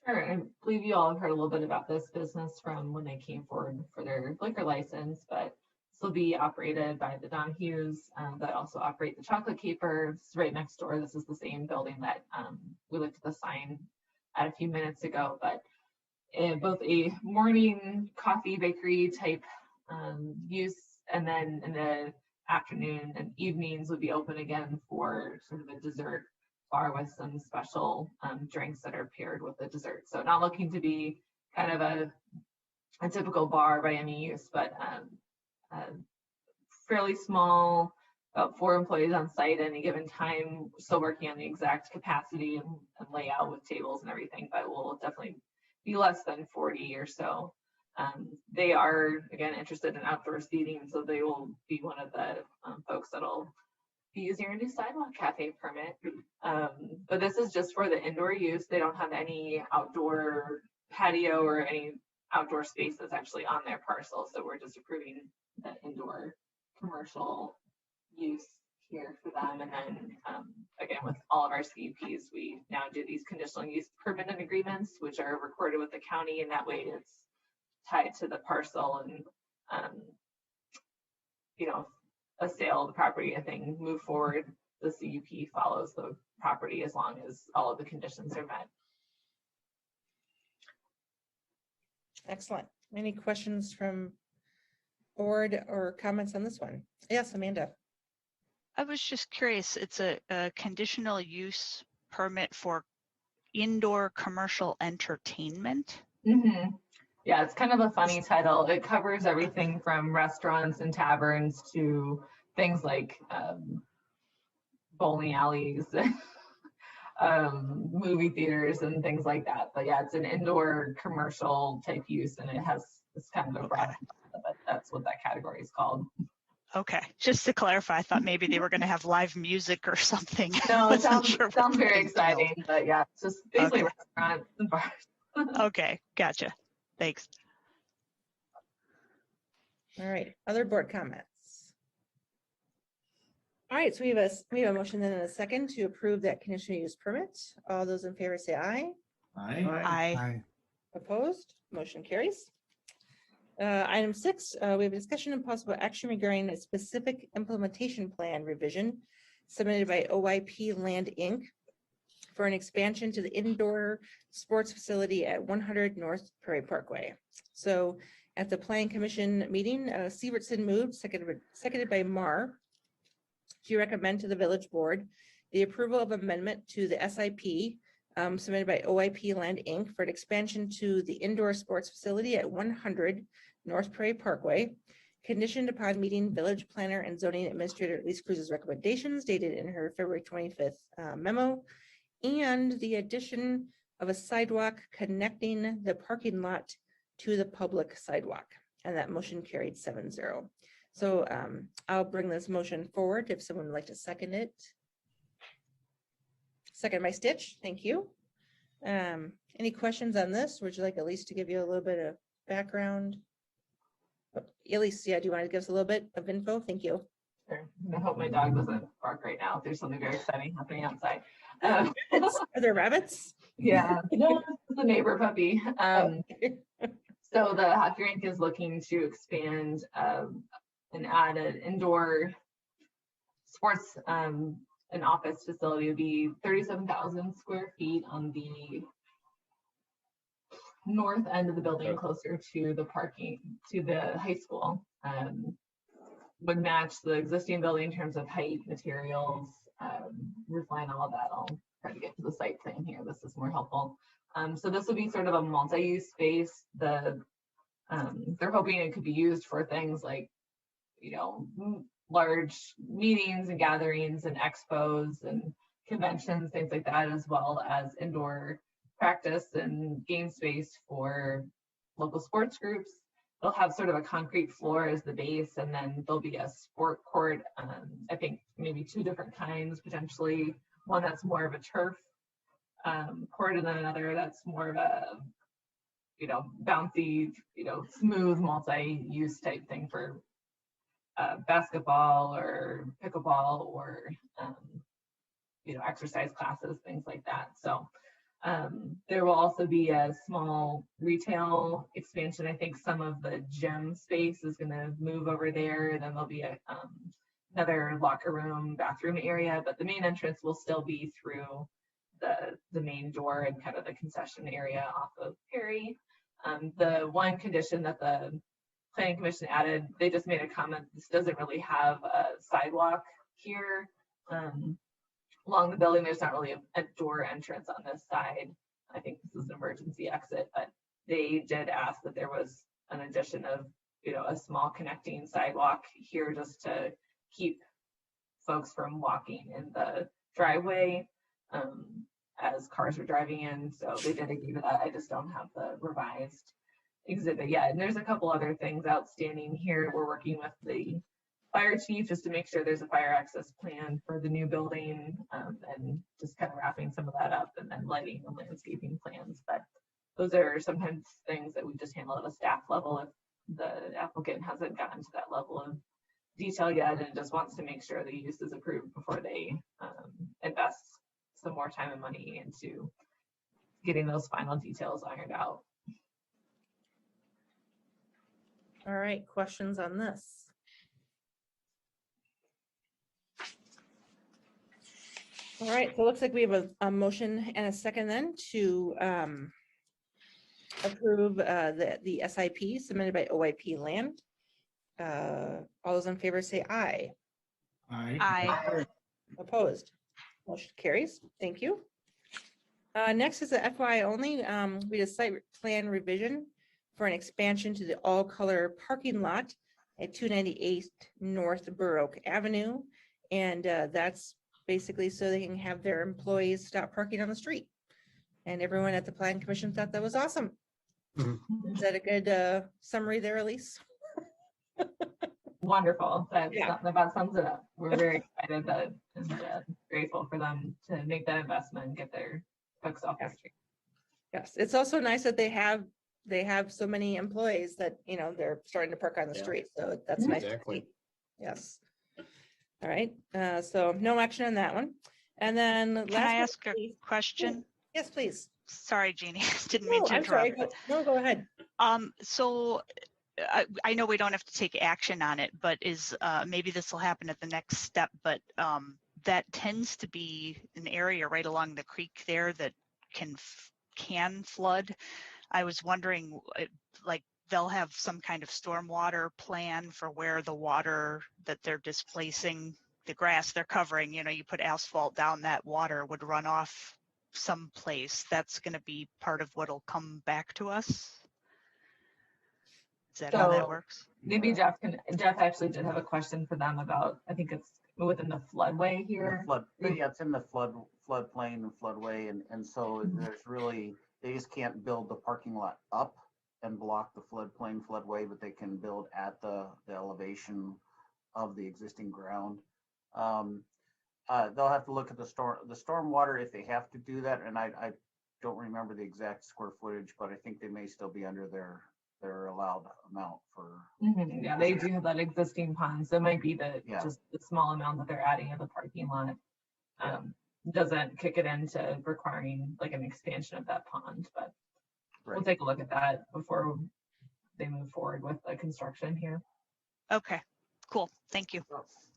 Sure. I believe you all have heard a little bit about this business from when they came forward for their liquor license, but this will be operated by the Donahues that also operate the Chocolate Capers right next door. This is the same building that we looked at the sign at a few minutes ago, but both a morning coffee bakery type use, and then in the afternoon and evenings would be open again for sort of a dessert bar with some special drinks that are paired with the dessert. So not looking to be kind of a typical bar by any use, but fairly small, about 4 employees on site at any given time, still working on the exact capacity and layout with tables and everything, but will definitely be less than 40 or so. They are, again, interested in outdoor seating, so they will be one of the folks that'll be using our new sidewalk cafe permit. But this is just for the indoor use. They don't have any outdoor patio or any outdoor spaces actually on their parcel. So we're just approving the indoor commercial use here for them. And then again, with all of our CUPs, we now do these conditional use permanent agreements, which are recorded with the county, and that way it's tied to the parcel, and a sale of the property, I think, move forward, the CUP follows the property as long as all of the conditions are met. Excellent. Any questions from board or comments on this one? Yes, Amanda. I was just curious, it's a conditional use permit for indoor commercial entertainment? Mm-hmm. Yeah, it's kind of a funny title. It covers everything from restaurants and taverns to things like bowling alleys, movie theaters and things like that. But yeah, it's an indoor commercial type use, and it's kind of a broad, but that's what that category is called. Okay, just to clarify, I thought maybe they were going to have live music or something. No, it sounds very exciting, but yeah, it's just basically restaurants and bars. Okay, gotcha. Thanks. All right, other board comments? All right, so we have a motion then and a second to approve that conditional use permit. All those in favor say aye. Aye. Opposed? Motion carries. Item 6, we have a discussion and possible action regarding a specific implementation plan revision submitted by OYP Land Inc. for an expansion to the indoor sports facility at 100 North Prairie Parkway. So at the Planning Commission meeting, Sievertson moved, seconded by Marr, to recommend to the Village Board the approval of amendment to the SIP submitted by OYP Land Inc. for an expansion to the indoor sports facility at 100 North Prairie Parkway, conditioned upon meeting Village Planner and Zoning Administrator Elise Cruz's recommendations dated in her February 25th memo, and the addition of a sidewalk connecting the parking lot to the public sidewalk. And that motion carried 7-0. So I'll bring this motion forward if someone would like to second it. Second by Stitch, thank you. Any questions on this? Would you like Elise to give you a little bit of background? Elise, yeah, do you want to give us a little bit of info? Thank you. I hope my dog doesn't bark right now if there's something very exciting happening outside. Are there rabbits? Yeah, no, it's a neighbor puppy. So the hockey rink is looking to expand and add an indoor sports an office facility. Would be 37,000 square feet on the north end of the building, closer to the parking, to the high school. Would match the existing building in terms of height, materials, roof line, all of that. I'll try to get to the site plan here. This is more helpful. So this would be sort of a multi-use space. They're hoping it could be used for things like, you know, large meetings and gatherings and expos and conventions, things like that, as well as indoor practice and game space for local sports groups. They'll have sort of a concrete floor as the base, and then there'll be a sport court. I think maybe two different kinds, potentially. One that's more of a turf court, and then another that's more of a, you know, bouncy, you know, smooth multi-use type thing for basketball or pickleball or, you know, exercise classes, things like that. So there will also be a small retail expansion. I think some of the gym space is going to move over there, and then there'll be another locker room, bathroom area, but the main entrance will still be through the main door and kind of the concession area off of Perry. The one condition that the Planning Commission added, they just made a comment, this doesn't really have a sidewalk here. Along the building, there's not really a door entrance on this side. I think this is an emergency exit, but they did ask that there was an addition of, you know, a small connecting sidewalk here just to keep folks from walking in the driveway as cars are driving in. So they did agree to that. I just don't have the revised exhibit yet. And there's a couple other things outstanding here. We're working with the fire chief just to make sure there's a fire access plan for the new building, and just kind of wrapping some of that up, and then lighting and landscaping plans. But those are sometimes things that we just handle at a staff level if the applicant hasn't gotten to that level of detail yet and just wants to make sure the use is approved before they invest some more time and money into getting those final details ironed out. All right, questions on this? All right, so it looks like we have a motion and a second then to approve the SIP submitted by OIP Land. All those in favor say aye. Aye. Opposed? Motion carries. Thank you. Next is the FYI only. We did site plan revision for an expansion to the all-color parking lot at 298 North Burr Oak Avenue. And that's basically so they can have their employees stop parking on the street. And everyone at the Plan Commission thought that was awesome. Is that a good summary there, Elise? Wonderful. That about sums it up. We're very excited that and grateful for them to make that investment and get their folks off the street. Yes, it's also nice that they have so many employees that, you know, they're starting to park on the street. So that's nice to see. Yes. All right. So no action on that one. And then Can I ask a question? Yes, please. Sorry, Jeannie, didn't mean to I'm sorry. interrupt. No, go ahead. So I know we don't have to take action on it, but maybe this will happen at the next step, but that tends to be an area right along the creek there that can flood. I was wondering, like, they'll have some kind of stormwater plan for where the water that they're displacing, the grass they're covering, you know, you put asphalt down, that water would run off someplace. That's going to be part of what'll come back to us. Is that how that works? Maybe Jeff actually did have a question for them about, I think it's within the floodway here. It's in the floodplain and floodway, and so there's really, they just can't build the parking lot up and block the floodplain floodway, but they can build at the elevation of the existing ground. They'll have to look at the stormwater if they have to do that, and I don't remember the exact square footage, but I think they may still be under their their allowed amount for. Yeah, they do have that existing pond, so it might be that Yeah. just the small amount that they're adding in the parking lot doesn't kick it into requiring like an expansion of that pond, but we'll take a look at that before they move forward with the construction here. Okay, cool. Thank you.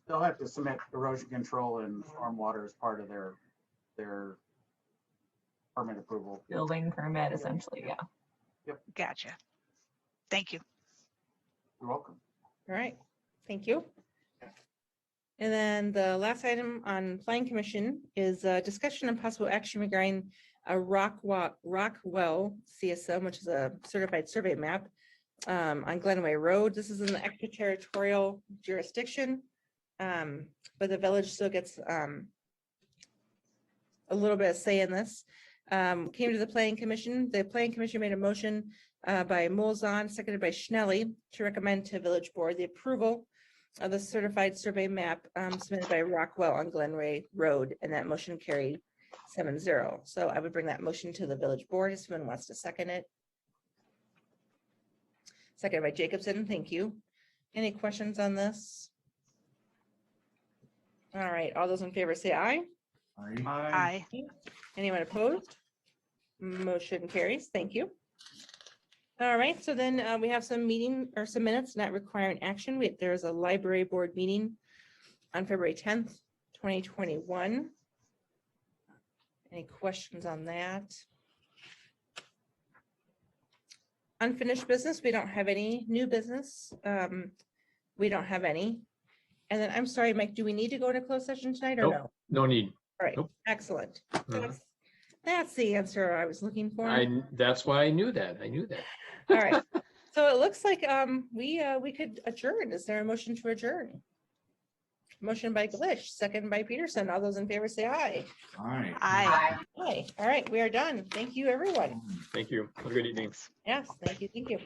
They'll have to submit erosion control and stormwater as part of their permit approval. Building permit, essentially, yeah. Yep. Gotcha. Thank you. You're welcome. All right, thank you. And then the last item on Planning Commission is a discussion and possible action regarding a Rockwell CSM, which is a certified survey map on Glenway Road. This is in the extraterritorial jurisdiction, but the village still gets a little bit of say in this. Came to the Planning Commission. The Planning Commission made a motion by Molzon, seconded by Schnelly, to recommend to Village Board the approval of the certified survey map submitted by Rockwell on Glenway Road, and that motion carried 7-0. So I would bring that motion to the Village Board if someone wants to second it. Seconded by Jacobson, thank you. Any questions on this? All right, all those in favor say aye. Aye. Anyone opposed? Motion carries, thank you. All right, so then we have some minutes not requiring action. There's a library board meeting on February 10th, 2021. Any questions on that? Unfinished business, we don't have any. New business, we don't have any. And then, I'm sorry, Mike, do we need to go into closed session tonight or Nope, no? no need. All right, Nope. excellent. Mhm. That's the answer I was looking for. That's why I knew that. I knew that. All right, so it looks like we could adjourn. Is there a motion to adjourn? Motion by Glish, second by Peterson. All those in favor say aye. Aye. Aye. Aye. All right, we are done. Thank you, everyone. Thank you. Have a good evening. Yes, thank you, thank you.